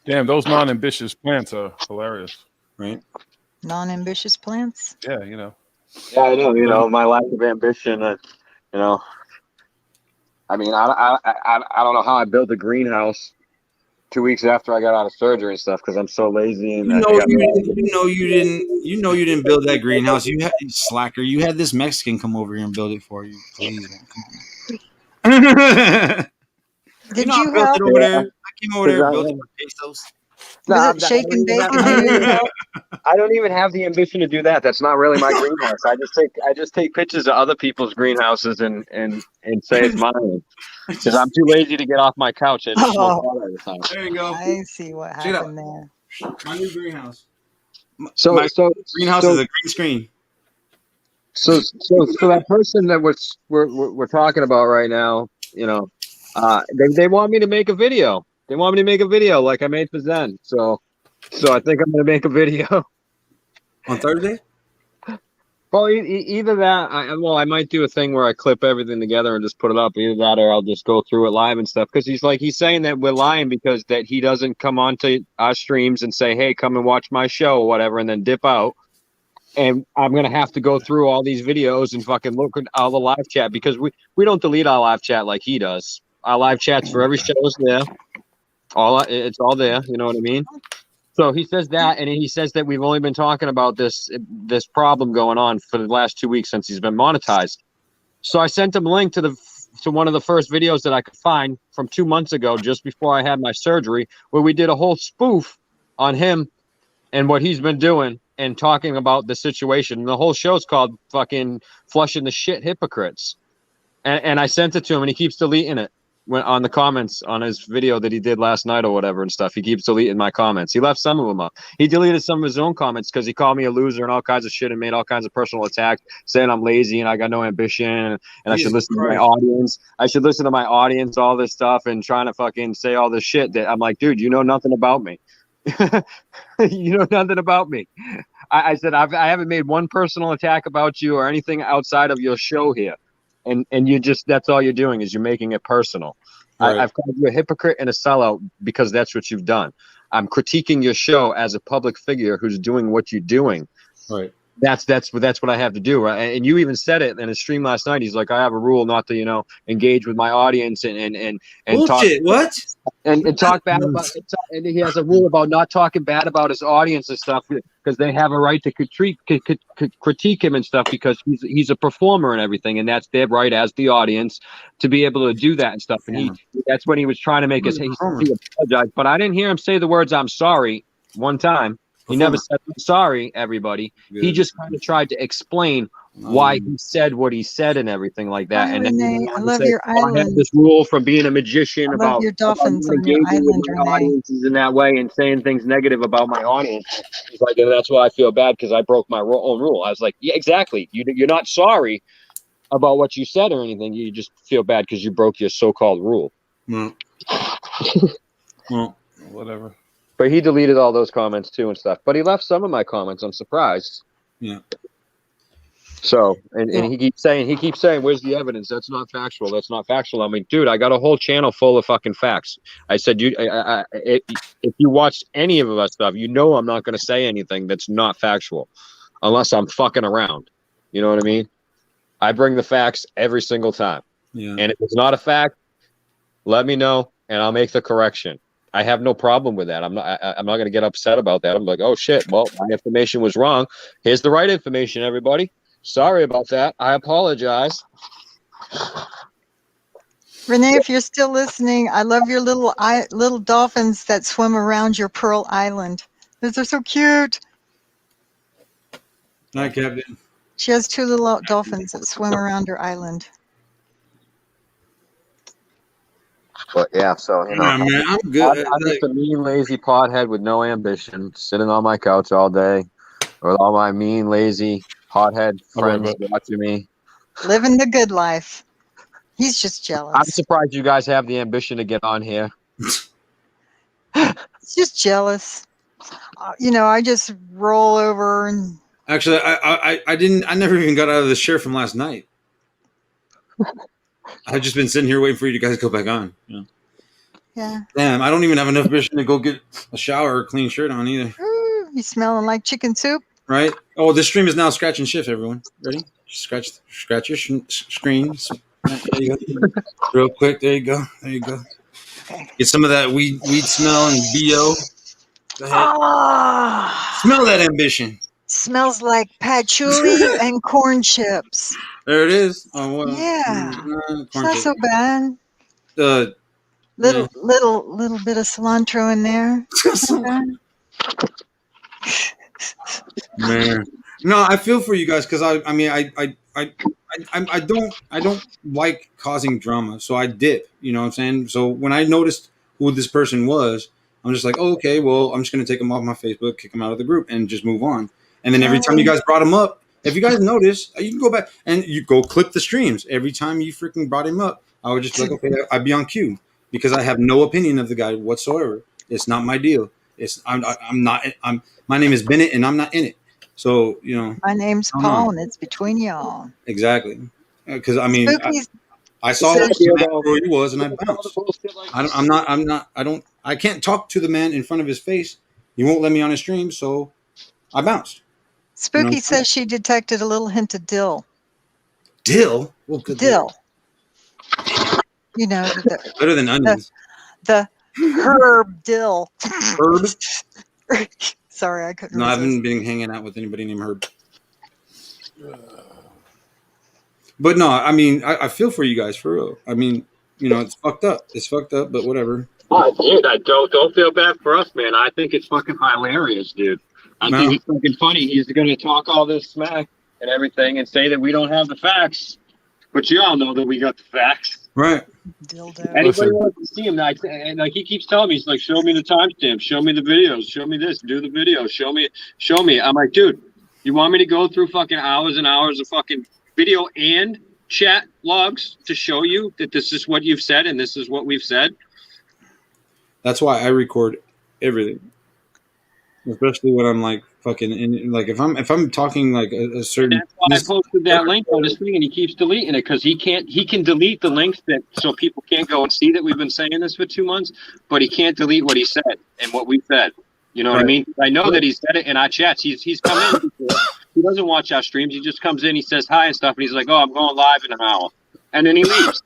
Speaker 10: Damn, those non-ambitious plants are hilarious.
Speaker 14: Right.
Speaker 9: Non-ambitious plants.
Speaker 10: Yeah, you know.
Speaker 18: Yeah, I know. You know, my lack of ambition. I mean, I don't know how I built a greenhouse 2 weeks after I got out of surgery and stuff because I'm so lazy. And
Speaker 14: You didn't build that greenhouse. You had slacker. You had this Mexican come over here and build it for you. Please, man, come on.
Speaker 9: Did
Speaker 14: I
Speaker 9: you
Speaker 14: built
Speaker 9: help?
Speaker 14: it over there. I came over there and built it for pesos.
Speaker 9: Was it shake and bake? And you help?
Speaker 18: I don't even have the ambition to do that. That's not really my greenhouse. I just take pictures of other people's greenhouses and say it's mine because I'm too lazy to get off my couch. I just smoke pot all the time.
Speaker 14: There you go.
Speaker 9: I see what
Speaker 14: Check it out.
Speaker 9: happened there.
Speaker 14: My new greenhouse.
Speaker 18: So
Speaker 14: My greenhouse is a green screen.
Speaker 18: So that person that we're talking about right now, they want me to make a video. They want me to make a video like I made for Zen. So I think I'm gonna make a video
Speaker 14: On Thursday?
Speaker 18: Well, either that, I might do a thing where I clip everything together and just put it up. Either that, or I'll just go through it live and stuff. Because he's saying that we're lying because that he doesn't come onto our streams and say, "Hey, come and watch my show" or whatever, and then dip out. And I'm gonna have to go through all these videos and fucking look at all the live chat because we don't delete our live chat like he does. Our live chats for every show is there. It's all there. You know what I mean? So he says that, and he says that we've only been talking about this problem going on for the last 2 weeks since he's been monetized. So I sent him a link to one of the first videos that I could find from 2 months ago, just before I had my surgery, where we did a whole spoof on him and what he's been doing and talking about the situation. And the whole show's called fucking Flushing the Shit Hypocrites. And I sent it to him, and he keeps deleting it. On the comments on his video that he did last night or whatever and stuff, he keeps deleting my comments. He left some of them up. He deleted some of his own comments because he called me a loser and all kinds of shit and made all kinds of personal attacks, saying I'm lazy and I got no ambition and I should listen to my audience. I should listen to my audience, all this stuff, and trying to fucking say all this shit that I'm like, dude, you know nothing about me. You know nothing about me. I said I haven't made one personal attack about you or anything outside of your show here. And you just, that's all you're doing is you're making it personal. Right. I've called you a hypocrite and a sellout because that's what you've done. I'm critiquing your show as a public figure who's doing what you're doing.
Speaker 14: Right.
Speaker 18: That's what I have to do. Right? And you even said it in a stream last night. He's like, I have a rule not to, engage with my audience and
Speaker 14: bullshit.
Speaker 18: Talk, and talk bad about it. And he has a rule about not talking bad about his audience and stuff because they have a right to critique him and stuff because he's a performer and everything, and that's their right as the audience to be able to do that and stuff. And that's when he was trying to make he apologized, but I didn't hear him say the words "I'm sorry" one time. He never said "I'm sorry," everybody. Good. He just kind of tried to explain why he said what he said and everything like that. And
Speaker 9: Renee, I love your island.
Speaker 18: I have this rule from being a magician about
Speaker 9: your dolphins on your island, Renee.
Speaker 18: Audiences in that way and saying things negative about my audience. He's like, and that's why I feel bad because I broke my own rule. I was like, yeah, exactly. You're not sorry about what you said or anything. You just feel bad because you broke your so-called rule.
Speaker 14: Well, whatever.
Speaker 18: But he deleted all those comments too and stuff. But he left some of my comments. I'm surprised.
Speaker 14: Yeah.
Speaker 18: So and he keeps saying, "Where's the evidence? That's not factual. That's not factual." I mean, dude, I got a whole channel full of fucking facts. I said, if you watched any of us stuff, I'm not going to say anything that's not factual, unless I'm fucking around. You know what I mean? I bring the facts every single time.
Speaker 14: Yeah.
Speaker 18: And if it's not a fact, let me know and I'll make the correction. I have no problem with that. I'm not going to get upset about that. I'm like, oh shit, well, my information was wrong. Here's the right information, everybody. Sorry about that. I apologize.
Speaker 9: Renee, if you're still listening, I love your little dolphins that swim around your Pearl Island. Those are so cute.
Speaker 14: Night, Captain.
Speaker 9: She has 2 little dolphins that swim around her island.
Speaker 18: But yeah, so
Speaker 14: man, I'm good.
Speaker 18: I'm just a mean, lazy pothead with no ambition, sitting on my couch all day with all my mean, lazy pothead friends watching me.
Speaker 9: Living the good life. He's just jealous.
Speaker 18: I'm surprised you guys have the ambition to get on here.
Speaker 9: He's just jealous. I just roll over and.
Speaker 14: Actually, I didn't. I never even got out of the chair from last night. I've just been sitting here waiting for you guys to go back on.
Speaker 9: Yeah.
Speaker 14: Damn, I don't even have enough ambition to go get a shower or a clean shirt on either.
Speaker 9: Ooh, you smelling like chicken soup?
Speaker 14: Right? Oh, this stream is now scratch and shift, everyone. Ready? Scratch your screens. There you go. Real quick. There you go. Okay. Get some of that weed smell and BO. Go ahead.
Speaker 9: Oh,
Speaker 14: smell that ambition.
Speaker 9: Smells like patchouli and corn chips.
Speaker 14: There it is. Oh, well.
Speaker 9: Yeah. It's not so bad. Little bit of cilantro in there.
Speaker 14: Man, no, I feel for you guys because I don't like causing drama, so I dip. You know what I'm saying? So when I noticed who this person was, I'm just like, oh, okay, well, I'm just gonna take him off my Facebook, kick him out of the group, and just move on. And then every time you guys brought him up, if you guys notice, you can go back and you go clip the streams. Every time you freaking brought him up, I would just be like, okay, I'd be on cue because I have no opinion of the guy whatsoever. It's not my deal. My name is Bennett and I'm not in it. So you know,
Speaker 9: My name's
Speaker 14: I don't know.
Speaker 9: Paul, and it's between y'all.
Speaker 14: Exactly. Because I mean,
Speaker 9: Spooky
Speaker 14: I saw
Speaker 9: said-
Speaker 14: the man where he was, and I bounced. I can't talk to the man in front of his face. He won't let me on his stream, so I bounced.
Speaker 9: Spooky
Speaker 14: You know?
Speaker 9: says she detected a little hint of dill.
Speaker 14: Dill? Well, good
Speaker 9: Dill. You know,
Speaker 14: better than onions.
Speaker 9: the herb dill.
Speaker 14: Herb?
Speaker 9: Sorry, I couldn't
Speaker 14: No, I
Speaker 9: resist.
Speaker 14: haven't been hanging out with anybody named Herb. But no, I mean, I feel for you guys for real. I mean, you know, it's fucked up. It's fucked up, but whatever.
Speaker 18: Oh, dude, I don't feel bad for us, man. I think it's fucking hilarious, dude. I think it's fucking funny. He's gonna talk all this smack and everything and say that we don't have the facts, but you all know that we got the facts.
Speaker 14: Right.
Speaker 18: Anybody wants to see him, and like he keeps telling me, he's like, show me the timestamp, show me the videos, show me this, do the video, show me. I'm like, dude, you want me to go through fucking hours and hours of fucking video and chat logs to show you that this is what you've said and this is what we've said?
Speaker 14: That's why I record everything, especially when I'm like fucking in, like if I'm talking like a certain.
Speaker 18: That's why I posted that link on this thing, and he keeps deleting it because he can delete the links that so people can't go and see that we've been saying this for 2 months, but he can't delete what he said and what we said. You know what I mean? I know that he said it in our chats. He's come in before. He doesn't watch our streams. He just comes in, he says hi and stuff, and he's like, "Oh, I'm going live in an hour," and then he leaves.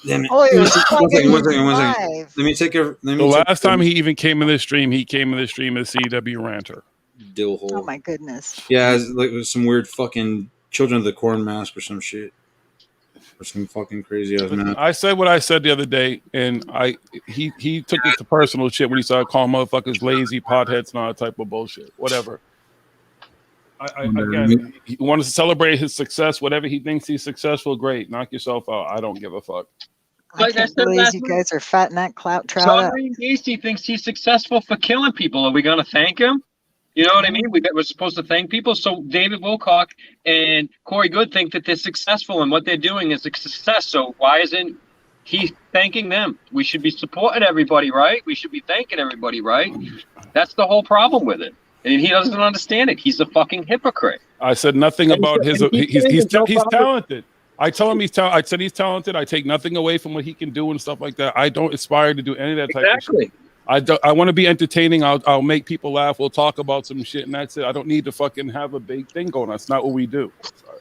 Speaker 14: Damn it.
Speaker 9: Oh, it was
Speaker 14: One second.
Speaker 9: live.
Speaker 14: Let me take a.
Speaker 10: The last time he even came in this stream, he came in this stream as CW Ranter.
Speaker 14: Dill hole.
Speaker 9: Oh my goodness.
Speaker 14: Yeah, it's like with some weird fucking Children of the Corn mask or some shit. Or some fucking crazy ass mask.
Speaker 10: I said what I said the other day, and he took it to personal shit when he started calling motherfuckers lazy potheads and all that type of bullshit. Whatever. Again, he wants to celebrate his success. Whatever he thinks he's successful, great. Knock yourself out. I don't give a fuck.
Speaker 9: I can't believe you guys are fatting that clout trout up.
Speaker 18: Charlie Gacy thinks he's successful for killing people. Are we going to thank him? You know what I mean? We're supposed to thank people. So David Wilcock and Corey Good think that they're successful and what they're doing is a success. So why isn't he thanking them? We should be supporting everybody, right? We should be thanking everybody, right? That's the whole problem with it. And he doesn't understand it. He's a fucking hypocrite.
Speaker 10: I said nothing about his. He's talented. I tell him he's talented. I said he's talented. I take nothing away from what he can do and stuff like that. I don't aspire to do any of that type of shit. I want to be entertaining. I'll make people laugh. We'll talk about some shit, and that's it. I don't need to fucking have a big thing going on. That's not what we do.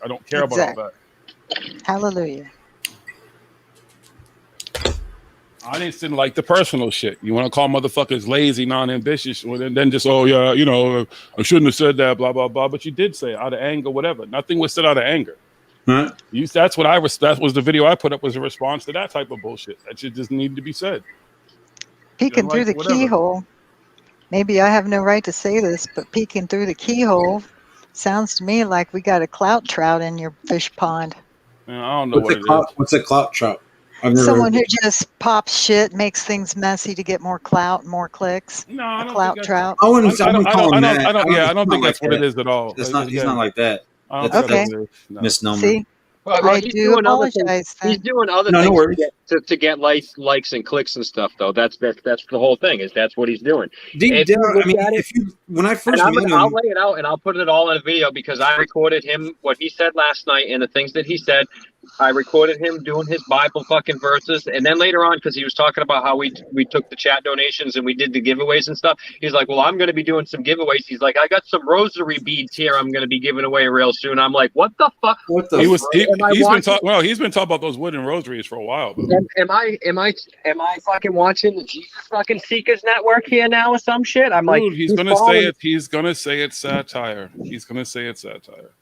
Speaker 10: I don't care about all that.
Speaker 9: Hallelujah.
Speaker 10: I didn't like the personal shit. You want to call motherfuckers lazy, non-ambitious, well, then just, oh yeah, you know, I shouldn't have said that, blah blah blah. But you did say it out of anger, whatever. Nothing was said out of anger.
Speaker 14: Huh?
Speaker 10: That's what that was the video I put up was a response to that type of bullshit. That shit just needed to be said.
Speaker 9: Peeking through the keyhole. Maybe I have no right to say this, but peeking through the keyhole sounds to me like we got a clout trout in your fish pond.
Speaker 10: Man, I don't know
Speaker 14: What's a clout trout?
Speaker 9: Someone who just pops shit, makes things messy to get more clout, more clicks.
Speaker 10: No, I don't
Speaker 9: clout trout.
Speaker 14: I wouldn't call him that.
Speaker 10: I don't think that's what it is at all.
Speaker 14: He's not like that.
Speaker 9: Okay.
Speaker 14: Misnomer.
Speaker 9: See?
Speaker 18: Well,
Speaker 9: I
Speaker 18: he's
Speaker 9: do
Speaker 18: doing other
Speaker 9: apologize.
Speaker 18: things. He's doing other
Speaker 14: No, no
Speaker 18: things
Speaker 14: worries.
Speaker 18: to get likes and clicks and stuff, though. That's the whole thing. That's what he's doing.
Speaker 14: Deep down, I mean, when I first met him,
Speaker 18: I'll lay it out and I'll put it all in a video because I recorded him what he said last night and the things that he said. I recorded him doing his Bible fucking verses, and then later on, because he was talking about how we took the chat donations and we did the giveaways and stuff. He's like, "Well, I'm going to be doing some giveaways." He's like, "I got some rosary beads here. I'm going to be giving away real soon." I'm like, "What the fuck?"
Speaker 10: He's been talking about those wooden rosaries for a while.
Speaker 18: Am I fucking watching the Jesus fucking Seekers Network here now or some shit? I'm like,
Speaker 10: dude, he's gonna say it. He's gonna say it's satire. He's gonna say it's satire.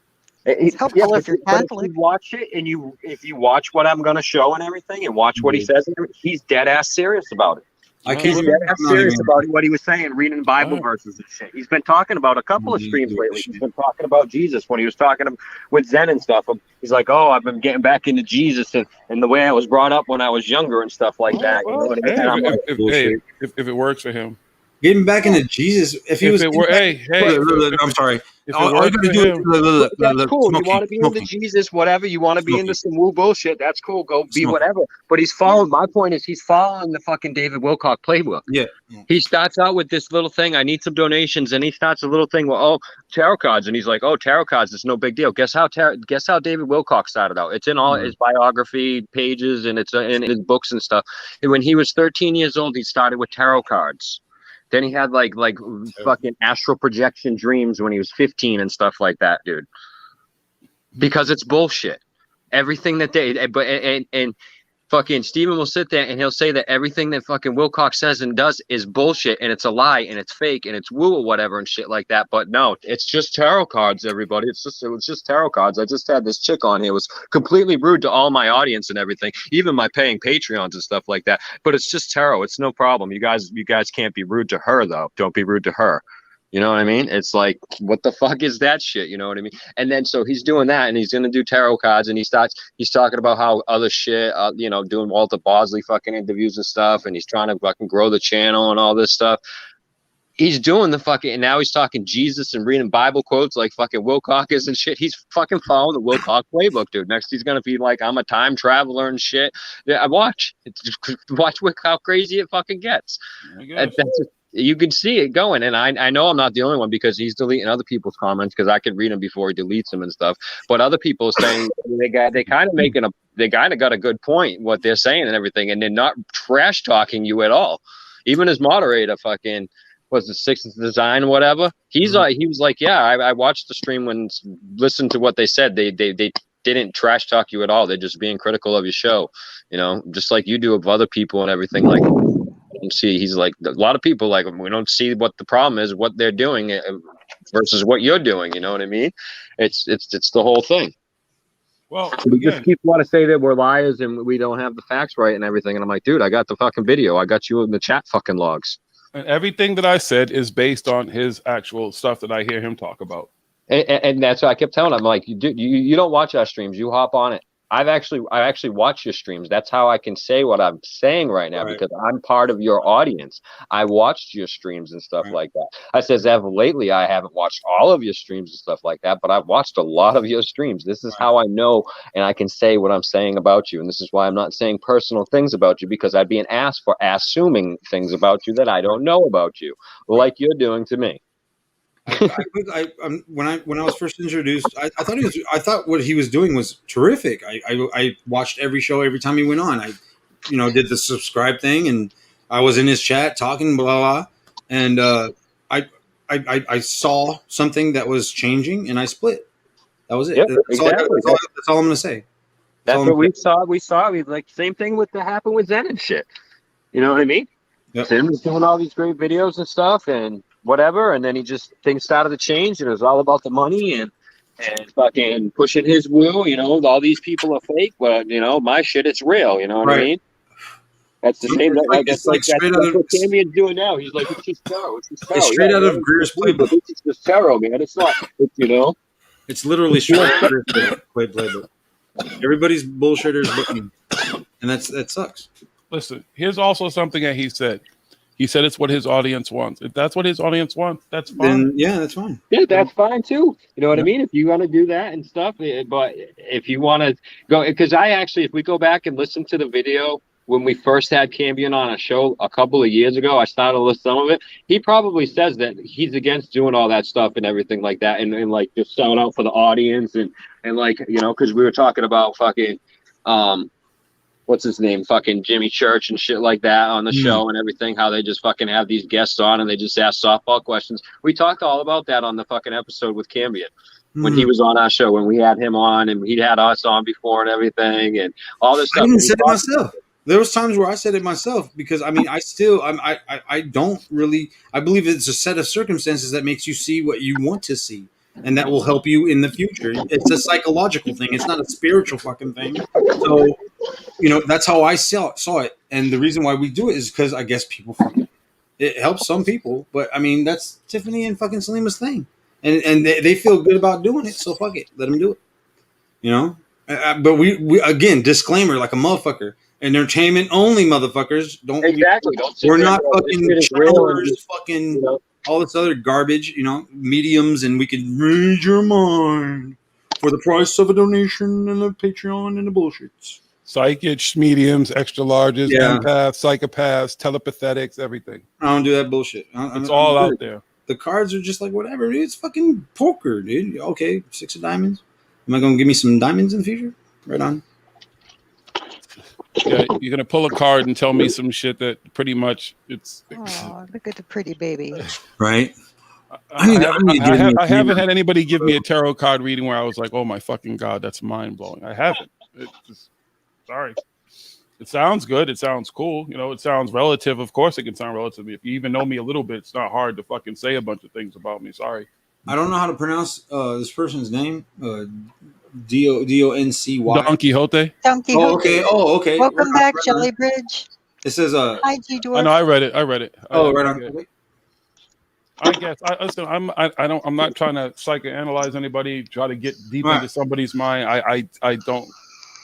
Speaker 9: It's helpful if you're Catholic.
Speaker 18: If you watch it and if you watch what I'm gonna show and everything and watch what he says, he's dead ass serious about it. He's dead ass serious about what he was saying, reading Bible verses and shit. He's been talking about a couple of streams lately. He's been talking about Jesus when he was talking with Zen and stuff. He's like, "Oh, I've been getting back into Jesus and the way I was brought up when I was younger and stuff like that." You know what I mean?
Speaker 10: If it works for him.
Speaker 14: Getting back into Jesus, if he was, I'm sorry.
Speaker 10: If it
Speaker 14: all you
Speaker 10: works
Speaker 14: gotta
Speaker 10: for
Speaker 14: do
Speaker 10: him,
Speaker 14: is
Speaker 18: That's cool. You want to be into
Speaker 14: smoking.
Speaker 18: Jesus, whatever. You want to be into some woo bullshit. That's cool. Go be
Speaker 14: Smoking.
Speaker 18: whatever. But he's following. My point is, he's following the fucking David Wilcock playbook.
Speaker 14: Yeah.
Speaker 18: He starts out with this little thing. I need some donations, and he starts a little thing. Well, oh, tarot cards, and he's like, oh, tarot cards. It's no big deal. Guess how David Wilcock started out? It's in all his biography pages, and it's in his books and stuff. And when he was 13 years old, he started with tarot cards. Then he had like fucking astral projection dreams when he was 15 and stuff like that, dude. Because it's bullshit. Everything that and fucking Steven will sit there and he'll say that everything that fucking Wilcox says and does is bullshit and it's a lie and it's fake and it's woo or whatever and shit like that. But no, it's just tarot cards, everybody. It was just tarot cards. I just had this chick on here, was completely rude to all my audience and everything, even my paying Patreons and stuff like that. But it's just tarot. It's no problem. You guys can't be rude to her though. Don't be rude to her. You know what I mean? It's like, what the fuck is that shit? You know what I mean? And then so he's doing that, and he's gonna do tarot cards, and he's talking about how other shit, doing Walter Bosley fucking interviews and stuff, and he's trying to fucking grow the channel and all this stuff. He's doing the fucking, and now he's talking Jesus and reading Bible quotes like fucking Wilcock is and shit. He's fucking following the Wilcock playbook, dude. Next, he's gonna be like, I'm a time traveler and shit. Yeah, watch how crazy it fucking gets. You can see it going, and I know I'm not the only one because he's deleting other people's comments because I could read them before he deletes them and stuff. But other people are saying they kind of got a good point what they're saying and everything, and they're not trash talking you at all. Even his moderator, fucking was it Sixth Design, whatever. He was like, yeah, I watched the stream when listened to what they said. They didn't trash talk you at all. They're just being critical of your show, just like you do of other people and everything like. And see, he's like, a lot of people like, we don't see what the problem is, what they're doing versus what you're doing. You know what I mean? It's the whole thing.
Speaker 10: Well,
Speaker 18: we just keep want to say that we're liars and we don't have the facts right and everything. And I'm like, dude, I got the fucking video. I got you in the chat fucking logs.
Speaker 10: And everything that I said is based on his actual stuff that I hear him talk about.
Speaker 18: And that's what I kept telling him. I'm like, you don't watch our streams. You hop on it. I actually watch your streams. That's how I can say what I'm saying right now because I'm part of your audience. I watched your streams and stuff like that. I says, as of lately, I haven't watched all of your streams and stuff like that, but I've watched a lot of your streams. This is how I know and I can say what I'm saying about you. And this is why I'm not saying personal things about you because I'd be an ass for assuming things about you that I don't know about you, like you're doing to me.
Speaker 14: When I was first introduced, I thought what he was doing was terrific. I watched every show every time he went on. I did the subscribe thing, and I was in his chat talking blah blah, and I saw something that was changing, and I split. That was it.
Speaker 18: Yep,
Speaker 14: that's all I'm gonna say.
Speaker 18: That's what we saw. We like same thing with the happen with Zen and shit. You know what I mean?
Speaker 14: Yep.
Speaker 18: Zen was doing all these great videos and stuff, and whatever, and then things started to change, and it was all about the money and fucking pushing his woo. All these people are fake, but my shit, it's real. You know what I mean? That's the same. That's what Damien's doing now. He's like, it's just tarot. It's just tarot.
Speaker 14: It's straight out of Greer's playbook.
Speaker 18: It's just tarot, man. It's not.
Speaker 14: It's literally straight out of Greer's playbook. Everybody's bullshitters, and that sucks.
Speaker 10: Listen, here's also something that he said. He said it's what his audience wants. If that's what his audience wants, that's fine.
Speaker 14: Then, that's fine.
Speaker 18: Yeah, that's fine too. You know what I mean? If you want to do that and stuff, but if you want to go, because if we go back and listen to the video when we first had Cambion on a show a couple of years ago, I started to list some of it. He probably says that he's against doing all that stuff and everything like that, and like just selling out for the audience and like because we were talking about fucking what's his name, fucking Jimmy Church and shit like that on the show and everything, how they just fucking have these guests on and they just ask softball questions. We talked all about that on the fucking episode with Cambion when he was on our show, when we had him on and he'd had us on before and everything and all this stuff.
Speaker 14: I even said it myself. There was times where I said it myself because I don't really, I believe it's a set of circumstances that makes you see what you want to see. And that will help you in the future. It's a psychological thing. It's not a spiritual fucking thing. So, that's how I saw it. And the reason why we do it is because I guess people it helps some people. But I mean, that's Tiffany and fucking Salima's thing. And they feel good about doing it. So fuck it. Let them do it. But we again, disclaimer like a motherfucker. Entertainment only, motherfuckers. Don't.
Speaker 18: Exactly.
Speaker 14: We're not fucking travelers, fucking all this other garbage, mediums, and we could read your mind for the price of a donation and a Patreon and the bullshits.
Speaker 10: Psychics, mediums, extra larges,
Speaker 14: Yeah.
Speaker 10: empaths, psychopaths, telepathetics, everything.
Speaker 14: I don't do that bullshit.
Speaker 10: It's all out there.
Speaker 14: The cards are just like whatever, dude. It's fucking poker, dude. Okay, 6 of diamonds. Am I gonna give me some diamonds in the future? Right on.
Speaker 10: Yeah, you're gonna pull a card and tell me some shit that pretty much it's.
Speaker 9: Oh, look at the pretty baby.
Speaker 14: Right.
Speaker 10: I haven't had anybody give me a tarot card reading where I was like, "Oh my fucking god, that's mind blowing." I haven't. Sorry. It sounds good. It sounds cool. It sounds relative. Of course, it can sound relative. If you even know me a little bit, it's not hard to fucking say a bunch of things about me. Sorry.
Speaker 14: I don't know how to pronounce this person's name. D-O-N-C-Y.
Speaker 10: Don Quixote.
Speaker 9: Don Quixote.
Speaker 14: Oh, okay.
Speaker 9: Welcome back, Jellybridge.
Speaker 14: It says
Speaker 9: Hi, G-Dwarf.
Speaker 10: I know. I read it.
Speaker 14: Oh, right on.
Speaker 10: I guess. Listen. I'm not trying to psychoanalyze anybody. Try to get deep into somebody's mind. I don't.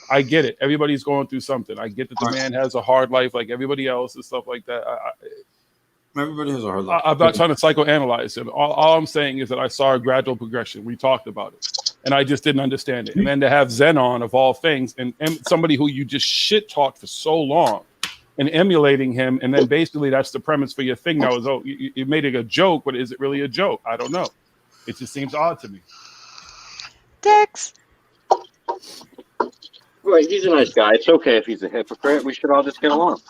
Speaker 10: I get it. Everybody's going through something. I get that the man has a hard life like everybody else and stuff like that.
Speaker 14: Everybody has a hard life.
Speaker 10: I'm not trying to psychoanalyze him. All I'm saying is that I saw a gradual progression. We talked about it, and I just didn't understand it. And then to have Zen on, of all things, and somebody who you just shit talked for so long, and emulating him, and then basically that's the premise for your thing now is, oh, you made it a joke, but is it really a joke? I don't know. It just seems odd to me.
Speaker 9: Dex.
Speaker 18: Right, he's a nice guy. It's okay if he's a hypocrite. We should all just get along.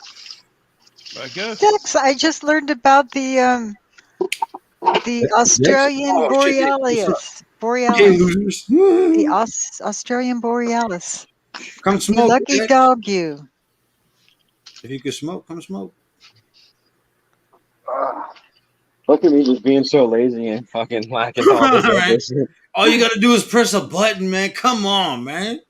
Speaker 10: I guess.
Speaker 9: Dex, I just learned about the Australian Borealis. Borealis. The Australian Borealis.
Speaker 14: Come smoke.
Speaker 9: Lucky
Speaker 14: Dex.
Speaker 9: dog, you.
Speaker 14: If you could smoke, come smoke.
Speaker 18: Look at me just being so lazy and fucking lacking all this.
Speaker 14: Right. All you gotta do is press a button, man. Come on, man.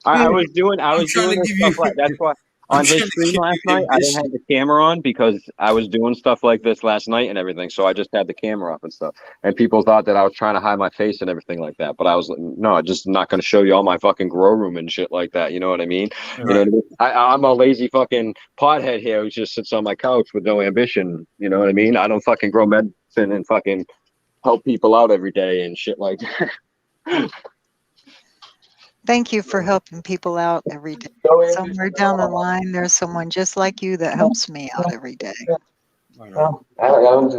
Speaker 18: I was doing this stuff like that's why on his stream last night I didn't have the camera on because I was doing stuff like this last night and everything, so I just had the camera up and stuff. And people thought that I was trying to hide my face and everything like that, but I was like, no, I'm just not going to show you all my fucking grow room and shit like that. You know what I mean?
Speaker 14: Right.
Speaker 18: You know what I mean? I'm a lazy fucking pothead here who just sits on my couch with no ambition. You know what I mean? I don't fucking grow medicine and fucking help people out every day and shit like that.
Speaker 9: Thank you for helping people out every day. Somewhere down the line, there's someone just like you that helps me out every day.
Speaker 18: I don't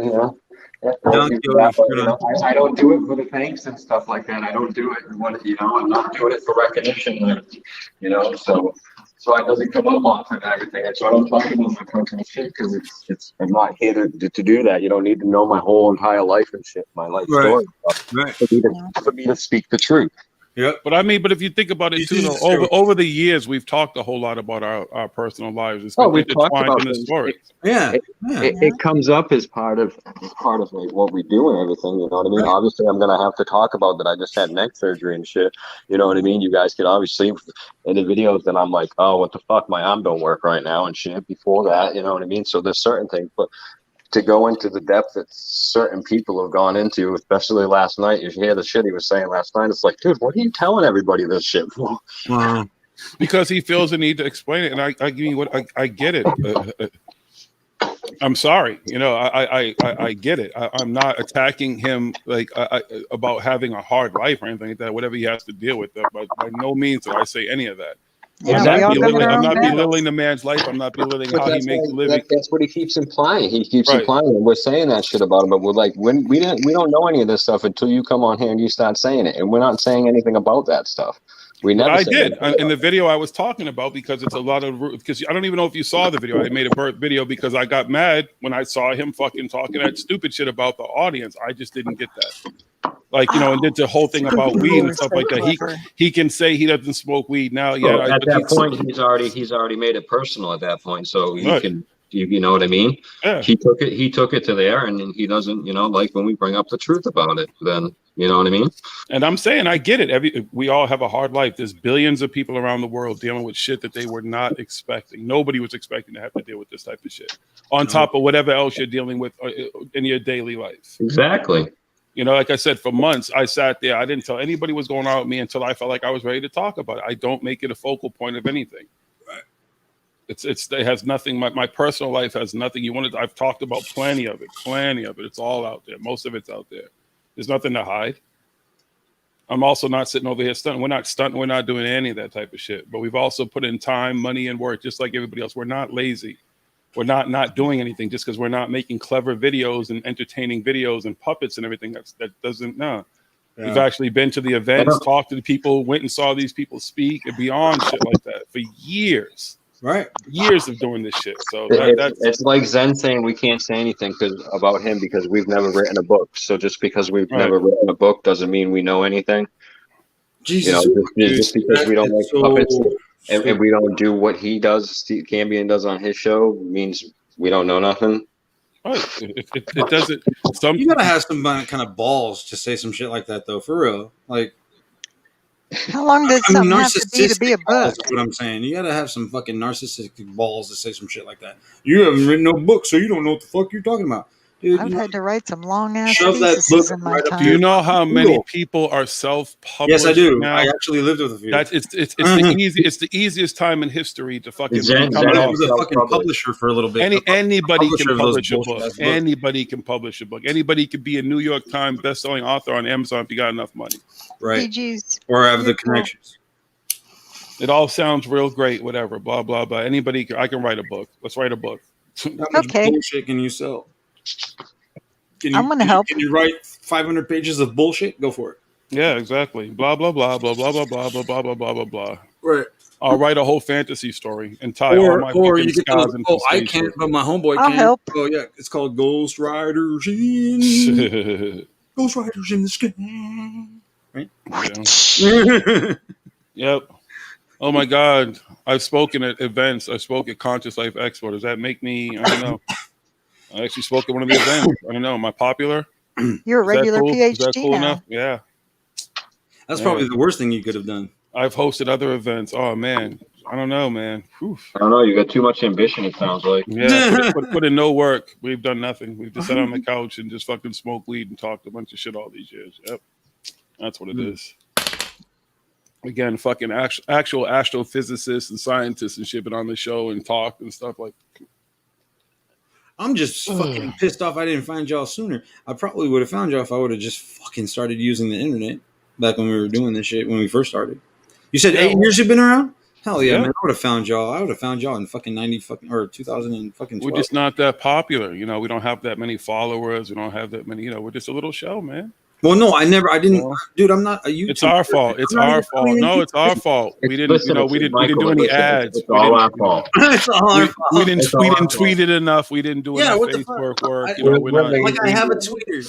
Speaker 18: do it for the thanks and stuff like that. I don't do it. I'm not doing it for recognition. So it doesn't come up often and everything. And so I don't talk about my personal shit because I'm not here to do that. You don't need to know my whole entire life and shit, my life story.
Speaker 14: Right.
Speaker 18: For me to speak the truth.
Speaker 14: Yeah,
Speaker 10: but if you think about it too, over the years, we've talked a whole lot about our personal lives. It's
Speaker 18: we've talked about
Speaker 10: the story.
Speaker 18: It comes up as part of like what we do and everything. You know what I mean? Right. Obviously, I'm gonna have to talk about that. I just had neck surgery and shit. You know what I mean? You guys could obviously in the videos that I'm like, oh, what the fuck, my arm don't work right now and shit. Before that, you know what I mean? So there's certain things, but to go into the depth that certain people have gone into, especially last night. You hear the shit he was saying last night. It's like, dude, what are you telling everybody this shit for?
Speaker 14: Wow.
Speaker 10: Because he feels the need to explain it, and I get it. I'm sorry, I get it. I'm not attacking him about having a hard life or anything like that. Whatever he has to deal with, that, but by no means did I say any of that. I'm not belittling the man's life. I'm not belittling how he makes a living.
Speaker 18: That's what he keeps implying. He keeps implying, and we're saying that shit about him. But we're like, when we don't know any of this stuff until you come on here and you start saying it, and we're not saying anything about that stuff. We never.
Speaker 10: I did in the video I was talking about because it's a lot of because I don't even know if you saw the video. I made a video because I got mad when I saw him fucking talking that stupid shit about the audience. I just didn't get that. And did the whole thing about weed and stuff like that. He can say he doesn't smoke weed now. Yeah,
Speaker 18: at that point, he's already made it personal at that point. So he can, you know what I mean?
Speaker 10: Yeah.
Speaker 18: He took it to there, and he doesn't, like when we bring up the truth about it, then you know what I mean.
Speaker 10: And I'm saying I get it. We all have a hard life. There's billions of people around the world dealing with shit that they were not expecting. Nobody was expecting to have to deal with this type of shit on top of whatever else you're dealing with in your daily life.
Speaker 18: Exactly.
Speaker 10: Like I said, for months, I sat there. I didn't tell anybody what's going on with me until I felt like I was ready to talk about it. I don't make it a focal point of anything. It has nothing. My personal life has nothing. I've talked about plenty of it. It's all out there. Most of it's out there. There's nothing to hide. I'm also not sitting over here stunting. We're not stunting. We're not doing any of that type of shit. But we've also put in time, money, and work, just like everybody else. We're not lazy. We're not doing anything just because we're not making clever videos and entertaining videos and puppets and everything. That doesn't. No.
Speaker 14: Yeah.
Speaker 10: We've actually been to the events, talked to the people, went and saw these people speak, and beyond shit like that for years.
Speaker 14: Right.
Speaker 10: Years of doing this shit. So
Speaker 18: It's like Zen saying we can't say anything about him because we've never written a book. So just because we've never written a book doesn't mean we know anything.
Speaker 14: Jesus,
Speaker 18: just because we don't like puppets and we don't do what he does, Steve Cambion does on his show, means we don't know nothing.
Speaker 10: Right. It doesn't.
Speaker 14: You gotta have some kind of balls to say some shit like that, though. For real, like.
Speaker 9: How long does something have to be a book?
Speaker 14: That's what I'm saying. You gotta have some fucking narcissistic balls to say some shit like that. You haven't written no book, so you don't know what the fuck you're talking about. Dude,
Speaker 9: I've had to write some long ass
Speaker 14: shove that
Speaker 9: theses
Speaker 14: book
Speaker 9: in my
Speaker 14: right up
Speaker 9: time.
Speaker 10: Do you know how many people are self-published?
Speaker 14: Yes, I do.
Speaker 10: Now?
Speaker 14: I actually lived with a few.
Speaker 10: It's the easiest time in history to fucking become
Speaker 14: I was a fucking publisher for a little bit.
Speaker 10: Anybody can
Speaker 14: Publisher of those
Speaker 10: publish a book.
Speaker 14: bullshit-ass books.
Speaker 10: Anybody can publish a book. Anybody could be a New York Times best-selling author on Amazon if you got enough money.
Speaker 14: Right.
Speaker 9: PG's,
Speaker 14: or have the connections.
Speaker 10: It all sounds real great, whatever, blah, blah, blah. I can write a book. Let's write a book.
Speaker 14: How much bullshit can you sell?
Speaker 9: I'm going to help.
Speaker 14: Can you write 500 pages of bullshit? Go for it.
Speaker 10: Yeah, exactly. Blah, blah, blah, blah, blah, blah, blah, blah, blah, blah, blah, blah, blah.
Speaker 14: Right.
Speaker 10: I'll write a whole fantasy story and tie all my fucking
Speaker 14: you can
Speaker 10: scars into
Speaker 14: oh, I
Speaker 10: space
Speaker 14: can't,
Speaker 10: work.
Speaker 14: but my homeboy
Speaker 9: I'll
Speaker 14: can.
Speaker 9: help.
Speaker 14: Oh, yeah. It's called Ghost Riders in... Ghost Riders in the Sky. Right?
Speaker 10: Yeah. Yep. Oh my God. I've spoken at events. I spoke at Conscious Life Expo. Does that make me, I don't know. I actually spoke at one of the events. I don't know. Am I popular?
Speaker 9: You're a regular
Speaker 10: Is that
Speaker 9: PhD
Speaker 10: cool
Speaker 9: now.
Speaker 10: enough? Yeah.
Speaker 14: That's probably the worst thing you could have done.
Speaker 10: I've hosted other events. Oh man. I don't know, man. Whew.
Speaker 18: I don't know. You got too much ambition, it sounds like.
Speaker 10: Yeah, put in no work. We've done nothing. We've just sat on the couch and just fucking smoked weed and talked a bunch of shit all these years. Yep. That's what it is. Again, fucking actual astrophysicists and scientists and shit been on the show and talk and stuff like.
Speaker 14: I'm just fucking pissed off I didn't find y'all sooner. I probably would have found y'all if I would have just fucking started using the internet back when we were doing this shit when we first started. You said 8 years you've been around? Hell yeah, man. I would have found y'all. I would have found y'all in fucking 90 fucking or 2000 and fucking 12.
Speaker 10: We're just not that popular. You know, we don't have that many followers. We don't have that many, we're just a little show, man.
Speaker 14: Well, no, I didn't, dude. I'm not a YouTuber.
Speaker 10: It's our fault. It's our fault. No, it's our fault. We didn't, we didn't do any ads.
Speaker 18: It's all our fault.
Speaker 14: It's all our fault.
Speaker 10: We didn't tweet it enough. We didn't do enough Facebook work. We're not
Speaker 14: like I have a Twitter.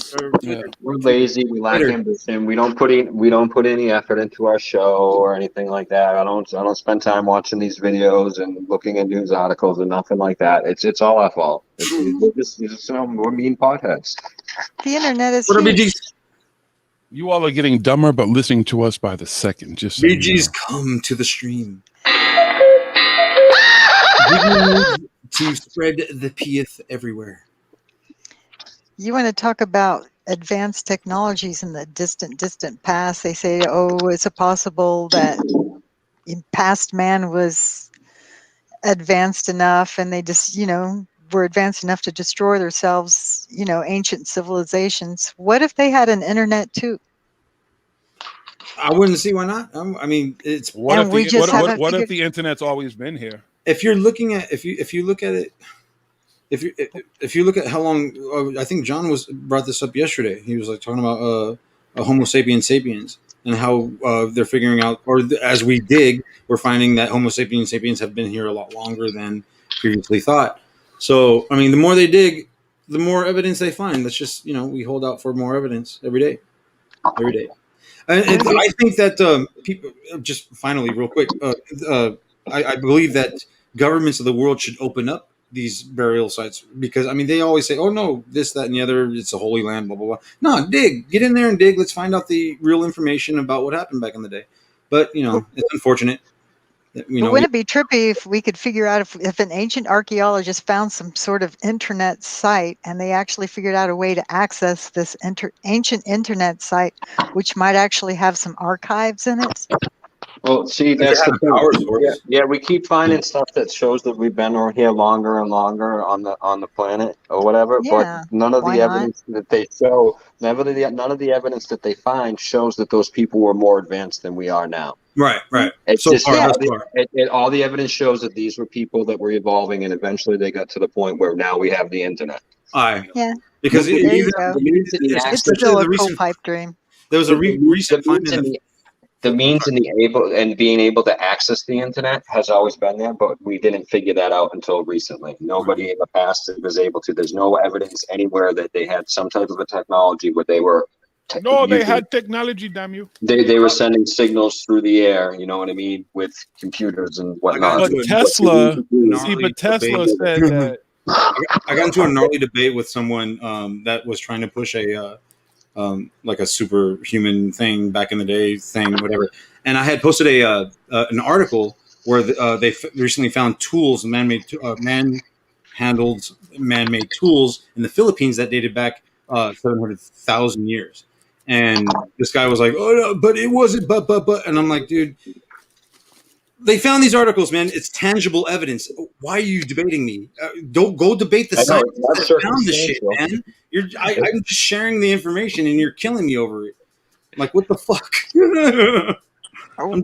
Speaker 18: We're lazy. We lack ambition. We don't put any effort into our show or anything like that. I don't spend time watching these videos and looking at news articles and nothing like that. It's all our fault. We're just we're mean potheads.
Speaker 9: The internet is
Speaker 14: What are
Speaker 9: huge.
Speaker 10: You all are getting dumber, but listening to us by the second. Just so
Speaker 14: BG's come to the stream. To spread the peeth everywhere.
Speaker 9: You want to talk about advanced technologies in the distant past. They say, oh, is it possible that in past man was advanced enough and they just, were advanced enough to destroy themselves, ancient civilizations. What if they had an internet too?
Speaker 10: I wouldn't see why not. I mean, it's what if the internet's always been here?
Speaker 14: If you're looking at if you look at it, if you look at how long, I think John brought this up yesterday. He was like talking about Homo sapiens sapiens and how they're figuring out, or as we dig, we're finding that Homo sapiens sapiens have been here a lot longer than previously thought. So, I mean, the more they dig, the more evidence they find. That's just, we hold out for more evidence every day. And I think that people, just finally, real quick, I believe that governments of the world should open up these burial sites because, I mean, they always say, oh, no, this, that, and the other, it's a holy land, blah, blah, blah. No, dig. Get in there and dig. Let's find out the real information about what happened back in the day. But, it's unfortunate.
Speaker 9: But wouldn't it be trippy if we could figure out if an ancient archaeologist found some sort of internet site and they actually figured out a way to access this ancient internet site, which might actually have some archives in it?
Speaker 18: Well, see,
Speaker 14: They
Speaker 18: that's
Speaker 14: have
Speaker 18: the
Speaker 14: a power
Speaker 18: thing.
Speaker 14: source.
Speaker 18: Yeah, we keep finding stuff that shows that we've been over here longer and longer on the planet or whatever. But
Speaker 9: Yeah.
Speaker 18: none of
Speaker 9: Why
Speaker 18: the
Speaker 9: not?
Speaker 18: evidence that they show, none of the evidence that they find shows that those people were more advanced than we are now.
Speaker 14: Right.
Speaker 18: It's
Speaker 14: So
Speaker 18: just
Speaker 14: far,
Speaker 18: all,
Speaker 14: thus far.
Speaker 18: all the evidence shows that these were people that were evolving, and eventually they got to the point where now we have the internet.
Speaker 9: Yeah.
Speaker 14: Because
Speaker 9: There
Speaker 14: even
Speaker 9: you go. It's
Speaker 14: especially
Speaker 9: still
Speaker 14: the
Speaker 9: a cool
Speaker 14: recent,
Speaker 9: pipe dream.
Speaker 14: there was a recent finding.
Speaker 18: The means and being able to access the internet has always been there, but we didn't figure that out until recently. Nobody in the past was able to. There's no evidence anywhere that they had some type of a technology where they were.
Speaker 10: No, they had technology. Damn you!
Speaker 18: They were sending signals through the air. You know what I mean, with computers and whatnot.
Speaker 10: But Tesla said that.
Speaker 14: I got into a gnarly debate with someone that was trying to push a like a superhuman thing back in the day thing, whatever. And I had posted an article where they recently found tools, man-handled man-made tools in the Philippines that dated back 700,000 years. And this guy was like, "Oh no, but it wasn't." But, and I'm like, dude. They found these articles, man. It's tangible evidence. Why are you debating me? Don't go debate the scientists that found the shit, man. I'm just sharing the information, and you're killing me over it. Like, what the fuck? I'm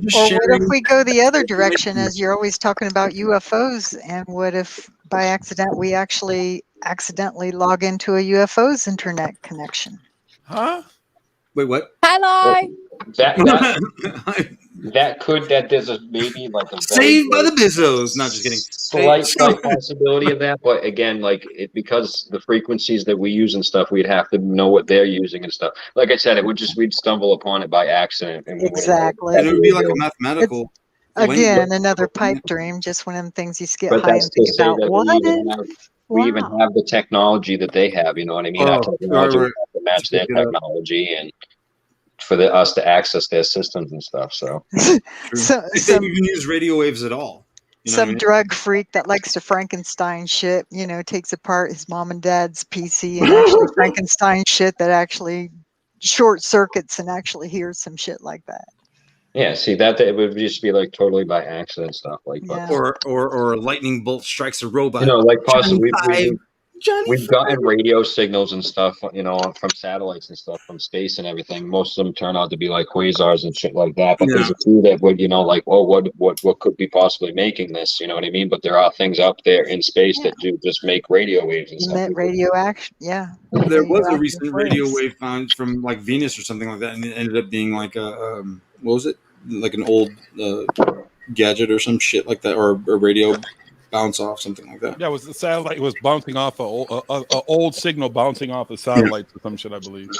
Speaker 14: just
Speaker 9: Or what
Speaker 14: sharing.
Speaker 9: if we go the other direction, as you're always talking about UFOs, and what if by accident we actually accidentally log into a UFO's internet connection?
Speaker 10: Huh?
Speaker 14: Wait, what?
Speaker 8: Hello.
Speaker 18: That there's a maybe like a
Speaker 14: Saved by the Bizzos. Not just kidding.
Speaker 18: slight possibility of that, but again, like because the frequencies that we use and stuff, we'd have to know what they're using and stuff. Like I said, we'd stumble upon it by accident, and
Speaker 9: Exactly.
Speaker 14: And it would be like a mathematical.
Speaker 9: Again, another pipe dream, just one of them things you get
Speaker 18: But
Speaker 9: high
Speaker 18: that's
Speaker 9: and
Speaker 18: to
Speaker 9: think
Speaker 18: say
Speaker 9: about
Speaker 18: that
Speaker 9: what
Speaker 18: we even have the technology that they have. You know what I mean? Our technology would have to match their technology, and for us to access their systems and stuff. So,
Speaker 14: If they even use radio waves at all. You know
Speaker 9: some
Speaker 14: what I mean?
Speaker 9: drug freak that likes to Frankenstein shit, takes apart his mom and dad's PC and actually Frankenstein shit that actually short circuits and actually hears some shit like that.
Speaker 18: yeah, see that it would just be like totally by accident stuff, like.
Speaker 9: Yeah.
Speaker 14: Or a lightning bolt strikes a robot.
Speaker 18: Like possibly
Speaker 14: Johnny
Speaker 18: we've gotten radio signals and stuff, from satellites and stuff from space and everything. Most of them turn out to be like quasars and shit like that. But there's a few that would, like, oh, what could be possibly making this? You know what I mean? But there are things out there in space that do just make radio waves and stuff.
Speaker 9: Emit radio action, yeah.
Speaker 14: There was a recent radio wave found from like Venus or something like that, and it ended up being like a what was it? Like an old gadget or some shit like that, or a radio bounce off, something like that.
Speaker 10: Yeah, it was the satellite. It was bouncing off a old signal bouncing off the satellites or some shit, I believe.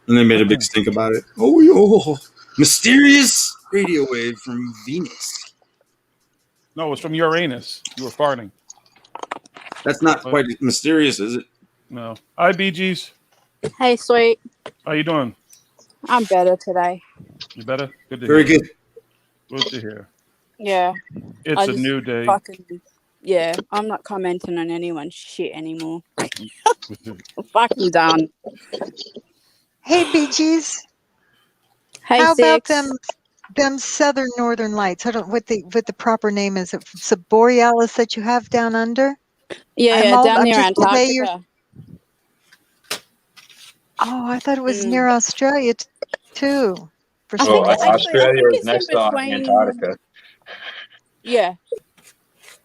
Speaker 14: And they made a big stink about it. Oh, yo, mysterious radio wave from Venus.
Speaker 10: No, it was from Uranus. You were farting.
Speaker 14: That's not quite mysterious, is it?
Speaker 10: No. Hi, BGs.
Speaker 19: Hey, sweet.
Speaker 10: How you doing?
Speaker 19: I'm better today.
Speaker 10: You better? Good to
Speaker 14: Very
Speaker 10: hear.
Speaker 14: good.
Speaker 10: Good to hear.
Speaker 19: Yeah.
Speaker 10: It's
Speaker 19: I
Speaker 10: a
Speaker 19: just
Speaker 10: new day.
Speaker 19: Yeah, I'm not commenting on anyone's shit anymore. I'm fucking done.
Speaker 9: Hey, Bee Gees.
Speaker 19: Hey,
Speaker 9: how about
Speaker 19: Six.
Speaker 9: them southern northern lights? I don't what the proper name is. It's a borealis that you have down under.
Speaker 19: Yeah, down near
Speaker 9: Antarctica.
Speaker 19: Antarctica.
Speaker 9: Oh, I thought it was near Australia too.
Speaker 18: Australia is
Speaker 19: it's
Speaker 18: next
Speaker 19: in
Speaker 18: to
Speaker 19: between-
Speaker 18: Antarctica.
Speaker 19: Yeah.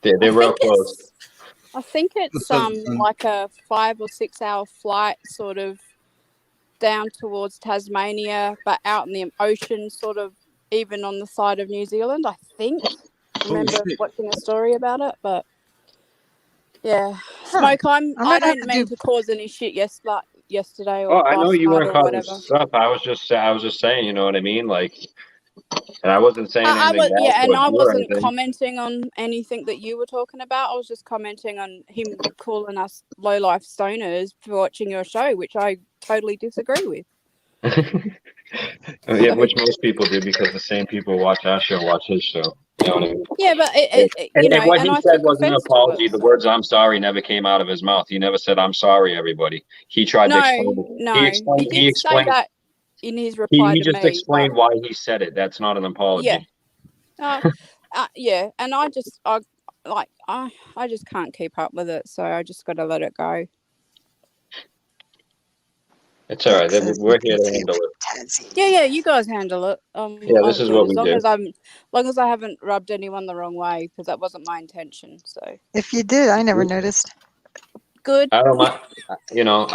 Speaker 18: They're real close.
Speaker 19: I think it's like a 5 or 6 hour flight sort of down towards Tasmania, but out in the ocean, sort of even on the side of New Zealand, I think. I remember watching a story about it, but yeah. Smoke, I don't mean to cause any shit yesterday or
Speaker 18: Oh, I know
Speaker 19: last
Speaker 18: you
Speaker 19: night
Speaker 18: weren't
Speaker 19: or
Speaker 18: causing
Speaker 19: whatever.
Speaker 18: stuff. I was just saying, you know what I mean? Like, and I wasn't saying anything bad
Speaker 19: and I
Speaker 18: towards you or
Speaker 19: wasn't
Speaker 18: anything.
Speaker 19: commenting on anything that you were talking about. I was just commenting on him calling us low life stoners for watching your show, which I totally disagree with.
Speaker 18: Yeah, which most people do, because the same people watch our show watch his show. You know what I mean?
Speaker 19: Yeah, but
Speaker 18: And what he
Speaker 19: I
Speaker 18: said
Speaker 19: took
Speaker 18: wasn't an
Speaker 19: offense to
Speaker 18: apology.
Speaker 19: it.
Speaker 18: The words "I'm sorry" never came out of his mouth. He never said "I'm sorry, everybody." He tried to explain it.
Speaker 19: No,
Speaker 18: He explained.
Speaker 19: he did say that in his reply
Speaker 18: He
Speaker 19: to
Speaker 18: just
Speaker 19: me.
Speaker 18: explained why he said it. That's not an apology.
Speaker 19: Yeah. Yeah, and I just can't keep up with it, so I just got to let it go.
Speaker 18: It's all right. We're here to handle it.
Speaker 19: Yeah, you guys handle it.
Speaker 18: Yeah, this
Speaker 19: I'm
Speaker 18: is
Speaker 19: good
Speaker 18: what we
Speaker 19: as long
Speaker 18: do.
Speaker 19: as I haven't rubbed anyone the wrong way, because that wasn't my intention. So
Speaker 9: If you did, I never noticed.
Speaker 19: good.
Speaker 18: I don't mind.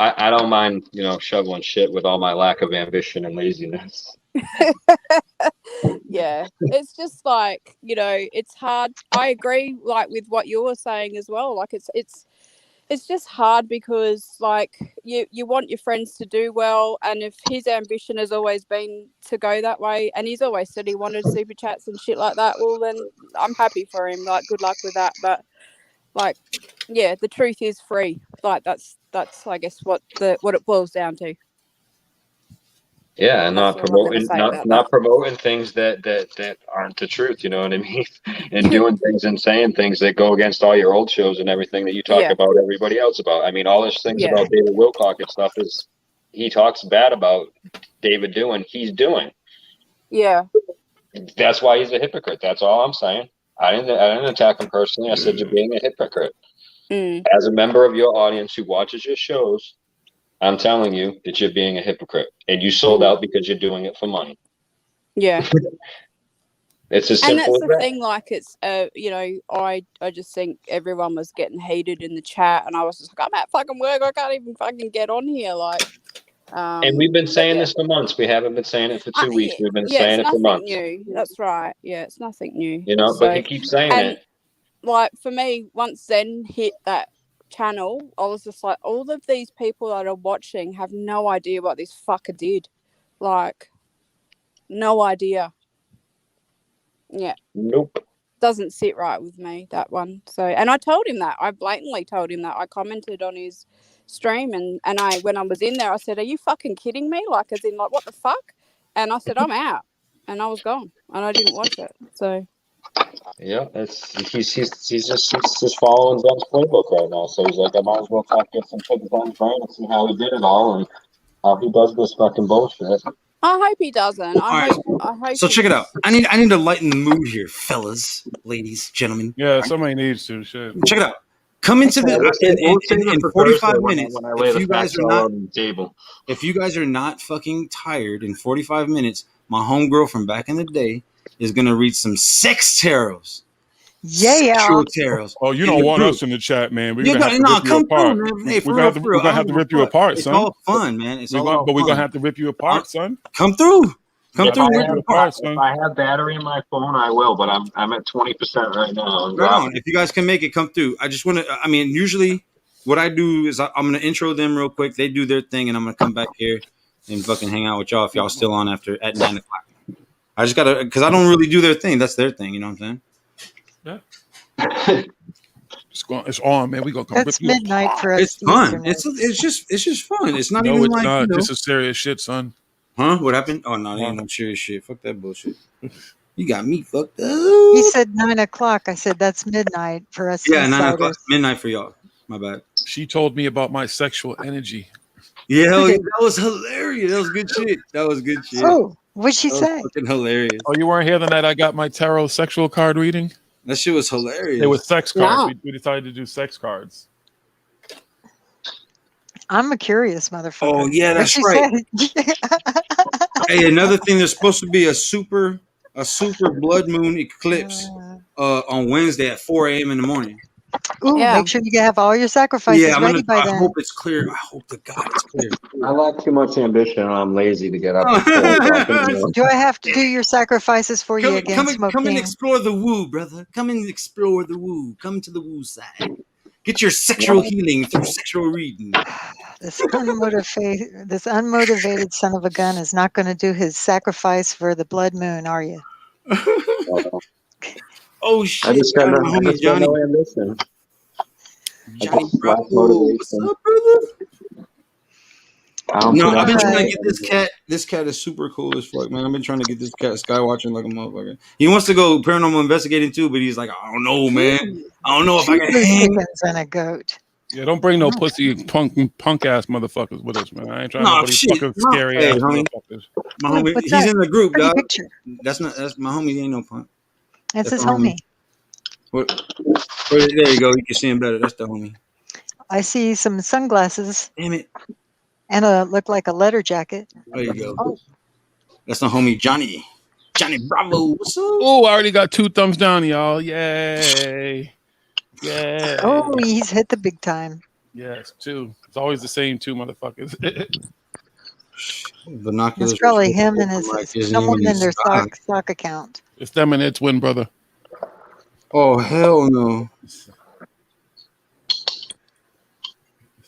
Speaker 18: I don't mind. Shoveling shit with all my lack of ambition and laziness.
Speaker 19: Yeah, it's just like, it's hard. I agree, like, with what you were saying as well. Like, it's just hard because, like, you want your friends to do well, and if his ambition has always been to go that way, and he's always said he wanted super chats and shit like that, well, then I'm happy for him. Like, good luck with that. But, like, yeah, the truth is free. Like, that's I guess what it boils down to.
Speaker 18: Yeah, and
Speaker 19: That's
Speaker 18: not
Speaker 19: all I'm gonna
Speaker 18: promoting
Speaker 19: say about
Speaker 18: not promoting things that aren't the truth. You know what I mean? And doing things and saying things that go against all your old shows and everything that you talk
Speaker 19: Yeah.
Speaker 18: about everybody else about. I mean, all those things
Speaker 19: Yeah.
Speaker 18: about David Wilcock and stuff is he talks bad about David doing. He's doing.
Speaker 19: Yeah.
Speaker 18: That's why he's a hypocrite. That's all I'm saying. I didn't attack him personally. I said you're being a hypocrite. As a member of your audience who watches your shows, I'm telling you that you're being a hypocrite, and you sold out because you're doing it for money.
Speaker 19: Yeah.
Speaker 18: It's as
Speaker 19: And
Speaker 18: simple
Speaker 19: that's
Speaker 18: as
Speaker 19: the
Speaker 18: that.
Speaker 19: thing, like, it's I just think everyone was getting heated in the chat, and I was just like, I'm at fucking work, I can't even fucking get on here, like.
Speaker 18: And we've been saying this for months. We haven't been saying it for 2 weeks. We've been saying
Speaker 19: it's
Speaker 18: it for
Speaker 19: nothing
Speaker 18: months.
Speaker 19: new. That's right. Yeah, it's nothing new.
Speaker 18: But he keeps saying
Speaker 19: and,
Speaker 18: it.
Speaker 19: Like, for me, once Zen hit that channel, I was just like, all of these people that are watching have no idea what this fucker did. Like, no idea. Yeah.
Speaker 18: Nope.
Speaker 19: Doesn't sit right with me, that one. So, and I told him that. I blatantly told him that. I commented on his stream, and when I was in there, I said, are you fucking kidding me? Like, as in, like, what the fuck? And I said, I'm out. And I was gone. And I didn't watch it. So.
Speaker 18: Yeah, he's just following Zen's playbook right now. So he's like, I might as well get some tips on his brain and see how he did it all and how he does this fucking bullshit.
Speaker 19: I hope he doesn't. I hope.
Speaker 14: So check it out. I need to lighten the mood here, fellas, ladies, gentlemen.
Speaker 10: Yeah, somebody needs to. Shit.
Speaker 14: Check it out. Come into the in 45 minutes.
Speaker 18: When I lay the facts all on the table.
Speaker 14: If you guys are not fucking tired in 45 minutes, my homegirl from back in the day is gonna read some sex tarots.
Speaker 9: Yeah.
Speaker 14: Sexual tarots.
Speaker 10: Oh, you don't want us in the chat, man. We're gonna have to rip you apart.
Speaker 14: Hey,
Speaker 10: we're gonna have to rip you apart, son.
Speaker 14: It's all fun, man.
Speaker 10: But we're gonna have to rip you apart, son.
Speaker 14: Come through.
Speaker 18: If I have battery in my phone, I will. But I'm at 20% right now.
Speaker 14: Right on. If you guys can make it, come through. I just want to. I mean, usually what I do is I'm gonna intro them real quick. They do their thing, and I'm gonna come back here and fucking hang out with y'all if y'all still on at 9 o'clock. I just gotta, because I don't really do their thing. That's their thing. You know what I'm saying?
Speaker 10: Yeah. It's on, man. We gonna come.
Speaker 9: That's midnight for us.
Speaker 14: It's fun. It's just fun. It's not even like
Speaker 10: not. This is serious shit, son.
Speaker 14: Huh? What happened? Oh no, ain't no serious shit. Fuck that bullshit. You got me fucked up.
Speaker 9: He said 9 o'clock. I said that's midnight for us.
Speaker 14: Yeah, 9 o'clock. Midnight for y'all. My bad.
Speaker 10: She told me about my sexual energy.
Speaker 14: Yeah, that was hilarious. That was good shit. That was good shit.
Speaker 9: Oh, what'd she say?
Speaker 14: Fucking hilarious.
Speaker 10: Oh, you weren't here the night I got my tarot sexual card reading?
Speaker 14: That shit was hilarious.
Speaker 10: It was sex cards.
Speaker 19: No.
Speaker 10: We decided to do sex cards.
Speaker 9: I'm a curious motherfucker.
Speaker 14: Oh yeah, that's right. Hey, another thing. There's supposed to be a super blood moon eclipse on Wednesday at 4 a.m. in the morning.
Speaker 9: Ooh, make sure you have all your sacrifices ready by
Speaker 14: I
Speaker 9: then.
Speaker 14: hope it's clear. I hope to God it's clear.
Speaker 18: I lack too much ambition, and I'm lazy to get up.
Speaker 9: Do I have to do your sacrifices for you again,
Speaker 14: Come and explore the woo, brother. Come and explore the woo. Come to the woo side. Get your sexual healing through sexual reading.
Speaker 9: This unmotivated son of a gun is not going to do his sacrifice for the blood moon, are you?
Speaker 14: Oh shit!
Speaker 18: I just got no
Speaker 14: Johnny.
Speaker 18: ambition.
Speaker 14: Johnny Bravo. What's up, brother? No, I've been trying to get this cat. This cat is super cool as fuck, man. I've been trying to get this cat skywatching like a motherfucker. He wants to go paranormal investigating too, but he's like, I don't know, man. I don't know if I can hang.
Speaker 9: And a goat.
Speaker 10: Yeah, don't bring no pussy punk ass motherfuckers with us, man. I ain't trying to nobody fucking
Speaker 14: No,
Speaker 10: scary
Speaker 14: hey,
Speaker 10: ass
Speaker 14: homie.
Speaker 10: motherfuckers.
Speaker 14: My homie, he's in the group, dog. That's my homie. He ain't no punk.
Speaker 9: That's
Speaker 14: That's
Speaker 9: his
Speaker 14: the homie.
Speaker 9: homie.
Speaker 14: There you go. You can see him better. That's the homie.
Speaker 9: I see some sunglasses.
Speaker 14: Damn it.
Speaker 9: And look like a letter jacket.
Speaker 14: There you go.
Speaker 9: Oh,
Speaker 14: That's the homie Johnny. Johnny Bravo. What's up?
Speaker 10: Oh, I already got 2 thumbs down, y'all. Yay. Yay.
Speaker 9: oh, he's hit the big time.
Speaker 10: Yes, 2. It's always the same 2 motherfuckers.
Speaker 14: Binoculars.
Speaker 9: It's probably him and someone in their
Speaker 14: sky.
Speaker 9: sock account.
Speaker 10: It's them and their twin brother.
Speaker 14: Oh, hell no.
Speaker 10: It's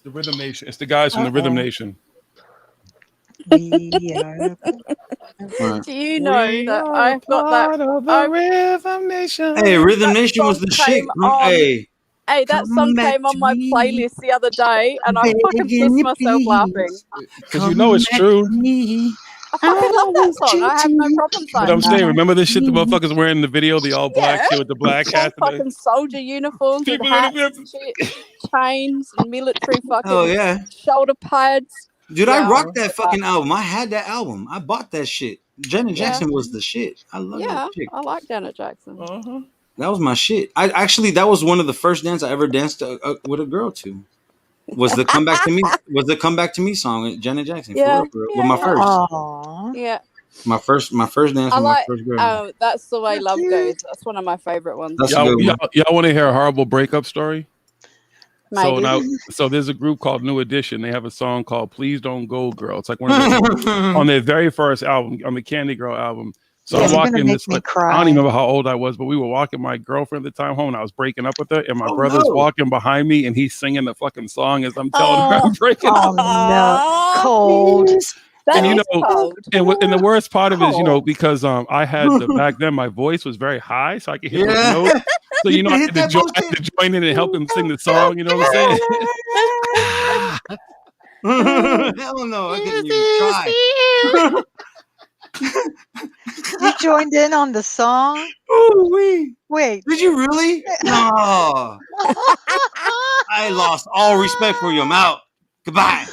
Speaker 10: the Rhythm Nation. It's the guys from the Rhythm Nation.
Speaker 9: We are
Speaker 19: Do you know that I've got that?
Speaker 10: Rhythm Nation.
Speaker 14: Hey, Rhythm
Speaker 19: That
Speaker 14: Nation was
Speaker 19: song
Speaker 14: the shit.
Speaker 19: came on-
Speaker 14: Hey.
Speaker 19: Hey, that song came on my playlist the other day, and I fucking pissed myself laughing.
Speaker 10: Because you know it's true.
Speaker 19: I fucking love that song. I have no problem saying
Speaker 10: But I'm saying,
Speaker 19: that.
Speaker 10: remember this shit the motherfuckers wearing in the video, the all black shit with the black
Speaker 19: All
Speaker 10: hat?
Speaker 19: fucking soldier uniforms with
Speaker 10: People
Speaker 19: hats
Speaker 10: in
Speaker 19: and shit, chains and military fucking
Speaker 14: Oh, yeah.
Speaker 19: shoulder pads.
Speaker 14: Dude,
Speaker 19: Yeah,
Speaker 14: I rocked
Speaker 19: love
Speaker 14: that fucking album. I had that album. I bought that shit. Janet
Speaker 19: Yeah.
Speaker 14: Jackson was the shit. I love
Speaker 19: Yeah,
Speaker 14: that chick.
Speaker 19: I like Janet Jackson.
Speaker 14: That was my shit. That was one of the first dances I ever danced with a girl to. Was the Come Back to Me? Was the Come Back to Me song with Janet Jackson?
Speaker 19: Yeah,
Speaker 14: For real. With my first.
Speaker 19: Yeah,
Speaker 14: My first dance
Speaker 19: I
Speaker 14: with my
Speaker 19: like.
Speaker 14: first girl.
Speaker 19: That's the way love goes. That's one of my favorite ones.
Speaker 14: That's a good one.
Speaker 10: Y'all want to hear a horrible breakup story? So
Speaker 19: Maybe.
Speaker 10: now, so there's a group called New Edition. They have a song called "Please Don't Go, Girl." It's like one of their, on their very first album, on the Candy Girl album. So
Speaker 9: Yeah,
Speaker 10: I'm
Speaker 9: you're gonna
Speaker 10: walking
Speaker 9: make
Speaker 10: this.
Speaker 9: me
Speaker 10: I don't
Speaker 9: cry.
Speaker 10: even remember how old I was, but we were walking my girlfriend at the time home, and I was breaking up with her, and my
Speaker 14: Oh,
Speaker 10: brother's
Speaker 14: no.
Speaker 10: walking behind me, and he's singing the fucking song as I'm telling her I'm breaking
Speaker 9: Oh
Speaker 10: up.
Speaker 9: no, cold.
Speaker 10: And you know,
Speaker 19: cold.
Speaker 10: and the worst part of it is, you know, because I had back then my voice was very high, so I could hit
Speaker 14: Yeah.
Speaker 10: those notes. So you know, I
Speaker 14: can
Speaker 10: had,
Speaker 14: hit
Speaker 10: to
Speaker 14: that
Speaker 10: I had to join in and help him sing the song. You know what I'm saying?
Speaker 14: Hell no, I couldn't even try.
Speaker 9: You joined in on the song?
Speaker 14: Ooh,
Speaker 9: Wait.
Speaker 14: Did you really? No. I lost all respect for you. I'm out. Goodbye.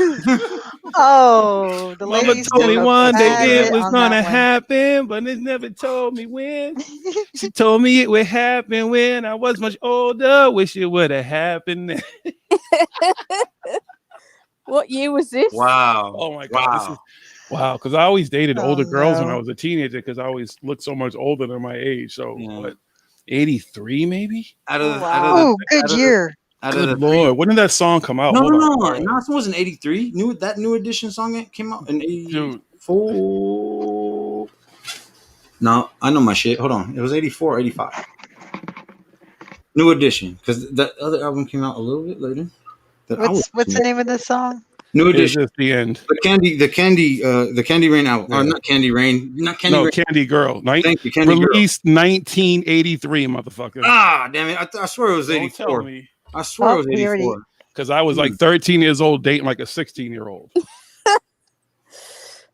Speaker 9: Oh, the
Speaker 10: Mama
Speaker 9: ladies
Speaker 10: told me
Speaker 9: took
Speaker 10: one day
Speaker 9: offense
Speaker 10: it was
Speaker 9: on
Speaker 10: gonna
Speaker 9: that one.
Speaker 10: happen, but it never told me when. She told me it would happen when I was much older. Wish it would have happened then.
Speaker 19: What year was this?
Speaker 14: Wow.
Speaker 10: Oh my god. Wow, because I always dated older girls when I was a teenager because I always looked so much older than my age. So what, 83 maybe?
Speaker 9: Oh, good year.
Speaker 10: Good lord, when did that song come out?
Speaker 14: No,
Speaker 10: Hold
Speaker 14: no,
Speaker 10: on.
Speaker 14: no. It wasn't 83. That New Edition song that came out in 84. No, I know my shit. Hold on. It was 84, 85. New Edition. Because that other album came out a little bit later.
Speaker 9: What's the name of the song?
Speaker 14: New
Speaker 10: It's
Speaker 14: Edition.
Speaker 10: just the end.
Speaker 14: The Candy Rain album. Or not Candy Rain. Not Candy Rain.
Speaker 10: Candy Girl.
Speaker 14: Thank you, Candy Girl.
Speaker 10: Released 1983, motherfucker.
Speaker 14: Ah, damn it. I swear it was
Speaker 10: Don't
Speaker 14: 84.
Speaker 10: tell me.
Speaker 14: I swear it was 84.
Speaker 10: Because I was like 13 years old dating like a 16-year-old.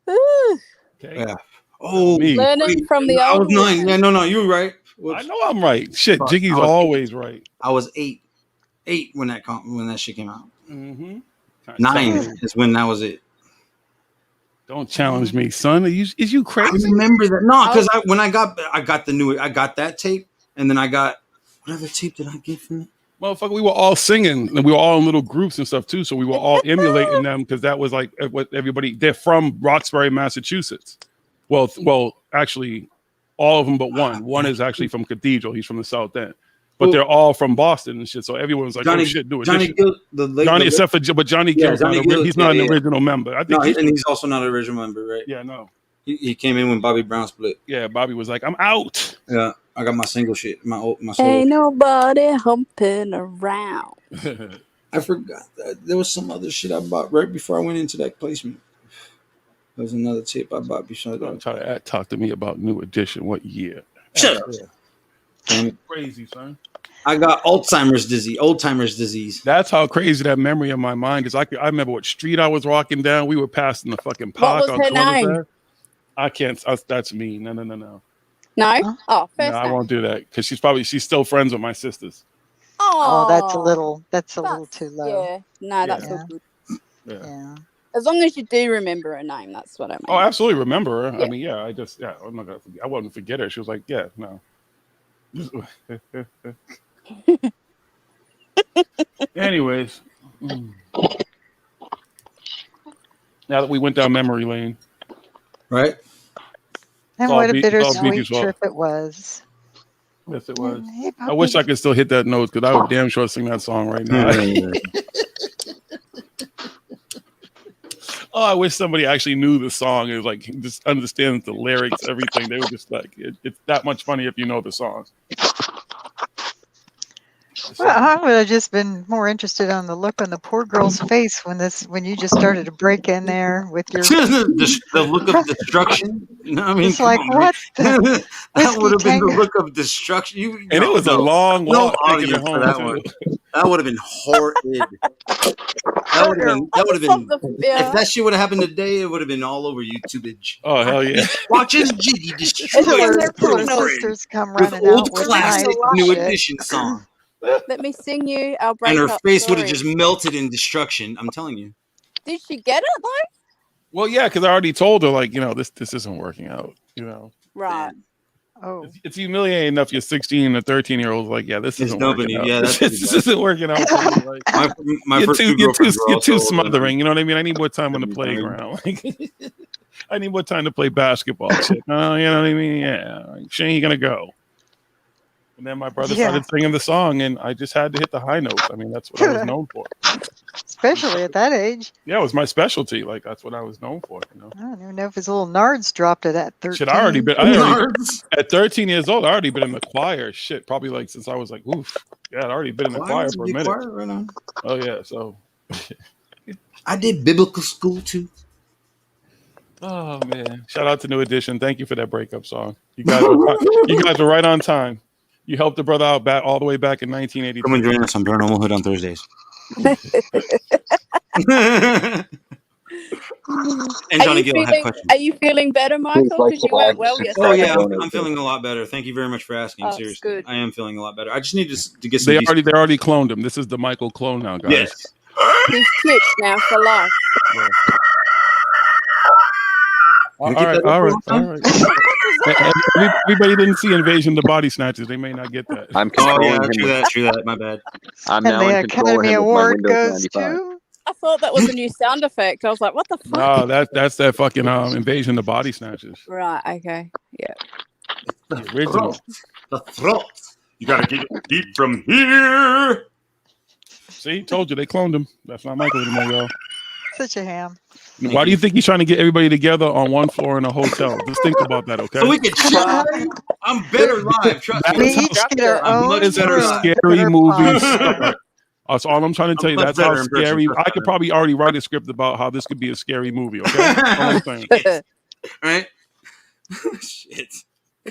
Speaker 10: Okay.
Speaker 14: Yeah. Oh,
Speaker 19: Learning from the
Speaker 14: I was
Speaker 19: old
Speaker 14: 9. Yeah, no, you were right.
Speaker 10: I know I'm right. Shit,
Speaker 14: Fuck,
Speaker 10: Jiggy's
Speaker 14: I was
Speaker 10: always right.
Speaker 14: I was 8 when that shit came out.
Speaker 10: Mm-hmm.
Speaker 14: 9 is when that was it.
Speaker 10: Don't challenge me, son. Is you crazy?
Speaker 14: I remember that. No, because when I got that tape, and then I got what other tape did I get from it?
Speaker 10: Motherfucker, we were all singing and we were all in little groups and stuff too. So we were all emulating them because that was like what they're from Roxbury, Massachusetts. Well, actually, all of them but one. One is actually from Cathedral. He's from the South End. But they're all from Boston and shit. So everyone's like, oh shit, do it.
Speaker 14: Johnny Gill,
Speaker 10: except for Johnny Gill's he's not an original member. I think
Speaker 14: and he's also not an original member, right?
Speaker 10: Yeah, no.
Speaker 14: He came in when Bobby Brown split.
Speaker 10: Yeah, Bobby was like, I'm out.
Speaker 14: Yeah, I got my single shit, my solo.
Speaker 19: Ain't nobody humping around.
Speaker 14: I forgot that there was some other shit I bought right before I went into that placement. There was another tape I bought before that.
Speaker 10: Try to talk to me about New Edition. What year?
Speaker 14: Shut up.
Speaker 10: Crazy, son.
Speaker 14: I got Alzheimer's disease.
Speaker 10: That's how crazy that memory in my mind is. I remember what street I was walking down. We were passing the fucking park.
Speaker 19: What was her name?
Speaker 10: There. I can't. That's me. No.
Speaker 19: No? Oh, first
Speaker 10: No, I
Speaker 19: name.
Speaker 10: won't do that because she's still friends with my sisters.
Speaker 9: Oh, that's a little too low.
Speaker 19: Yeah, no, that's all good.
Speaker 10: Yeah.
Speaker 19: As long as you do remember her name, that's what I mean.
Speaker 10: Oh, absolutely remember her.
Speaker 19: Yeah.
Speaker 10: I mean, yeah. I'm not gonna. I wouldn't forget her. She was like, yeah, no. Anyways, now that we went down memory lane,
Speaker 14: right?
Speaker 9: And
Speaker 10: all
Speaker 9: what a
Speaker 10: beat- it's all
Speaker 9: bittersweet
Speaker 10: BB's fault.
Speaker 9: trip it was.
Speaker 10: Yes, it was.
Speaker 9: Hey,
Speaker 10: I wish I
Speaker 9: puppy.
Speaker 10: could still hit that note because I would damn sure sing that song right now. Oh, I wish somebody actually knew the song and like just understands the lyrics, everything. They were just like, it's that much funny if you know the song.
Speaker 9: Well, I would have just been more interested on the look on the poor girl's face when you just started to break in there with your
Speaker 14: the look of destruction. No, I mean,
Speaker 9: It's
Speaker 14: come
Speaker 9: like,
Speaker 14: on,
Speaker 9: what
Speaker 14: man.
Speaker 9: the
Speaker 14: That would have been the
Speaker 9: whiskey
Speaker 14: look of destruction.
Speaker 10: And it was a long
Speaker 14: no
Speaker 10: walk taking it
Speaker 14: audience for
Speaker 10: home,
Speaker 14: that
Speaker 10: too.
Speaker 14: one. That would have been horrid. That would have been. That would have been. If that shit would have happened today, it would have been all over YouTubeage.
Speaker 10: Oh hell yeah!
Speaker 14: Watches Jiggy destroy
Speaker 9: Killer
Speaker 14: his girlfriend
Speaker 9: sisters come
Speaker 14: with
Speaker 9: running
Speaker 14: old
Speaker 9: out with
Speaker 14: classic
Speaker 9: knives
Speaker 14: New
Speaker 9: and shit.
Speaker 14: Edition song,
Speaker 19: Let me sing you our
Speaker 14: and
Speaker 19: breakup
Speaker 14: her face would have
Speaker 19: story.
Speaker 14: just melted in destruction. I'm telling you.
Speaker 19: Did she get it though?
Speaker 10: Well, yeah, because I already told her like, this isn't working out.
Speaker 19: Right.
Speaker 9: Oh,
Speaker 10: It's humiliating enough. You're 16 or 13-year-olds like, yeah, this isn't working
Speaker 14: nobody.
Speaker 10: out.
Speaker 14: Yeah, that's
Speaker 10: this isn't working out. For me. Like,
Speaker 14: my first two girlfriends were
Speaker 10: you're
Speaker 14: also
Speaker 10: too
Speaker 14: older than
Speaker 10: smothering.
Speaker 14: me.
Speaker 10: You know what I mean? I need more time on the playground. Like, I need more time to play basketball. Shit. You know what I mean? Yeah. Like, she ain't gonna go. And then my brother started singing the song, and I just had to hit the high notes. I mean, that's what I was known for.
Speaker 9: Especially at that age.
Speaker 10: Yeah, it was my specialty. Like that's what I was known for.
Speaker 9: I don't even know if his little nards dropped it at 13.
Speaker 10: Shit, at 13 years old, I already been in the choir. Shit, probably like since I was like, oof. Yeah, I'd already been in the choir for a minute.
Speaker 14: Right on.
Speaker 10: Oh yeah, so
Speaker 14: I did biblical school too.
Speaker 10: Oh man! Shout out to New Edition. Thank you for that breakup song. You guys were right on time. You helped the brother out back all the way back in 1983.
Speaker 14: Come and join us on Paranormal Hood on Thursdays. And Johnny Gill had questions.
Speaker 19: Are you feeling better, Michael? Because you weren't well yesterday.
Speaker 14: Oh yeah, I'm feeling a lot better. Thank you very much for asking.
Speaker 19: Oh,
Speaker 14: Seriously,
Speaker 19: good.
Speaker 14: I am feeling a lot better. I just need to get some.
Speaker 10: They already cloned him. This is the Michael clone now, guys.
Speaker 14: Yes.
Speaker 19: He's chipped now for life.
Speaker 10: Yeah. All right. Everybody didn't see Invasion of the Body Snatchers. They may not get that.
Speaker 18: I'm
Speaker 14: Oh
Speaker 18: controlling
Speaker 14: yeah,
Speaker 18: him.
Speaker 14: true that. My bad.
Speaker 18: I'm
Speaker 9: And
Speaker 18: now
Speaker 9: the
Speaker 18: in control of
Speaker 9: Academy
Speaker 18: him with my
Speaker 9: Award
Speaker 18: Windows
Speaker 9: goes
Speaker 18: 95.
Speaker 9: to.
Speaker 19: I thought that was a new sound effect. I was like, what the fuck?
Speaker 10: No, that's that fucking Invasion of the Body Snatchers.
Speaker 19: Right, okay. Yeah.
Speaker 10: The original.
Speaker 14: The throat. You gotta get it deep from here.
Speaker 10: See, told you they cloned him. That's not Michael anymore, y'all.
Speaker 9: Such a ham.
Speaker 10: Why do you think he's trying to get everybody together on one floor in a hotel? Just think about that, okay?
Speaker 14: So we can chat. I'm better live. Trust me.
Speaker 9: We each get our
Speaker 14: I'm
Speaker 9: own
Speaker 14: much
Speaker 10: That's
Speaker 14: better
Speaker 10: how
Speaker 14: live.
Speaker 10: scary movies start. That's all I'm trying to tell you.
Speaker 14: much
Speaker 10: That's how
Speaker 14: better in person,
Speaker 10: scary.
Speaker 14: trust
Speaker 10: I could
Speaker 14: me.
Speaker 10: probably already write a script about how this could be a scary movie, okay? That's all I'm saying.
Speaker 14: Right? Shit.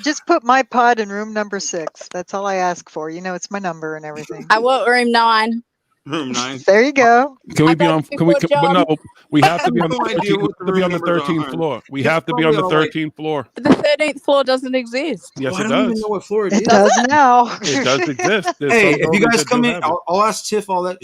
Speaker 9: Just put my pod in room number 6. That's all I ask for. You know, it's my number and everything.
Speaker 19: I want room 9.
Speaker 14: Room 9.
Speaker 9: There you go.
Speaker 10: Can we
Speaker 19: I
Speaker 10: be
Speaker 19: got
Speaker 10: on?
Speaker 19: you
Speaker 10: Can we?
Speaker 19: for
Speaker 10: But no, we have to be on the
Speaker 14: no idea
Speaker 10: 13th.
Speaker 14: what
Speaker 10: We have to be on the
Speaker 14: room numbers
Speaker 10: 13th
Speaker 14: are.
Speaker 10: floor. We
Speaker 14: It's
Speaker 10: have to be on the
Speaker 14: probably all like-
Speaker 10: 13th floor.
Speaker 19: The 13th floor doesn't exist.
Speaker 10: Yes,
Speaker 14: Well,
Speaker 10: it
Speaker 14: I don't even
Speaker 10: does.
Speaker 14: know what floor it
Speaker 9: It
Speaker 14: is.
Speaker 9: does now.
Speaker 10: It does exist. There's
Speaker 14: Hey,
Speaker 10: some
Speaker 14: if you
Speaker 10: buildings
Speaker 14: guys
Speaker 10: that
Speaker 14: come
Speaker 10: do
Speaker 14: in,
Speaker 10: have it.
Speaker 14: I'll ask Tiff all that.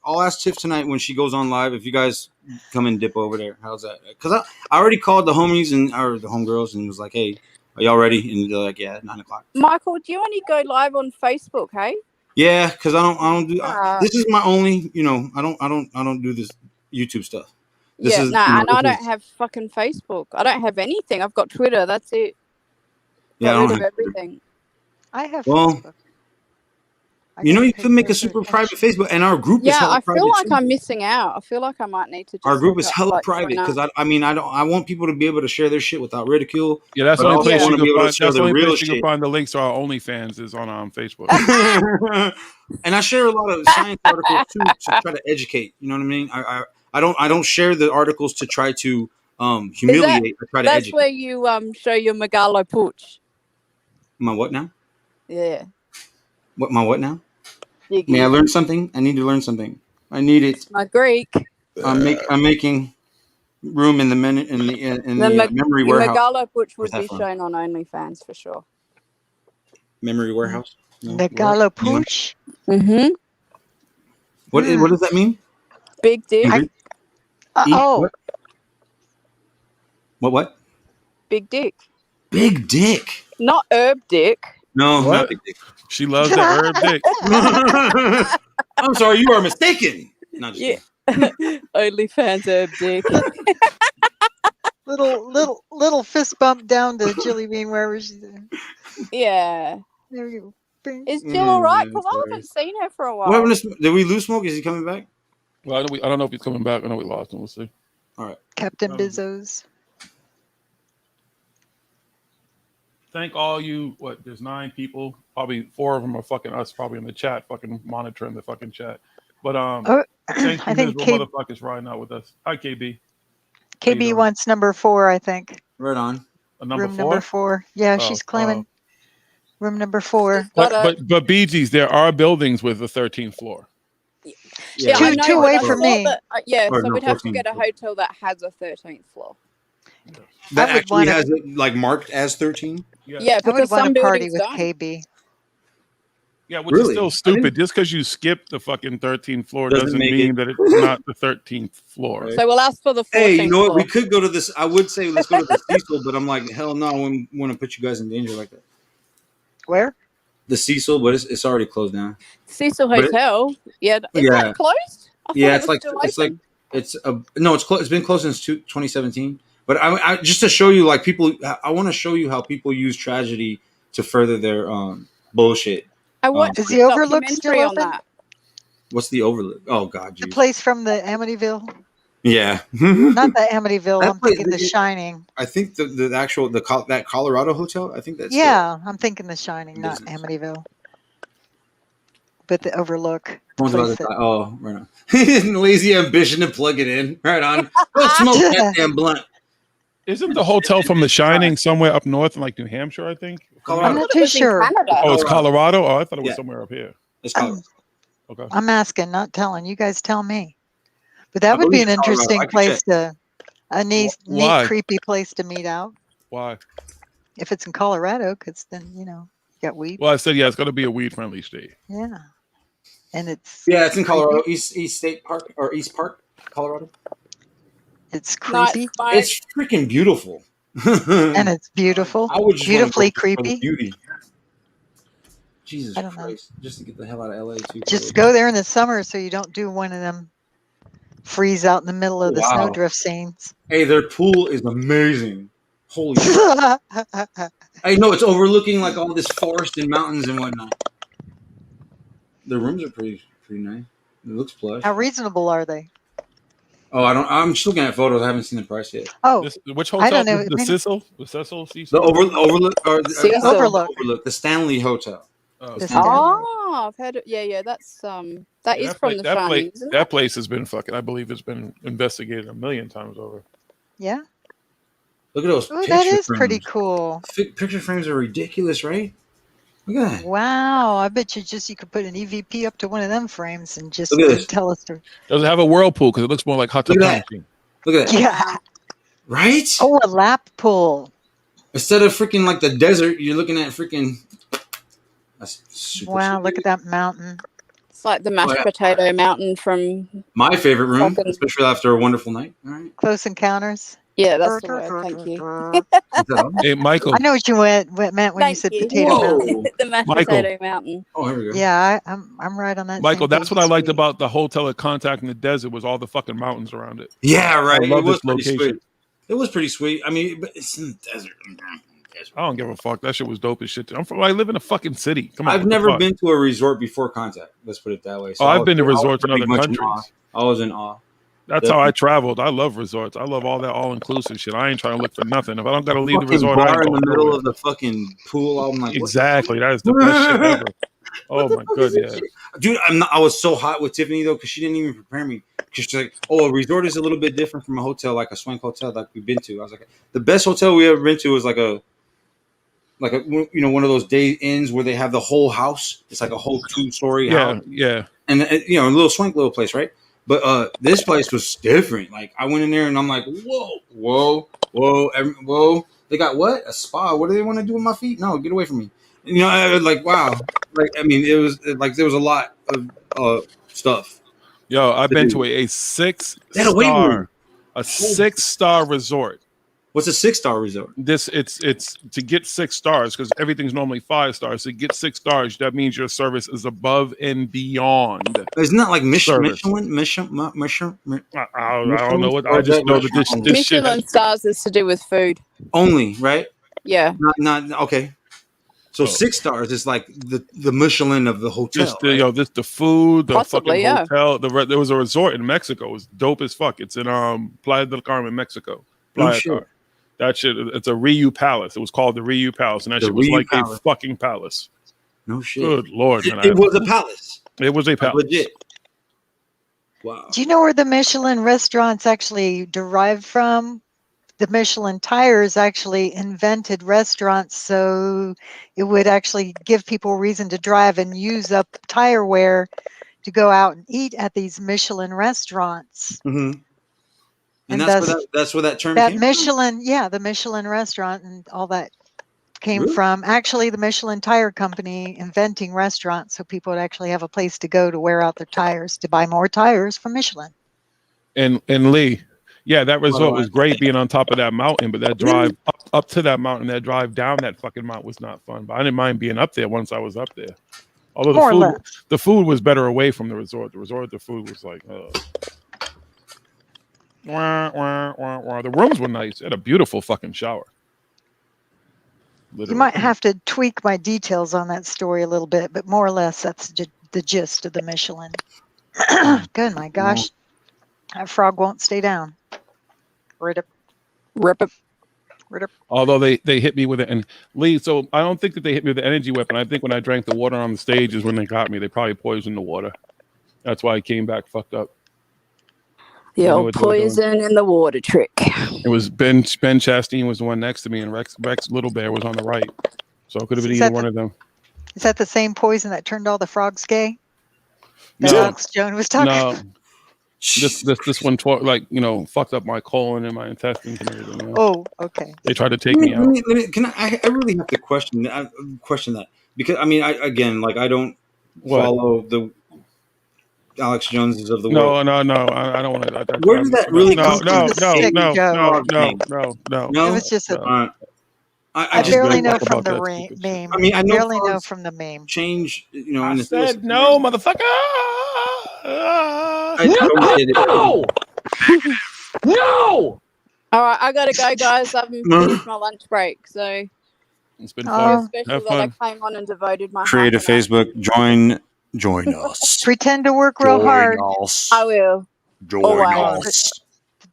Speaker 14: I'll ask Tiff tonight when she goes on live. If you guys come and dip over there, how's that? Because I already called the homies or the homegirls and was like, "Hey, are y'all ready?" And they're like, "Yeah, 9:00."
Speaker 19: Michael, do you only go live on Facebook, hey?
Speaker 14: Yeah, because I don't do.
Speaker 19: Ah.
Speaker 14: This is my only. I don't do this YouTube stuff. This
Speaker 19: Yeah,
Speaker 14: is,
Speaker 19: no, and I
Speaker 14: this
Speaker 19: don't
Speaker 14: is-
Speaker 19: have fucking Facebook. I don't have anything. I've got Twitter. That's it.
Speaker 14: Yeah, I
Speaker 19: Got
Speaker 14: don't
Speaker 19: rid of
Speaker 14: have Twitter.
Speaker 19: everything.
Speaker 9: I have
Speaker 14: Well,
Speaker 9: Facebook. I
Speaker 14: you
Speaker 9: gotta
Speaker 14: could make
Speaker 9: pay
Speaker 14: a super private Facebook, and our group is
Speaker 19: Yeah,
Speaker 14: hella
Speaker 19: I
Speaker 14: private
Speaker 19: feel like
Speaker 14: too.
Speaker 19: I'm missing out. I feel like I might need to just
Speaker 14: Our group
Speaker 19: look
Speaker 14: is
Speaker 19: up,
Speaker 14: hella
Speaker 19: like,
Speaker 14: private
Speaker 19: join
Speaker 14: because
Speaker 19: up.
Speaker 14: I want people to be able to share their shit without ridicule.
Speaker 10: Yeah, that's the
Speaker 14: but
Speaker 10: only
Speaker 14: also
Speaker 10: place
Speaker 14: want
Speaker 10: you
Speaker 14: to be
Speaker 10: can
Speaker 14: able to
Speaker 10: find.
Speaker 14: share
Speaker 10: That's the
Speaker 14: the
Speaker 10: only
Speaker 14: real
Speaker 10: place you can
Speaker 14: shit.
Speaker 10: find the links to our OnlyFans is on Facebook.
Speaker 14: And I share a lot of science articles too to try to educate. You know what I mean? I don't share the articles to try to humiliate. I try to
Speaker 19: That's
Speaker 14: educate.
Speaker 19: where you show your Megalo Pooch.
Speaker 14: My what now?
Speaker 19: Yeah.
Speaker 14: My what now?
Speaker 19: Jiggy.
Speaker 14: May I learn something? I need to learn something. I need it.
Speaker 19: My Greek.
Speaker 14: I'm making room in the memory
Speaker 19: Your
Speaker 14: warehouse.
Speaker 19: Megalo Pooch would
Speaker 14: Where's that
Speaker 19: be
Speaker 14: from?
Speaker 19: shown on OnlyFans for sure.
Speaker 14: Memory warehouse. No,
Speaker 9: Megalo
Speaker 14: where?
Speaker 9: Pooch.
Speaker 19: Mm-hmm.
Speaker 14: What does that mean?
Speaker 19: Big dick.
Speaker 14: Ingrid?
Speaker 9: Oh,
Speaker 14: What?
Speaker 19: Big dick.
Speaker 14: Big dick.
Speaker 19: Not herb dick.
Speaker 14: No,
Speaker 10: What?
Speaker 14: not big dick.
Speaker 10: She loves the herb dick.
Speaker 14: I'm sorry, you are mistaken. Not just
Speaker 19: Yeah. OnlyFans herb dick.
Speaker 9: little fist bump down to Jilly Bean wherever she's at.
Speaker 19: Yeah.
Speaker 9: There you go. Bing.
Speaker 19: Is Jill all right? Because I
Speaker 14: sorry.
Speaker 19: haven't seen her for a while.
Speaker 14: What happened to Did we lose Smoke? Is he coming back?
Speaker 10: Well, I don't know if he's coming back. I know we lost him. We'll see.
Speaker 14: All right.
Speaker 9: Captain Bizzos.
Speaker 10: Thank all you. What? There's 9 people. Probably 4 of them are fucking us. Probably in the chat, fucking monitoring the fucking chat. But thank you,
Speaker 9: I think
Speaker 10: miserable motherfuckers riding out with us. Hi, KB.
Speaker 9: KB wants number 4, I think.
Speaker 14: Right on.
Speaker 10: Number
Speaker 9: Room
Speaker 10: 4?
Speaker 9: number 4. Yeah,
Speaker 10: Oh,
Speaker 9: she's claiming room number 4.
Speaker 10: But BG's, there are buildings with a 13th floor.
Speaker 19: Yeah, I know,
Speaker 9: two
Speaker 19: but
Speaker 9: away
Speaker 19: I
Speaker 9: from
Speaker 19: saw
Speaker 9: me.
Speaker 19: that- yeah,
Speaker 14: Or
Speaker 19: so
Speaker 14: no,
Speaker 19: we'd have to
Speaker 14: 14th
Speaker 19: get a hotel that has a 13th floor.
Speaker 14: That
Speaker 9: I would
Speaker 14: actually
Speaker 9: wanna-
Speaker 14: has it like marked as 13.
Speaker 19: Yeah,
Speaker 9: I would
Speaker 19: because
Speaker 9: want
Speaker 19: some
Speaker 9: to party
Speaker 19: buildings
Speaker 9: with
Speaker 19: don't.
Speaker 9: KB.
Speaker 10: Yeah, which is
Speaker 14: Really?
Speaker 10: still
Speaker 14: I
Speaker 10: stupid.
Speaker 14: didn't-
Speaker 10: Just because you skip the fucking 13th floor
Speaker 14: Doesn't
Speaker 10: doesn't
Speaker 14: make
Speaker 10: mean
Speaker 14: it.
Speaker 10: that it's not the 13th floor.
Speaker 19: So we'll ask for the 14th
Speaker 14: Hey, you know what?
Speaker 19: floor.
Speaker 14: We could go to this. I would say let's go to the Cecil, but I'm like, hell no, I wouldn't want to put you guys in danger like that.
Speaker 9: Where?
Speaker 14: The Cecil, but it's already closed down.
Speaker 19: Cecil
Speaker 14: But it-
Speaker 19: Hotel. Is that closed? I thought
Speaker 14: Yeah,
Speaker 19: it
Speaker 14: it's
Speaker 19: was
Speaker 14: like
Speaker 19: still
Speaker 14: it's
Speaker 19: open.
Speaker 14: no, it's been closed since 2017. But I just to show you, like people, I want to show you how people use tragedy to further their bullshit.
Speaker 19: I watched
Speaker 9: Is
Speaker 19: a
Speaker 9: the Overlook still
Speaker 19: documentary on
Speaker 9: open?
Speaker 19: that.
Speaker 14: What's the Overlook? Oh God,
Speaker 9: The
Speaker 14: geez.
Speaker 9: place from the Amityville?
Speaker 14: Yeah.
Speaker 9: Not the Amityville.
Speaker 14: That
Speaker 9: I'm
Speaker 14: place-
Speaker 9: thinking The Shining.
Speaker 14: I think the actual that Colorado hotel. I think that's
Speaker 9: Yeah, I'm thinking The Shining, not Amityville. But the Overlook.
Speaker 14: Someone's about
Speaker 9: place
Speaker 14: to
Speaker 9: that-
Speaker 14: die. Oh, right on. Lazy ambition to plug it in. Right on. Go smoke that damn blunt.
Speaker 10: Isn't the hotel from The Shining somewhere up north in like New Hampshire, I think?
Speaker 9: I'm not too sure.
Speaker 10: Oh, it's Colorado? Oh, I thought it was somewhere up here.
Speaker 14: It's Colorado.
Speaker 10: Okay.
Speaker 9: I'm asking, not telling. You guys tell me. But that
Speaker 14: I
Speaker 9: would be
Speaker 14: believe
Speaker 9: an
Speaker 14: it's Colorado.
Speaker 9: interesting
Speaker 14: I can
Speaker 9: place
Speaker 14: check.
Speaker 9: a neat,
Speaker 10: Why?
Speaker 9: creepy place to meet out.
Speaker 10: Why?
Speaker 9: If it's in Colorado, because then, you got weed.
Speaker 10: Well, I said, yeah, it's going to be a weed-friendly state.
Speaker 9: Yeah. And it's
Speaker 14: Yeah, it's in Colorado, East State Park or East Park, Colorado.
Speaker 9: It's
Speaker 19: Nice,
Speaker 9: creepy.
Speaker 19: fine.
Speaker 14: It's freaking beautiful.
Speaker 9: And it's beautiful.
Speaker 14: I would just wanna
Speaker 9: Beautifully
Speaker 14: go for the
Speaker 9: creepy.
Speaker 14: beauty. Jesus
Speaker 9: I don't know.
Speaker 14: Christ! Just to get the hell out of LA too.
Speaker 9: Just go there in the summer so you don't do one of them freeze out in the middle of the
Speaker 14: Wow.
Speaker 9: snowdrift scenes.
Speaker 14: Hey, their pool is amazing. Holy shit! I know it's overlooking like all this forest and mountains and whatnot. The rooms are pretty nice. It looks plush.
Speaker 9: How reasonable are they?
Speaker 14: Oh, I'm just looking at photos. I haven't seen the price yet.
Speaker 9: Oh,
Speaker 10: Which
Speaker 9: I
Speaker 10: hotel?
Speaker 9: don't know.
Speaker 10: The Cecil? The Cecil?
Speaker 14: The Overlook or
Speaker 19: Cecil.
Speaker 14: Overlook, the Stanley Hotel.
Speaker 10: Oh,
Speaker 9: The
Speaker 19: Oh, I've heard it. Yeah, that's that is from The Shining, isn't it?
Speaker 10: that place has been fucking, I believe it's been investigated 1,000,000 times over.
Speaker 9: Yeah.
Speaker 14: Look at those.
Speaker 9: Oh,
Speaker 14: picture
Speaker 9: that is
Speaker 14: frames.
Speaker 9: pretty cool.
Speaker 14: Picture frames are ridiculous, right? Look at that.
Speaker 9: Wow. I bet you could put an EVP up to one of them frames and just
Speaker 14: Look at this.
Speaker 9: tell us to.
Speaker 10: Does it have a whirlpool? Because it looks more like hot tub
Speaker 14: Look at
Speaker 10: time
Speaker 14: that.
Speaker 10: machine.
Speaker 14: Look at that.
Speaker 9: Yeah.
Speaker 14: Right?
Speaker 9: Oh, a lap pool.
Speaker 14: Instead of freaking like the desert, you're looking at freaking. That's super.
Speaker 9: Wow. Look at that mountain.
Speaker 19: It's like the mashed
Speaker 14: Oh, yeah.
Speaker 19: potato mountain from.
Speaker 14: My favorite room,
Speaker 19: Fucking-
Speaker 14: especially after a wonderful night. All right.
Speaker 9: Close Encounters.
Speaker 19: Yeah, that's the word. Thank you.
Speaker 10: Hey, Michael.
Speaker 9: I know what you meant when you
Speaker 19: Thank
Speaker 9: said
Speaker 19: you.
Speaker 9: potato
Speaker 14: Whoa.
Speaker 9: mountain.
Speaker 19: The mashed
Speaker 10: Michael.
Speaker 19: potato mountain.
Speaker 14: Oh, here we go.
Speaker 9: Yeah, I'm right on that.
Speaker 10: Michael,
Speaker 9: same
Speaker 10: that's
Speaker 9: page
Speaker 10: what I
Speaker 9: as
Speaker 10: liked
Speaker 9: you.
Speaker 10: about the hotel at Contact in the Desert was all the fucking mountains around it.
Speaker 14: Yeah, right.
Speaker 10: I
Speaker 14: It
Speaker 10: love
Speaker 14: was
Speaker 10: this
Speaker 14: pretty
Speaker 10: location.
Speaker 14: sweet. It was pretty sweet. I mean, but it's in the desert.
Speaker 10: I don't give a fuck. That shit was dope as shit. I live in a fucking city. Come on.
Speaker 14: I've
Speaker 10: what the
Speaker 14: never
Speaker 10: fuck?
Speaker 14: been to a resort before Contact. Let's put it that way.
Speaker 10: Oh, I've been to
Speaker 14: I was
Speaker 10: resorts in
Speaker 14: pretty
Speaker 10: other
Speaker 14: much in
Speaker 10: countries.
Speaker 14: awe. I was in awe.
Speaker 10: That's how I traveled. I love resorts. I love all that all-inclusive shit. I ain't trying to look for nothing. If I don't got to leave the
Speaker 14: Fucking
Speaker 10: resort, I
Speaker 14: bar
Speaker 10: ain't
Speaker 14: in the
Speaker 10: going
Speaker 14: middle
Speaker 10: nowhere.
Speaker 14: of the fucking pool. I'm like, what the
Speaker 10: Exactly. That is the best shit ever. Oh my god, yeah.
Speaker 14: Dude, I was so hot with Tiffany though because she didn't even prepare me. Because she's like, "Oh, a resort is a little bit different from a hotel, like a swank hotel that we've been to." I was like, "The best hotel we ever been to was like a one of those day inns where they have the whole house. It's like a whole 2-story
Speaker 10: Yeah,
Speaker 14: house,
Speaker 10: yeah.
Speaker 14: and a little swank little place, right?" But this place was different. Like I went in there and I'm like, "Whoa. They got what? A spa? What do they want to do with my feet? No, get away from me." I was like, wow. Like, I mean, it was like there was a lot of stuff.
Speaker 10: Yo, I've been
Speaker 14: do.
Speaker 10: to a
Speaker 14: They had a weight room.
Speaker 10: 6-star resort
Speaker 14: What's a 6-star resort?
Speaker 10: It's to get 6 stars because everything's normally 5 stars. To get 6 stars, that means your service is above and beyond.
Speaker 14: Isn't that like Michelin?
Speaker 10: I don't know what. I just know that this shit
Speaker 19: Michelin stars is to do with food.
Speaker 14: Only, right?
Speaker 19: Yeah.
Speaker 14: Not okay. So 6 stars is like the Michelin of the hotel.
Speaker 10: Just the food, the
Speaker 19: Possibly,
Speaker 10: fucking hotel. There was a resort in Mexico. It was dope as fuck. It's in Playa del Carmen, Mexico.
Speaker 14: No shit.
Speaker 10: That shit. It's a Ryu Palace. It was called the Ryu Palace, and that shit was like a fucking palace.
Speaker 14: No shit.
Speaker 10: Good Lord, man.
Speaker 14: It was a palace.
Speaker 10: It was a palace.
Speaker 14: Legit. Wow.
Speaker 9: Do you know where the Michelin restaurants actually derived from? The Michelin tires actually invented restaurants so it would actually give people a reason to drive and use up tire wear to go out and eat at these Michelin restaurants.
Speaker 14: Mm-hmm.
Speaker 9: And
Speaker 14: that's where that term came from?
Speaker 9: Michelin, yeah, the Michelin restaurant and all that came from actually the Michelin tire company inventing restaurants so people would actually have a place to go to wear out their tires to buy more tires from Michelin.
Speaker 10: And Lee, yeah, that resort was great being on top of that mountain, but that drive up to that mountain, that drive down that fucking mountain was not fun. But I didn't mind being up there once I was up there. Although the food was better away from the resort. The food was like, the rooms were nice. It had a beautiful fucking shower. Literally.
Speaker 9: You might have to tweak my details on that story a little bit, but more or less that's the gist of the Michelin. Good, my gosh. That frog won't stay down. Rip it.
Speaker 10: Although they hit me with it. And Lee, so I don't think that they hit me with the energy weapon. I think when I drank the water on the stage is when they got me. They probably poisoned the water. That's why I came back fucked up.
Speaker 19: The old poison in the water trick.
Speaker 10: It was Ben Chastain was the one next to me, and Rex Little Bear was on the right. So it could have been either one of them.
Speaker 9: Is that the same poison that turned all the frogs gay? That Alex Jones was talking about?
Speaker 10: This one fucked up my colon and my intestines and everything. You know?
Speaker 9: Oh, okay.
Speaker 10: They tried to take me out.
Speaker 14: I really have to question that because I mean I don't follow the Alex Joneses of the world.
Speaker 10: No. I don't want to.
Speaker 14: Where did that really come
Speaker 10: from?
Speaker 9: No. It was just I just barely know from the meme.
Speaker 14: I mean, I
Speaker 9: barely know from the meme.
Speaker 14: Change,
Speaker 10: I said no, motherfucker.
Speaker 19: No. All right, I gotta go, guys. I've finished my lunch break, so
Speaker 10: it's been fun.
Speaker 19: Special that I came on and devoted my
Speaker 14: create a Facebook. Join us.
Speaker 9: Pretend to work real hard.
Speaker 19: I will.
Speaker 14: Join us.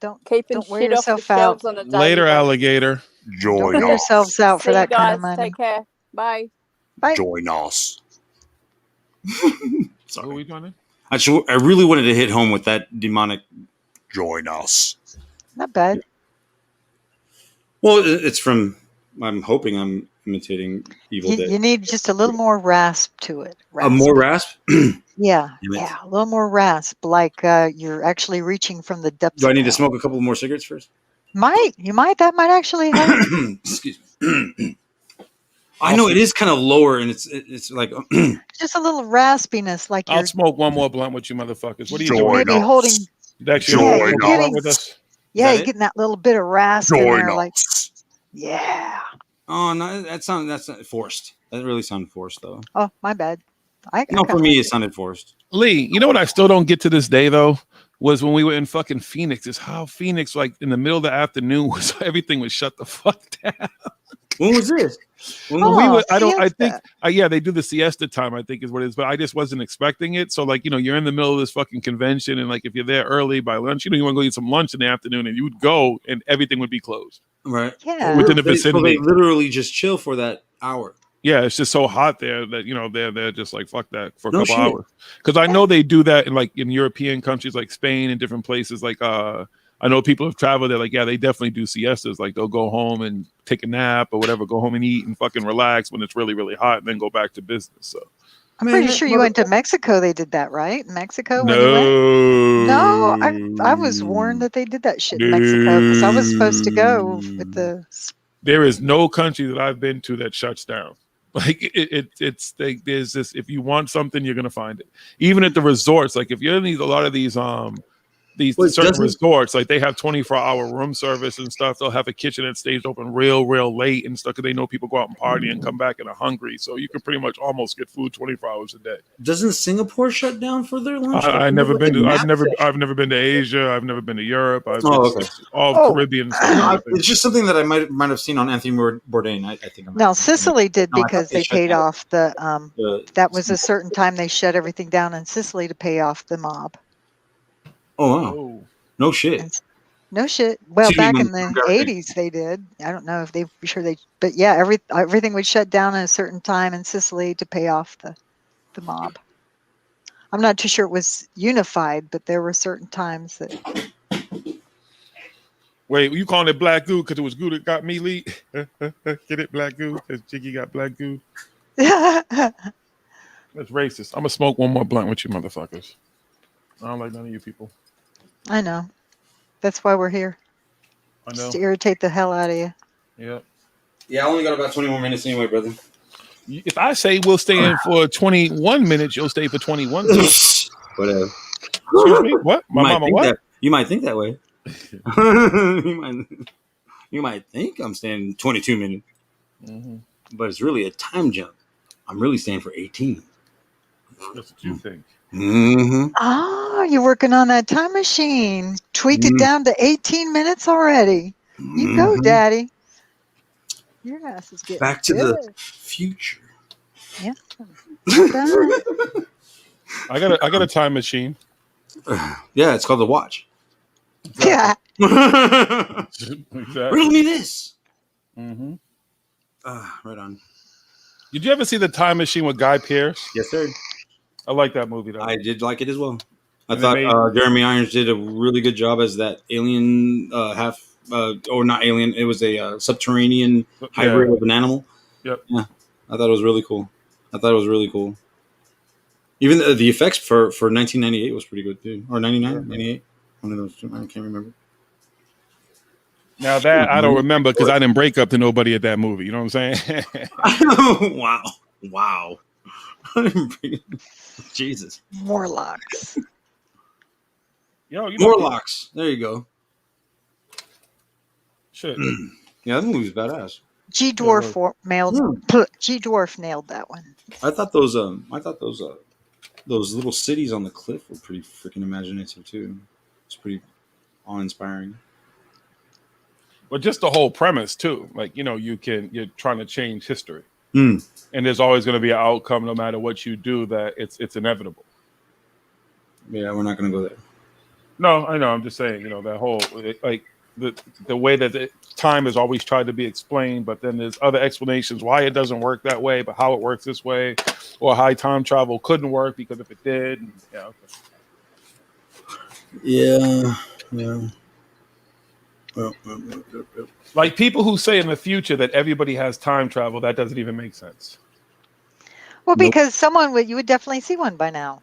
Speaker 9: Don't
Speaker 19: shit
Speaker 9: wear
Speaker 19: off
Speaker 9: yourself
Speaker 19: the
Speaker 9: out.
Speaker 19: shelves on a daily
Speaker 10: Later,
Speaker 19: basis.
Speaker 10: alligator.
Speaker 9: Don't wear yourselves out for that kind of money.
Speaker 19: Take care. Bye.
Speaker 9: Bye.
Speaker 14: Join us.
Speaker 10: Sorry. What are we doing?
Speaker 14: I really wanted to hit home with that demonic join us.
Speaker 9: Not bad.
Speaker 14: Well, it's from. I'm hoping I'm imitating Evil Dead.
Speaker 9: You need just a little more rasp to it.
Speaker 14: More rasp?
Speaker 9: Yeah, a little more rasp, like you're actually reaching from the depths.
Speaker 14: Do I need to smoke a couple more cigarettes first?
Speaker 9: That might actually help.
Speaker 14: Excuse me. I know it is kind of lower, and it's like
Speaker 9: just a little raspiness. Like
Speaker 10: I'll smoke one more blunt with you, motherfuckers. What are you
Speaker 14: doing?
Speaker 10: doing?
Speaker 9: Maybe holding.
Speaker 10: With us.
Speaker 9: Yeah, you're getting that little bit of rasp in there,
Speaker 14: us.
Speaker 9: like yeah.
Speaker 14: Oh no, that's not forced. That really sounded forced, though.
Speaker 9: Oh, my bad.
Speaker 14: For me, it sounded forced.
Speaker 10: Lee, you know what I still don't get to this day though was when we were in fucking Phoenix. Is how Phoenix, like in the middle of the afternoon, was everything was shut the fuck down.
Speaker 14: When was this?
Speaker 10: They do the siesta time, I think is what it is, but I just wasn't expecting it. So like, you're in the middle of this fucking convention, and like if you're there early by lunch, you want to go eat some lunch in the afternoon, and you would go and everything would be closed.
Speaker 14: Right.
Speaker 9: Yeah.
Speaker 10: Within the vicinity.
Speaker 14: So they literally just chill for that hour.
Speaker 10: Yeah, it's just so hot there that they're just like fuck that for a couple hours. Because I know they do that in European countries like Spain and different places. Like I know people have traveled there. Like they definitely do siestas. Like they'll go home and take a nap or whatever, go home and eat and fucking relax when it's really really hot, and then go back to business. So
Speaker 9: I'm pretty sure you went to Mexico. They did that, right? Mexico.
Speaker 10: No,
Speaker 9: I was warned that they did that shit in Mexico because I was supposed to go with the.
Speaker 10: There is no country that I've been to that shuts down. Like it's like there's this. If you want something, you're gonna find it. Even at the resorts, like if you're in a lot of these these
Speaker 14: Wait,
Speaker 10: certain
Speaker 14: doesn't-
Speaker 10: resorts, like they have 24-hour room service and stuff. They'll have a kitchen that stays open real late and stuff because they know people go out and party and come back and are hungry. So you can pretty much almost get food 24 hours a day.
Speaker 14: Doesn't Singapore shut down for their lunch?
Speaker 10: I've never been to I've never been to Asia. I've never been to Europe. It's all Caribbean stuff.
Speaker 14: It's just something that I might have seen on Anthony Bourdain. I think.
Speaker 9: No, Sicily did
Speaker 14: No, I thought
Speaker 9: because
Speaker 14: they
Speaker 9: they
Speaker 14: shut
Speaker 9: paid
Speaker 14: down
Speaker 9: off that was a certain time they shut everything down in Sicily to pay off the mob.
Speaker 14: Oh wow. No shit.
Speaker 9: No shit. Well,
Speaker 14: Excuse me,
Speaker 9: back in the
Speaker 14: Montgomery.
Speaker 9: 80s they did. I don't know if they sure they, but yeah, everything would shut down at a certain time in Sicily to pay off the mob. I'm not too sure it was unified, but there were certain times that.
Speaker 10: Wait, you calling it black goo because it was goo that got me lead? Get it, black goo? Because Jiggy got black goo? That's racist. I'm going to smoke one more blunt with you motherfuckers. I don't like none of you people.
Speaker 9: I know. That's why we're here.
Speaker 10: I know.
Speaker 9: Just to irritate the hell out of you.
Speaker 10: Yeah.
Speaker 14: Yeah, I only got about 20 more minutes anyway, brother.
Speaker 10: If I say we'll stay in for 21 minutes, you'll stay for 21 minutes.
Speaker 14: Whatever.
Speaker 10: Excuse me? What? My mama what?
Speaker 14: You might think that way. you might think I'm staying 22 minutes.
Speaker 10: Mm-hmm.
Speaker 14: But it's really a time jump. I'm really staying for 18.
Speaker 10: That's what you think.
Speaker 14: Mm-hmm.
Speaker 9: Oh, you're working on that time machine. Tweaked it down to 18 minutes already. You go, Daddy. Your ass is getting
Speaker 14: Back to
Speaker 9: good.
Speaker 14: the future.
Speaker 9: Yeah. Not bad.
Speaker 10: I got a time machine.
Speaker 14: Yeah, it's called the watch.
Speaker 9: Yeah.
Speaker 10: Exactly.
Speaker 14: Riddle me this.
Speaker 10: Mm-hmm.
Speaker 14: Right on.
Speaker 10: Did you ever see the Time Machine with Guy Pearce?
Speaker 14: Yes, sir.
Speaker 10: I like that movie though.
Speaker 14: I did like it as well. I
Speaker 10: And
Speaker 14: thought
Speaker 10: they made-
Speaker 14: Jeremy Irons did a really good job as that alien or not alien. It was a subterranean hybrid of an animal.
Speaker 10: Yep.
Speaker 14: Yeah, I thought it was really cool. Even the effects for 1998 was pretty good too, or 99, 98. One of those two. I can't remember.
Speaker 10: Now that I don't remember because I didn't break up to nobody at that movie. You know what I'm saying?
Speaker 14: Wow. Jesus.
Speaker 9: Morlocks.
Speaker 10: Yo, you know,
Speaker 14: Morlocks. There you go.
Speaker 10: Shit.
Speaker 14: Yeah, that movie's badass.
Speaker 9: G-Dwarf G-Dwarf nailed that one.
Speaker 14: I thought those little cities on the cliff were pretty freaking imaginative too. It's pretty awe-inspiring.
Speaker 10: But just the whole premise too. Like, you're trying to change history.
Speaker 14: Hmm.
Speaker 10: And there's always going to be an outcome no matter what you do that it's inevitable.
Speaker 14: Yeah, we're not going to go there.
Speaker 10: No, I know. I'm just saying, that whole the way that time has always tried to be explained, but then there's other explanations why it doesn't work that way, but how it works this way, or how time travel couldn't work because if it did,
Speaker 14: Yeah. Well.
Speaker 10: Like people who say in the future that everybody has time travel, that doesn't even make sense.
Speaker 9: Well, because you would definitely see one by now.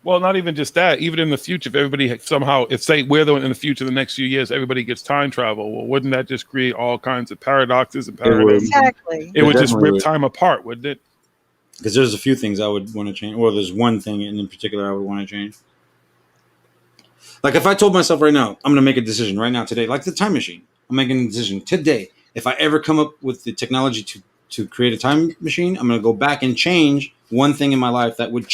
Speaker 10: Well, not even just that. Even in the future, if everybody somehow, if say we're the one in the future, the next few years, everybody gets time travel. Well, wouldn't that just create all kinds of paradoxes and paradoxes?
Speaker 9: Exactly.
Speaker 10: It would just rip time apart, wouldn't it?
Speaker 14: Because there's a few things I would want to change. Well, there's one thing in particular I would want to change. Like if I told myself right now, I'm going to make a decision right now today, like the time machine. I'm making a decision today. If I ever come up with the technology to create a time machine, I'm going to go back and change one thing in my life that would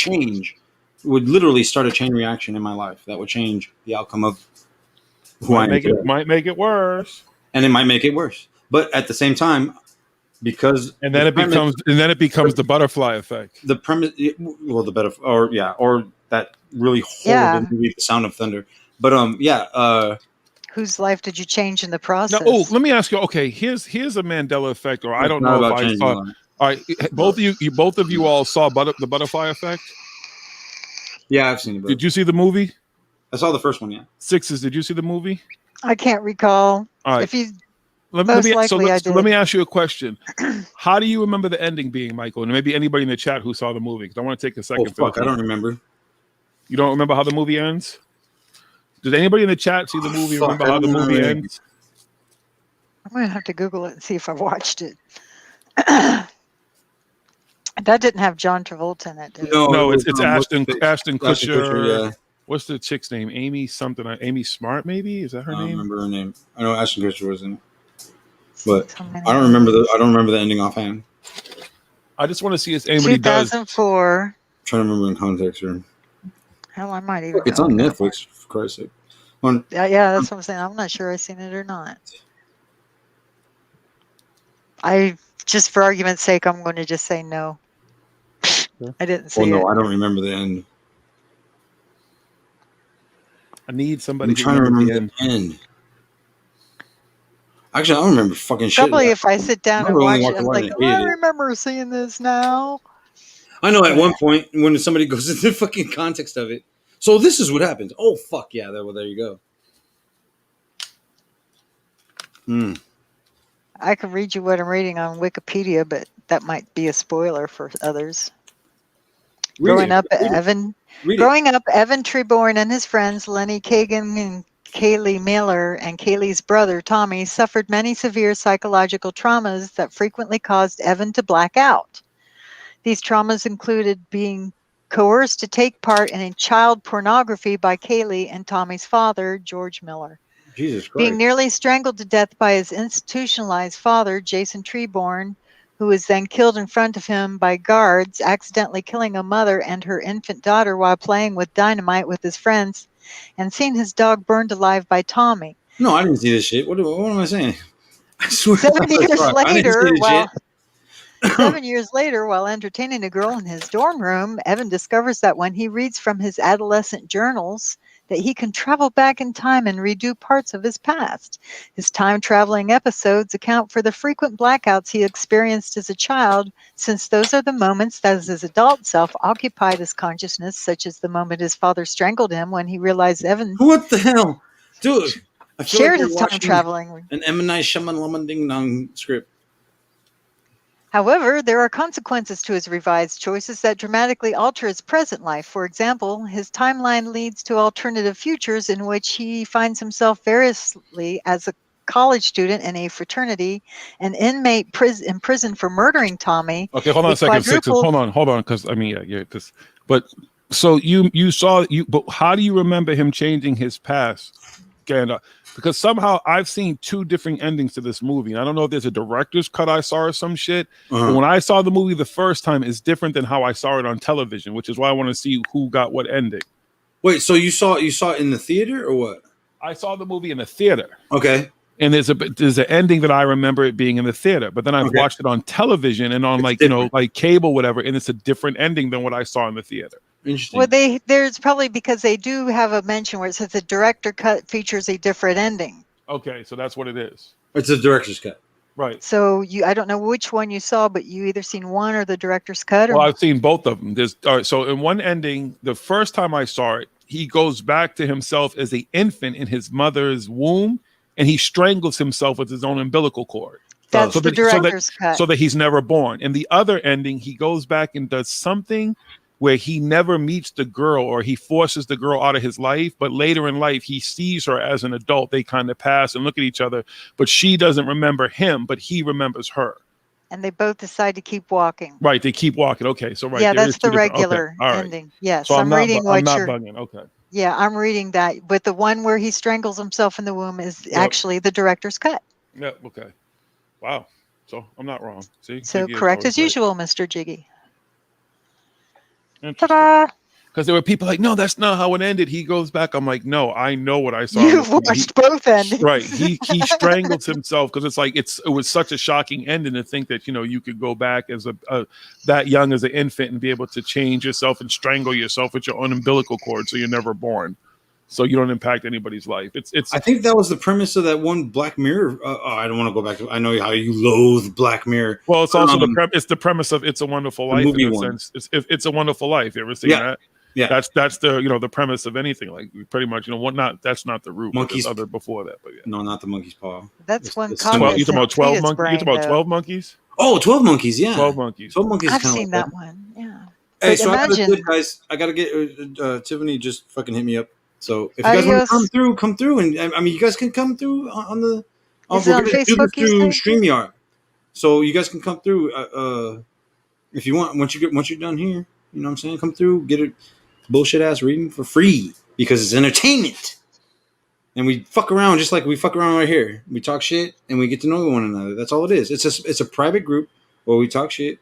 Speaker 14: literally start a chain reaction in my life that would change the outcome of who I am.
Speaker 10: Might make it worse.
Speaker 14: And it might make it worse. But at the same time, because
Speaker 10: and then it becomes the butterfly effect.
Speaker 14: The premise, well, the better, or that really horrible movie, The Sound of Thunder. But
Speaker 9: whose life did you change in the process?
Speaker 10: Now, let me ask you. Okay, here's a Mandela effect, or I don't know if I saw. All right, both of you all saw the butterfly effect.
Speaker 14: Yeah, I've seen it. Bro.
Speaker 10: Did you see the movie?
Speaker 14: I saw the first one. Yeah.
Speaker 10: Sixes. Did you see the movie?
Speaker 9: I can't recall.
Speaker 10: All right.
Speaker 9: If you
Speaker 10: let me ask you a question. How do you remember the ending being, Michael? And maybe anybody in the chat who saw the movie, because I want to take a second.
Speaker 14: Oh, fuck, I don't remember.
Speaker 10: You don't remember how the movie ends? Did anybody in the chat see the movie? Remember how the movie ends?
Speaker 9: I'm gonna have to Google it and see if I watched it. That didn't have John Travolta in it, did it?
Speaker 10: No, it's Ashton Kutcher. What's the chick's name? Amy something. Amy Smart, maybe? Is that her
Speaker 14: I don't
Speaker 10: name?
Speaker 14: remember her name. I know Ashton Kutcher was in it, but
Speaker 9: So many
Speaker 14: I don't remember the ending offhand.
Speaker 10: I just want to see if anybody does.
Speaker 9: 2004.
Speaker 14: I'm trying to remember in context here.
Speaker 9: Hell, I might even.
Speaker 14: It's
Speaker 9: know
Speaker 14: on
Speaker 9: that.
Speaker 14: Netflix, for Christ's sake.
Speaker 9: Yeah, that's what I'm saying. I'm not sure I've seen it or not. I just for argument's sake, I'm going to just say no. I didn't see
Speaker 14: Oh no,
Speaker 9: it.
Speaker 14: I don't remember the end.
Speaker 10: I need somebody
Speaker 14: I'm
Speaker 10: who
Speaker 14: trying to
Speaker 10: remembers
Speaker 14: remember
Speaker 10: the end.
Speaker 14: Actually, I don't remember fucking shit.
Speaker 9: Probably if I sit down and
Speaker 14: only
Speaker 9: watch
Speaker 14: watched
Speaker 9: it, I'm
Speaker 14: one
Speaker 9: like,
Speaker 14: and
Speaker 9: oh, I
Speaker 14: hated it.
Speaker 9: remember seeing this now.
Speaker 14: I know at one point when somebody goes into the fucking context of it. So this is what happens. Oh fuck yeah! Well, there you go.
Speaker 9: I can read you what I'm reading on Wikipedia, but that might be a spoiler for others. Growing up, Evan Treborn and his friends Lenny Kagan and Kaylee Miller and Kaylee's brother Tommy suffered many severe psychological traumas that frequently caused Evan to black out. These traumas included being coerced to take part in child pornography by Kaylee and Tommy's father, George Miller.
Speaker 14: Jesus Christ.
Speaker 9: Being nearly strangled to death by his institutionalized father, Jason Treborn, who was then killed in front of him by guards, accidentally killing a mother and her infant daughter while playing with dynamite with his friends, and seeing his dog burned alive by Tommy.
Speaker 14: No, I didn't see this shit. What am I saying? I swear.
Speaker 9: 7 years
Speaker 14: I didn't see
Speaker 9: later,
Speaker 14: this shit.
Speaker 9: 7 years later, while entertaining a girl in his dorm room, Evan discovers that when he reads from his adolescent journals, that he can travel back in time and redo parts of his past. His time-traveling episodes account for the frequent blackouts he experienced as a child, since those are the moments that his adult self occupied his consciousness, such as the moment his father strangled him when he realized Evan...
Speaker 14: What the hell? Dude, I feel
Speaker 9: shared
Speaker 14: like
Speaker 9: his
Speaker 14: you're
Speaker 9: time
Speaker 14: watching
Speaker 9: traveling.
Speaker 14: an M. Night Shyamalan Ding Dong script.
Speaker 9: However, there are consequences to his revised choices that dramatically alter his present life. For example, his timeline leads to alternative futures in which he finds himself variously as a college student in a fraternity, an inmate imprisoned for murdering Tommy.
Speaker 10: Okay, hold on a second, Sixes. Hold on, because I mean, yeah, this. But so you saw you, but how do you remember him changing his past? Because somehow I've seen two different endings to this movie. I don't know if there's a director's cut I saw or some shit. But when I saw the movie the first time, it's different than how I saw it on television, which is why I want to see who got what ending.
Speaker 14: Wait, so you saw it in the theater or what?
Speaker 10: I saw the movie in the theater.
Speaker 14: Okay.
Speaker 10: And there's an ending that I remember it being in the theater, but then I've watched it on television and on like cable, whatever, and it's a different ending than what I saw in the theater.
Speaker 14: Interesting.
Speaker 9: Well, there's probably because they do have a mention where it says the director cut features a different ending.
Speaker 10: Okay, so that's what it is.
Speaker 14: It's a director's cut.
Speaker 10: Right.
Speaker 9: So I don't know which one you saw, but you either seen one or the director's cut. Or
Speaker 10: Well, I've seen both of them. So in one ending, the first time I saw it, he goes back to himself as an infant in his mother's womb, and he strangles himself with his own umbilical cord.
Speaker 9: That's the director's cut.
Speaker 10: So that he's never born. In the other ending, he goes back and does something where he never meets the girl, or he forces the girl out of his life, but later in life he sees her as an adult. They kind of pass and look at each other, but she doesn't remember him, but he remembers her.
Speaker 9: And they both decide to keep walking.
Speaker 10: Right, they keep walking. Okay, so right,
Speaker 9: Yeah,
Speaker 10: there
Speaker 9: that's
Speaker 10: is two
Speaker 9: the
Speaker 10: different-
Speaker 9: regular
Speaker 10: okay, all right.
Speaker 9: ending. Yes,
Speaker 10: So
Speaker 9: I'm reading what
Speaker 10: I'm not
Speaker 9: you're.
Speaker 10: bugging. Okay.
Speaker 9: Yeah, I'm reading that. But the one where he strangles himself in the womb is actually the director's cut.
Speaker 10: Yeah. Okay. Wow. So I'm not wrong. See.
Speaker 9: So
Speaker 10: Jiggy is
Speaker 9: correct
Speaker 10: always
Speaker 9: as
Speaker 10: right.
Speaker 9: usual, Mr. Jiggy.
Speaker 10: Ta-da! Because there were people like, no, that's not how it ended. He goes back. I'm like, no, I know what I saw.
Speaker 9: You've watched both endings.
Speaker 10: Right. He strangles himself because it's like it was such a shocking ending to think that you could go back as a that young as an infant and be able to change yourself and strangle yourself with your own umbilical cord so you're never born. So you don't impact anybody's life. It's.
Speaker 14: I think that was the premise of that one Black Mirror. I don't want to go back to. I know how you loathe Black Mirror.
Speaker 10: Well, it's also it's the premise of It's a Wonderful Life.
Speaker 14: movie
Speaker 10: in a
Speaker 14: one.
Speaker 10: sense. It's a Wonderful Life. You ever seen that?
Speaker 14: Yeah.
Speaker 10: That's the the premise of anything. Like pretty much that's not the root.
Speaker 14: Monkeys.
Speaker 10: Other before that, but yeah.
Speaker 14: No, not the monkey's paw.
Speaker 9: That's one
Speaker 14: It's
Speaker 9: comment.
Speaker 10: You talking about 12 monkeys? You talking about 12 monkeys?
Speaker 14: Oh, 12 monkeys. Yeah.
Speaker 10: 12 monkeys.
Speaker 14: 12 monkeys.
Speaker 9: I've
Speaker 14: kinda
Speaker 9: seen
Speaker 14: like
Speaker 9: that one. Yeah.
Speaker 14: Hey,
Speaker 9: But
Speaker 14: so
Speaker 9: imagine.
Speaker 14: guys, I gotta get Tiffany. Just fucking hit me up. So if you guys want to come through, and I mean, you guys can come through on the.
Speaker 9: Is it on
Speaker 14: we're gonna do
Speaker 9: Facebook,
Speaker 14: this through
Speaker 9: you say?
Speaker 14: StreamYard, so you guys can come through. If you want, once you're done here, you know what I'm saying. Come through, get a bullshit ass reading for free. because it's entertainment. And we fuck around just like we fuck around right here. We talk shit and we get to know one another. That's all it is. It's a private group where we talk shit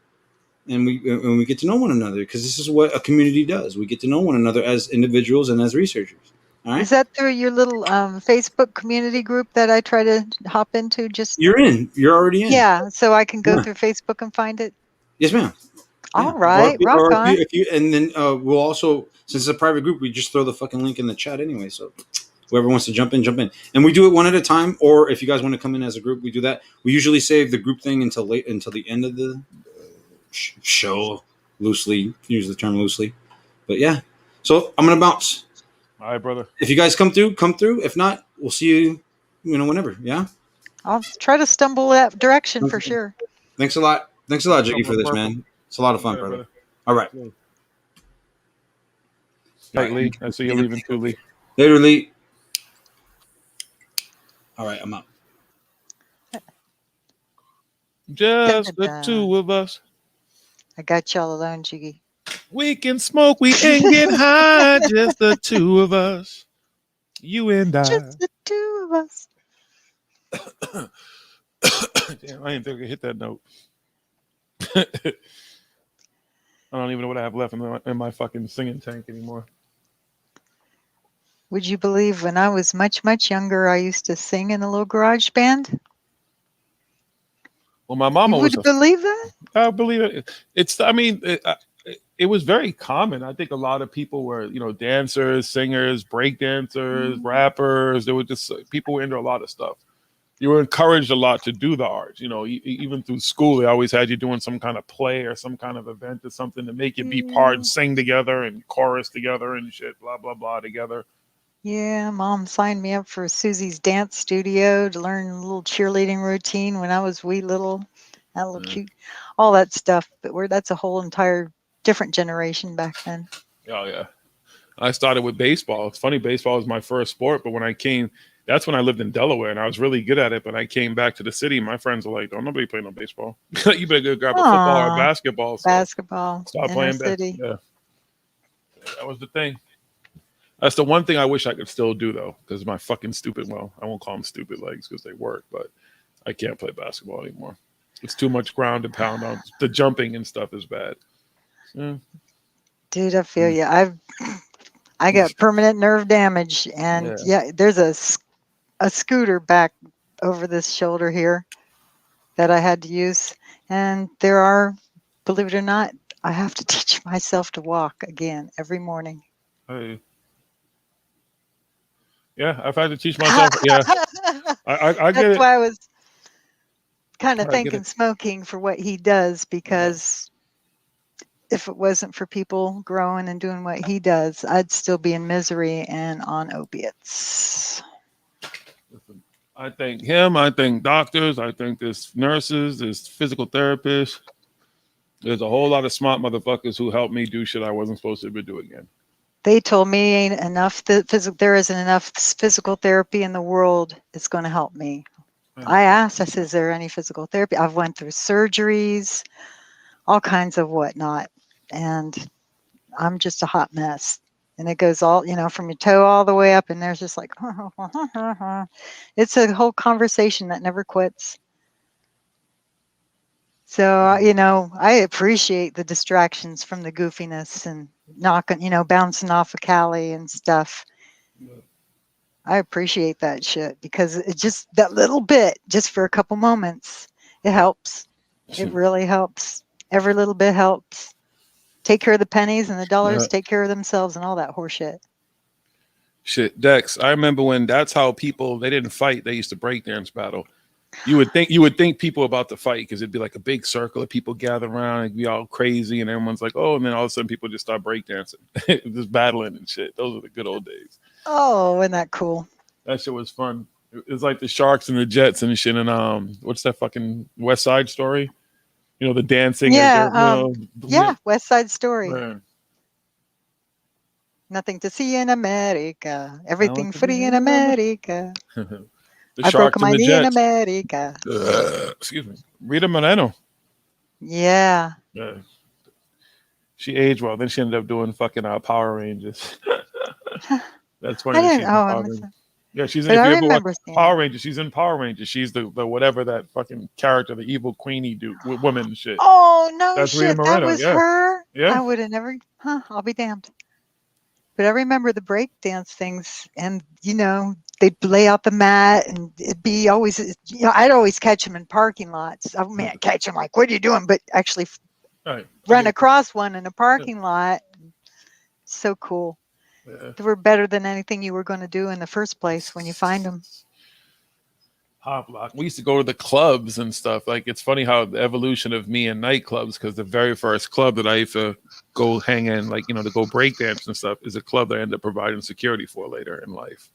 Speaker 14: and we get to know one another because this is what a community does. We get to know one another as individuals and as researchers. All right.
Speaker 9: Is that through your little Facebook community group that I try to hop into? Just
Speaker 14: You're in. You're already in.
Speaker 9: yeah, so I can go
Speaker 14: Yeah.
Speaker 9: through Facebook and find it.
Speaker 14: Yes, ma'am.
Speaker 9: All right, rock
Speaker 14: or
Speaker 9: on.
Speaker 14: if you, and then we'll also, since it's a private group, we just throw the fucking link in the chat anyway. So whoever wants to jump in, jump in. And we do it one at a time. Or if you guys want to come in as a group, we do that. We usually save the group thing until the end of the show. Loosely, use the term loosely. But yeah. So I'm gonna bounce.
Speaker 10: All right, brother.
Speaker 14: If you guys come through, come through. If not, we'll see you. Whenever. Yeah.
Speaker 9: I'll try to stumble that direction for sure.
Speaker 14: Thanks a lot. Thanks a lot, Jiggy, for this, man. It's a lot of fun, brother. All right.
Speaker 10: Right, Lee. I see you leaving too, Lee.
Speaker 14: Later, Lee. All right, I'm out.
Speaker 10: Just the two of us.
Speaker 9: I got y'all alone, Jiggy.
Speaker 10: We can smoke, we can get high. Just the two of us. You and I.
Speaker 9: Just the two of us.
Speaker 10: Damn, I didn't think I could hit that note. I don't even know what I have left in my fucking singing tank anymore.
Speaker 9: Would you believe when I was much, much younger, I used to sing in a little garage band?
Speaker 10: Well, my mama
Speaker 9: you
Speaker 10: was.
Speaker 9: Would believe that?
Speaker 10: I believe it. It was very common. I think a lot of people were, dancers, singers, break dancers, rappers. There were just people were into a lot of stuff. You were encouraged a lot to do the arts. Even through school, they always had you doing some kind of play or some kind of event or something to make you be part and sing together and chorus together and shit, blah, blah, blah together.
Speaker 9: Yeah, Mom signed me up for Susie's dance studio to learn a little cheerleading routine when I was wee little. That little cute, all that stuff. But that's a whole entire different generation back then.
Speaker 10: Oh, yeah. I started with baseball. It's funny, baseball was my first sport, but that's when I lived in Delaware, and I was really good at it. But I came back to the city. My friends were like, "Don't nobody play no baseball. You better go grab a football or basketball." So
Speaker 9: basketball.
Speaker 10: Start playing basketball. Yeah, that was the thing. That's the one thing I wish I could still do, though, because my fucking stupid. Well, I won't call them stupid legs because they work, but I can't play basketball anymore. It's too much ground and pound on. The jumping and stuff is bad. Yeah.
Speaker 9: Dude, I feel you. I got permanent nerve damage, and there's a scooter back over this shoulder here that I had to use. And believe it or not, I have to teach myself to walk again every morning.
Speaker 10: Hey. Yeah, I've had to teach myself. Yeah, I get it.
Speaker 9: That's why I was kind of thanking Smoking for what he does, because if it wasn't for people growing and doing what he does, I'd still be in misery and on opiates.
Speaker 10: I thank him. I thank doctors. I think there's nurses. There's physical therapists. There's a whole lot of smart motherfuckers who helped me do shit I wasn't supposed to be doing again.
Speaker 9: They told me ain't enough. There isn't enough physical therapy in the world. It's going to help me. I asked. I said, "Is there any physical therapy?" I've went through surgeries, all kinds of whatnot, and I'm just a hot mess. And it goes all, from your toe all the way up, and there's just like, it's a whole conversation that never quits. So, I appreciate the distractions from the goofiness and bouncing off of Cali and stuff. I appreciate that shit because it just, that little bit, just for a couple moments, it helps. It really helps. Every little bit helps. Take care of the pennies, and the dollars take care of themselves, and all that horseshit.
Speaker 10: Shit, Dex. I remember when that's how people, they didn't fight. They used to breakdance battle. You would think people about to fight because it'd be like a big circle of people gather around and be all crazy, and everyone's like, "Oh," and then all of a sudden people just start breakdancing, just battling and shit. Those are the good old days.
Speaker 9: Oh, isn't that cool?
Speaker 10: That shit was fun. It was like the Sharks and the Jets and shit. And what's that fucking West Side Story? The dancing.
Speaker 9: Yeah, West Side Story.
Speaker 10: Man.
Speaker 9: Nothing to see in America. Everything free in America.
Speaker 10: I
Speaker 9: broke my knee in America.
Speaker 10: Excuse me. Rita Moreno.
Speaker 9: Yeah.
Speaker 10: She aged well. Then she ended up doing fucking Power Rangers. That's funny
Speaker 9: I
Speaker 10: that
Speaker 9: didn't.
Speaker 10: she's in
Speaker 9: Oh, I
Speaker 10: Power
Speaker 9: missed
Speaker 10: Rangers.
Speaker 9: that.
Speaker 10: Yeah, she's in.
Speaker 9: But
Speaker 10: If
Speaker 9: I
Speaker 10: you ever watch
Speaker 9: remember seeing
Speaker 10: Power
Speaker 9: it.
Speaker 10: Rangers, she's in Power Rangers. She's the whatever that fucking character, the evil queenie woman and shit.
Speaker 9: Oh no,
Speaker 10: That's Rita
Speaker 9: shit! That
Speaker 10: Moreno.
Speaker 9: was
Speaker 10: Yeah,
Speaker 9: her.
Speaker 10: yeah.
Speaker 9: I would have never. Huh? I'll be damned. But I remember the break dance things, and they'd lay out the mat, and it'd be always, I'd always catch them in parking lots. I mean, I'd catch them like, "What are you doing?" But actually,
Speaker 10: Right.
Speaker 9: run across one in a parking lot. So cool.
Speaker 10: Yeah.
Speaker 9: They were better than anything you were going to do in the first place when you find them.
Speaker 10: Pop lock. We used to go to the clubs and stuff. Like it's funny how the evolution of me and nightclubs, because the very first club that I used to go hang in, like to go break dance and stuff, is a club that I ended up providing security for later in life.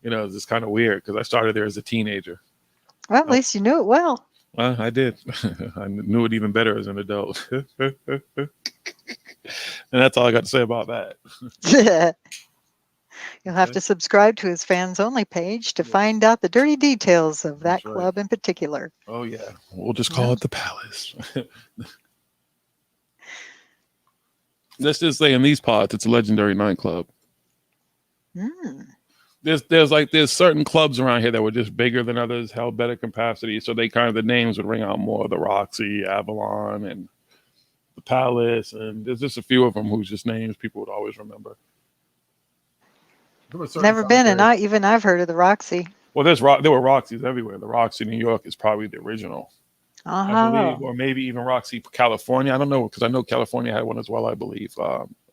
Speaker 10: It's just kind of weird because I started there as a teenager.
Speaker 9: Well, at least you knew it well.
Speaker 10: Well, I did. I knew it even better as an adult. And that's all I got to say about that.
Speaker 9: You'll have to subscribe to his fans only page to find out the dirty details of that
Speaker 10: right.
Speaker 9: club in particular.
Speaker 10: Oh yeah, we'll just call it the Palace. Let's just say in these parts, it's a legendary nightclub. There's certain clubs around here that were just bigger than others, held better capacity, so they the names would ring out more. The Roxy, Avalon, and the Palace, and there's just a few of them whose just names people would always remember.
Speaker 9: Never been, and I've heard of the Roxy.
Speaker 10: Well, there were Roxys everywhere. The Roxy New York is probably the original, I believe, or maybe even Roxy California. I don't know because I know California had one as well. I believe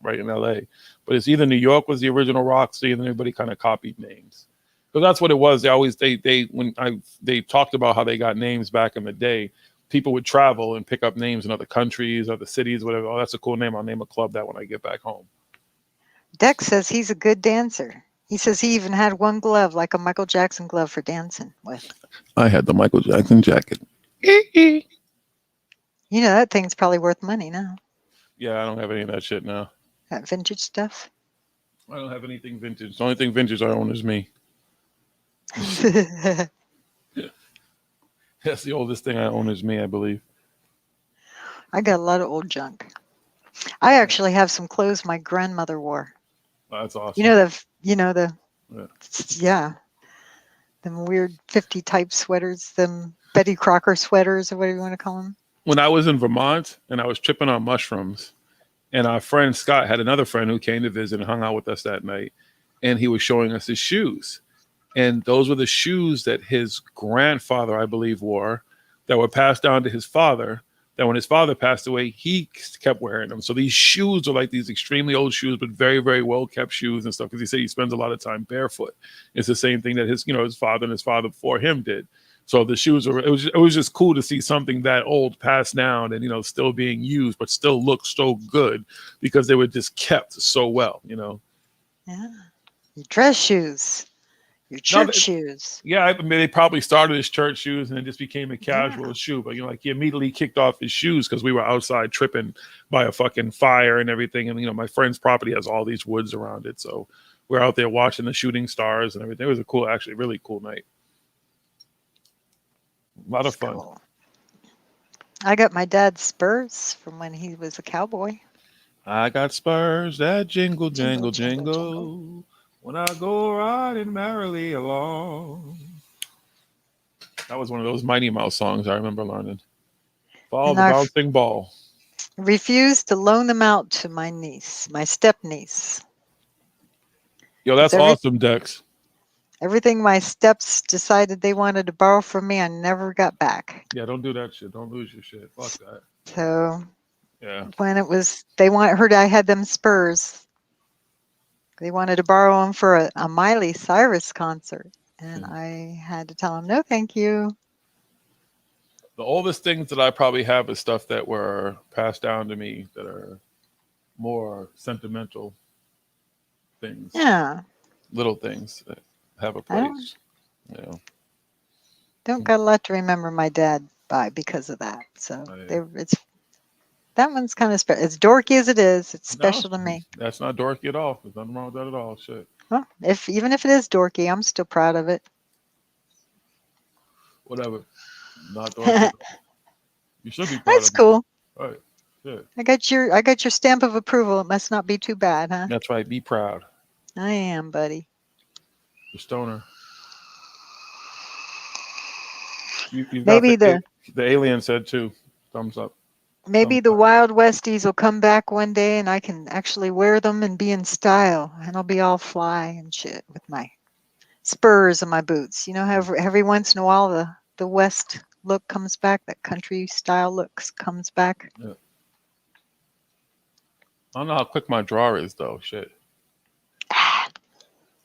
Speaker 10: right in L.A. But it's either New York was the original Roxy, and then everybody kind of copied names because that's what it was. They talked about how they got names back in the day. People would travel and pick up names in other countries, other cities, whatever. Oh, that's a cool name. I'll name a club that when I get back home.
Speaker 9: Dex says he's a good dancer. He says he even had one glove, like a Michael Jackson glove for dancing with.
Speaker 10: I had the Michael Jackson jacket.
Speaker 9: That thing's probably worth money now.
Speaker 10: Yeah, I don't have any of that shit now.
Speaker 9: That vintage stuff.
Speaker 10: I don't have anything vintage. The only thing vintage I own is me. That's the oldest thing I own is me, I believe.
Speaker 9: I got a lot of old junk. I actually have some clothes my grandmother wore.
Speaker 10: That's awesome.
Speaker 9: Them weird 50 type sweaters, them Betty Crocker sweaters or whatever you want to call them.
Speaker 10: When I was in Vermont and I was tripping on mushrooms, and our friend Scott had another friend who came to visit and hung out with us that night, and he was showing us his shoes. And those were the shoes that his grandfather, I believe, wore that were passed down to his father, that when his father passed away, he kept wearing them. So these shoes are like these extremely old shoes, but very, very well-kept shoes and stuff, because he said he spends a lot of time barefoot. It's the same thing that his father and his father before him did. So the shoes it was just cool to see something that old passed down and, still being used, but still look so good because they were just kept so well,
Speaker 9: Yeah. Your dress shoes. Your church shoes.
Speaker 10: Yeah, I mean, they probably started as church shoes and it just became a casual shoe. But like he immediately kicked off his shoes because we were outside tripping by a fucking fire and everything. And my friend's property has all these woods around it, so we're out there watching the shooting stars and everything. It was a cool, actually, really cool night. A lot of fun.
Speaker 9: Cool. I got my dad's Spurs from when he was a cowboy.
Speaker 10: I got spurs that jingle, jingle, jingle. When I go riding merrily along. That was one of those Mighty Mouse songs I remember learning. Ball, the bouncing ball.
Speaker 9: Refused to loan them out to my niece, my step niece.
Speaker 10: Yo, that's awesome, Dex.
Speaker 9: Everything my steps decided they wanted to borrow from me, I never got back.
Speaker 10: Yeah, don't do that shit. Don't lose your shit. Fuck that.
Speaker 9: So
Speaker 10: yeah,
Speaker 9: when heard I had them Spurs. They wanted to borrow them for a Miley Cyrus concert, and I had to tell them, no, thank you.
Speaker 10: The oldest things that I probably have is stuff that were passed down to me that are more sentimental things.
Speaker 9: Yeah.
Speaker 10: Little things that have a place.
Speaker 9: Don't got a lot to remember my dad by because of that. So that one's kind of special. As dorky as it is, it's special to me.
Speaker 10: That's not dorky at all. There's nothing wrong with that at all. Shit.
Speaker 9: Well, even if it is dorky, I'm still proud of it.
Speaker 10: Whatever. Not dorky. You should be proud
Speaker 9: That's
Speaker 10: of
Speaker 9: cool.
Speaker 10: It. Right. Good.
Speaker 9: I got your stamp of approval. It must not be too bad, huh?
Speaker 10: That's right. Be proud.
Speaker 9: I am, buddy.
Speaker 10: The stoner. You've got
Speaker 9: Maybe
Speaker 10: the alien said too. Thumbs up.
Speaker 9: maybe the Wild Westies will come back one day and I can actually wear them and be in style and I'll be all fly and shit with my spurs and my boots. You know, every once in a while the West look comes back, that country style looks comes back.
Speaker 10: Yeah. I don't know how quick my drawer is though. Shit.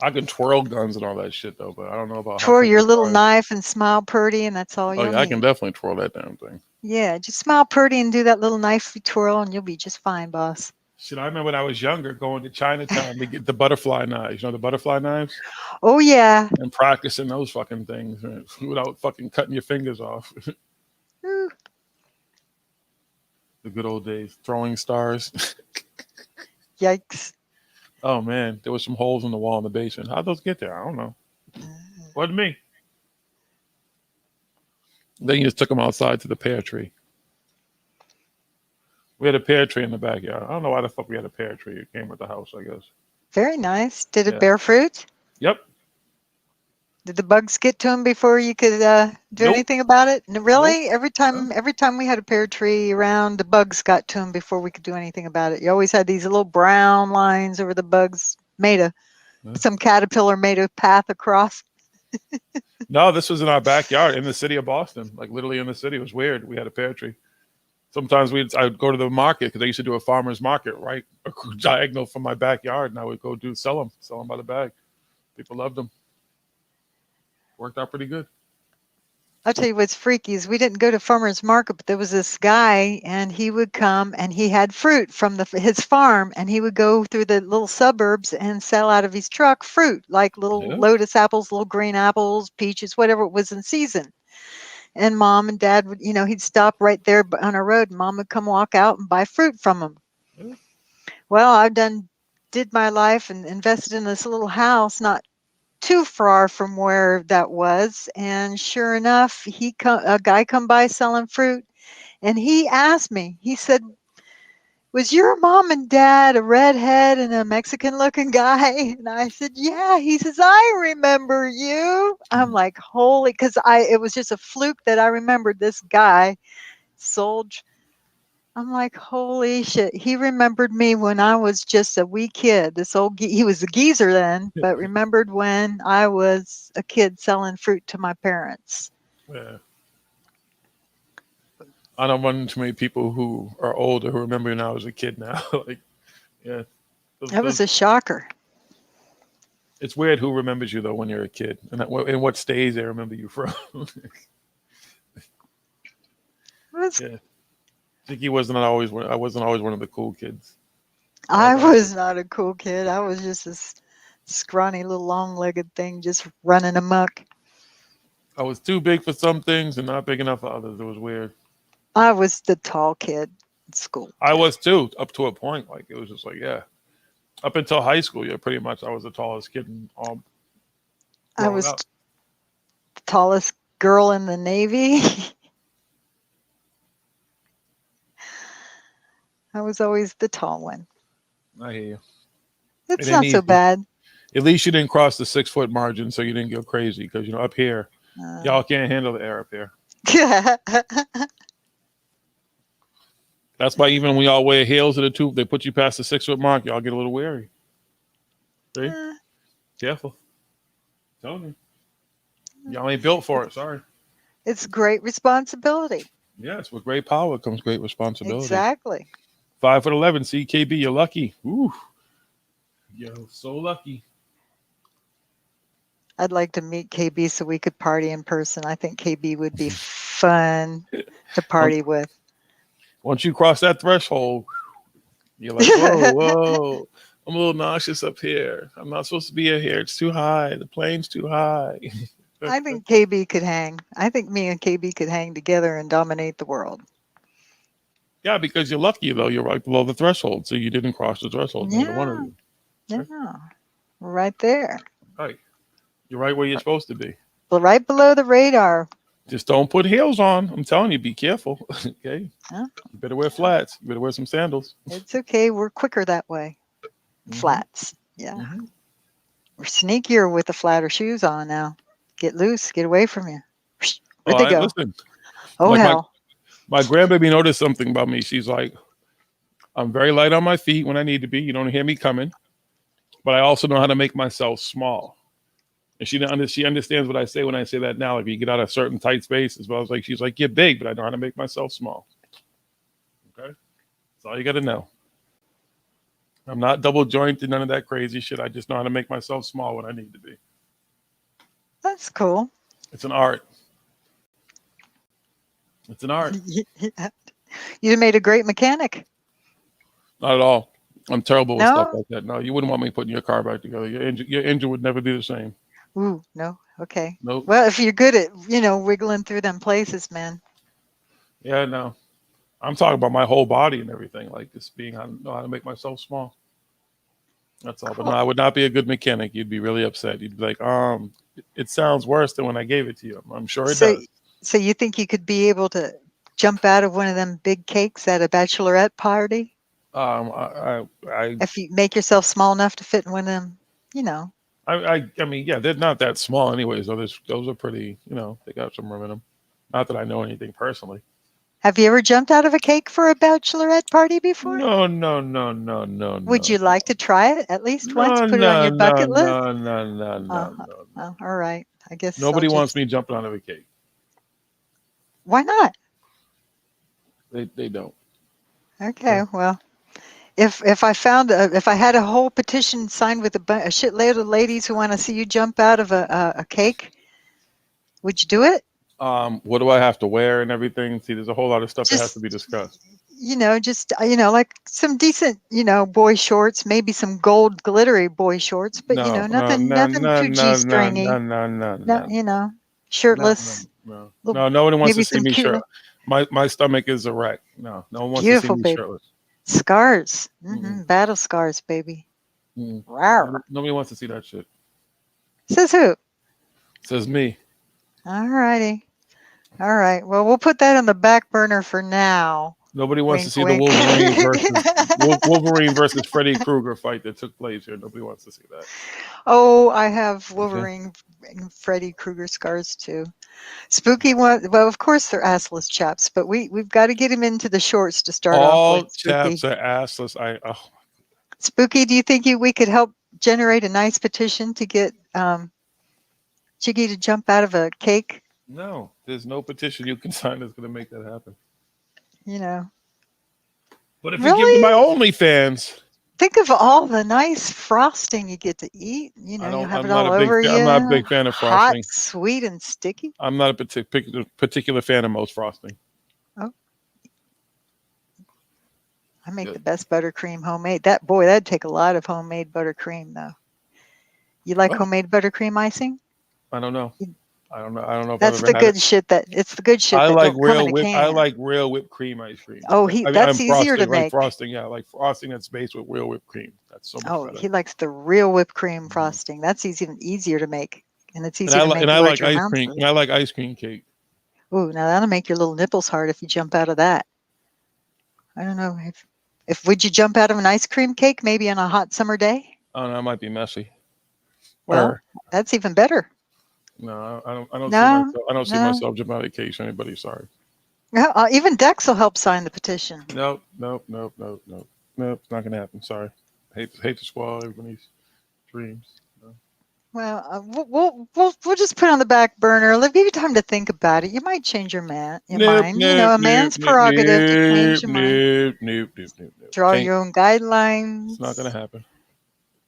Speaker 10: I can twirl guns and all that shit though, but I don't know about how
Speaker 9: Twirl
Speaker 10: quick
Speaker 9: your
Speaker 10: the
Speaker 9: little
Speaker 10: drawer is.
Speaker 9: knife and smile pretty, and that's all
Speaker 10: Oh
Speaker 9: you'll
Speaker 10: yeah, I can
Speaker 9: need.
Speaker 10: definitely twirl that damn thing.
Speaker 9: Yeah, just smile pretty and do that little knife twirl, and you'll be just fine, boss.
Speaker 10: Shit, I remember when I was younger going to Chinatown to get the butterfly knives. You know the butterfly knives?
Speaker 9: Oh yeah.
Speaker 10: And practicing those fucking things without fucking cutting your fingers off.
Speaker 9: Ooh.
Speaker 10: The good old days. Throwing stars.
Speaker 9: Yikes.
Speaker 10: Oh man, there was some holes in the wall in the basement. How'd those get there? I don't know. Wasn't me. Then you just took them outside to the pear tree. We had a pear tree in the backyard. I don't know why the fuck we had a pear tree. It came with the house, I guess.
Speaker 9: Very nice. Did it
Speaker 10: Yeah.
Speaker 9: bear fruit?
Speaker 10: Yep.
Speaker 9: Did the bugs get to him before you could do
Speaker 10: Nope.
Speaker 9: anything about it? Really? Every time we had a pear tree around, the bugs got to him before we could do anything about it. You always had these little brown lines over the bugs, some caterpillar made a path across.
Speaker 10: No, this was in our backyard in the city of Boston. Like literally in the city. It was weird. We had a pear tree. Sometimes I'd go to the market because I used to do a farmer's market right diagonal from my backyard, and I would go sell them by the bag. People loved them. Worked out pretty good.
Speaker 9: I'll tell you what's freaky is we didn't go to farmer's market, but there was this guy, and he would come and he had fruit from his farm, and he would go through the little suburbs and sell out of his truck fruit, like little lotus apples, little green apples, peaches, whatever was in season. And mom and dad would, he'd stop right there on a road, and mom would come walk out and buy fruit from him. Well, I've did my life and invested in this little house, not too far from where that was, and sure enough, a guy come by selling fruit, and he asked me. He said, "Was your mom and dad a redhead and a Mexican-looking guy?" And I said, "Yeah." He says, "I remember you." I'm like, "Holy!" Because it was just a fluke that I remembered this guy sold. I'm like, holy shit. He remembered me when I was just a wee kid. He was a geezer then, but remembered when I was a kid selling fruit to my parents.
Speaker 10: Yeah. I don't run into many people who are older who remember when I was a kid now. Like, yeah.
Speaker 9: That was a shocker.
Speaker 10: It's weird who remembers you though when you're a kid, and what stage they remember you from. Yeah. I wasn't always one of the cool kids.
Speaker 9: I was not a cool kid. I was just this scrawny little long-legged thing just running amok.
Speaker 10: I was too big for some things and not big enough for others. It was weird.
Speaker 9: I was the tall kid in school.
Speaker 10: I was too, up to a point. Like it was just like, yeah. Up until high school, yeah, pretty much I was the tallest kid in all.
Speaker 9: I was the tallest girl in the Navy. I was always the tall one.
Speaker 10: I hear you.
Speaker 9: It's not so bad.
Speaker 10: At least you didn't cross the 6 foot margin, so you didn't go crazy. Because up here, y'all can't handle the air up here. That's why even when we all wear heels to the tube, they put you past the 6 foot mark, y'all get a little wary. See? Careful. Tell me. Y'all ain't built for it. Sorry.
Speaker 9: It's great responsibility.
Speaker 10: Yes, with great power comes great responsibility.
Speaker 9: Exactly.
Speaker 10: 5'11", CKB, you're lucky. Ooh. Yo, so lucky.
Speaker 9: I'd like to meet KB so we could party in person. I think KB would be fun to party with.
Speaker 10: Once you cross that threshold, you're like, whoa, whoa. I'm a little nauseous up here. I'm not supposed to be here. It's too high. The plane's too high.
Speaker 9: I think KB could hang. I think me and KB could hang together and dominate the world.
Speaker 10: Yeah, because you're lucky, though. You're right below the threshold, so you didn't cross the threshold.
Speaker 9: Yeah.
Speaker 10: Neither one of you.
Speaker 9: Yeah. Right there.
Speaker 10: Right. You're right where you're supposed to be.
Speaker 9: Well, right below the radar.
Speaker 10: Just don't put heels on. I'm telling you, be careful. Okay?
Speaker 9: Huh?
Speaker 10: You better wear flats. You better wear some sandals.
Speaker 9: It's okay. We're quicker that way. Flats. Yeah. We're sneakier with the flatter shoes on now. Get loose. Get away from you.
Speaker 10: Oh,
Speaker 9: Where'd they go?
Speaker 10: listen.
Speaker 9: Oh,
Speaker 10: Like
Speaker 9: hell.
Speaker 10: my grandbaby noticed something about me. She's like, I'm very light on my feet when I need to be. You don't hear me coming, but I also know how to make myself small. And she understands what I say when I say that now. Like, you get out of certain tight space, as well as like she's like, you're big, but I know how to make myself small. Okay, that's all you got to know. I'm not double jointed, none of that crazy shit. I just know how to make myself small when I need to be.
Speaker 9: That's cool.
Speaker 10: It's an art. It's an art.
Speaker 9: You made a great mechanic.
Speaker 10: Not at all. I'm terrible with
Speaker 9: No?
Speaker 10: stuff like that. No, you wouldn't want me putting your car back together. Your engine would never be the same.
Speaker 9: Ooh, no. Okay.
Speaker 10: Nope.
Speaker 9: Well, if you're good at, wiggling through them places, man.
Speaker 10: Yeah, no. I'm talking about my whole body and everything. Like, just know how to make myself small. That's all. But no, I would not be a good mechanic. You'd be really upset. You'd be like, it sounds worse than when I gave it to you. I'm sure it does.
Speaker 9: So you think you could be able to jump out of one of them big cakes at a bachelorette party? If you make yourself small enough to fit in one of them,
Speaker 10: I mean, yeah, they're not that small anyways. Those are pretty, they got some room in them. Not that I know anything personally.
Speaker 9: Have you ever jumped out of a cake for a bachelorette party before?
Speaker 10: No.
Speaker 9: Would you like to try it at least once? Put it on your bucket list? No. All right. I guess
Speaker 10: nobody wants me jumping out of a cake.
Speaker 9: Why not?
Speaker 10: They don't.
Speaker 9: Okay, well, if I had a whole petition signed with a shitload of ladies who want to see you jump out of a cake, would you do it?
Speaker 10: What do I have to wear and everything? See, there's a whole lot of stuff that has to be discussed.
Speaker 9: Like some decent, boy shorts, maybe some gold glittery boy shorts, but nothing too G-stringy.
Speaker 10: No,
Speaker 9: shirtless.
Speaker 10: No, nobody wants to see me shirtless. My stomach is erect. No one wants to see me shirtless.
Speaker 9: Scars, battle scars, baby. Wow.
Speaker 10: Nobody wants to see that shit.
Speaker 9: Says who?
Speaker 10: Says me.
Speaker 9: All righty. All right. Well, we'll put that on the back burner for now.
Speaker 10: Nobody wants to see
Speaker 9: wink.
Speaker 10: the Wolverine versus Freddy Krueger fight that took place here. Nobody wants to see that.
Speaker 9: Oh, I have Wolverine and Freddy Krueger scars too. Spooky one. Well, of course they're assless chaps, but we've got to get him into the shorts to start off with.
Speaker 10: All chaps are assless.
Speaker 9: Spooky, do you think we could help generate a nice petition to get Jiggy to jump out of a cake?
Speaker 10: No, there's no petition you can sign that's going to make that happen. But if you give them my OnlyFans,
Speaker 9: think of all the nice frosting you get to eat. You have it all over you.
Speaker 10: I'm not a big fan of frosting.
Speaker 9: Hot, sweet, and sticky.
Speaker 10: I'm not a particular fan of most frosting.
Speaker 9: Oh, I make the best buttercream homemade. That'd take a lot of homemade buttercream, though. You like homemade buttercream icing?
Speaker 10: I don't know. I don't know. If
Speaker 9: That's
Speaker 10: I've ever
Speaker 9: the good shit. It's the good shit.
Speaker 10: I
Speaker 9: that
Speaker 10: like
Speaker 9: don't come in a
Speaker 10: real.
Speaker 9: can.
Speaker 10: I like real whipped cream ice cream.
Speaker 9: Oh, that's easier to make.
Speaker 10: Like frosting, yeah, like frosting that's based with real whipped cream. That's so much better.
Speaker 9: He likes the real whipped cream frosting. That's even easier to make, and it's easier to make.
Speaker 10: And I like ice cream. And I like ice cream cake.
Speaker 9: Ooh, now that'll make your little nipples hard if you jump out of that. I don't know if would you jump out of an ice cream cake maybe on a hot summer day?
Speaker 10: Oh, no, it might be messy.
Speaker 9: Well, that's even better.
Speaker 10: No, I don't see myself jumping out of a cage. Anybody, sorry.
Speaker 9: Even Dex will help sign the petition.
Speaker 10: Nope. It's not gonna happen. Sorry. Hate to spoil everybody's dreams. No.
Speaker 9: Well, we'll just put it on the back burner. Let's give you time to think about it. You might change your mind. A man's prerogative to change your mind.
Speaker 10: Nope.
Speaker 9: Draw your own guidelines.
Speaker 10: It's not gonna happen.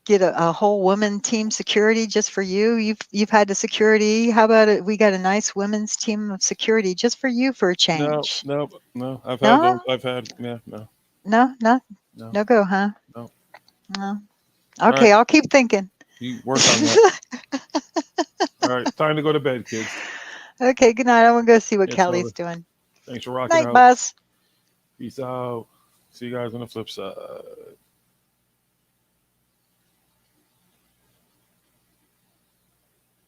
Speaker 9: Get a whole women team security just for you. You've had the security. How about it? We got a nice women's team of security just for you for a change.
Speaker 10: No. I've had those. No
Speaker 9: go, huh?
Speaker 10: No.
Speaker 9: Okay, I'll keep thinking.
Speaker 10: You work on that. All right, time to go to bed, kids.
Speaker 9: Okay, good night. I want to go see what Kelly's doing.
Speaker 10: Thanks for rocking out.
Speaker 9: Night, Buzz.
Speaker 10: Peace out. See you guys on the flip side.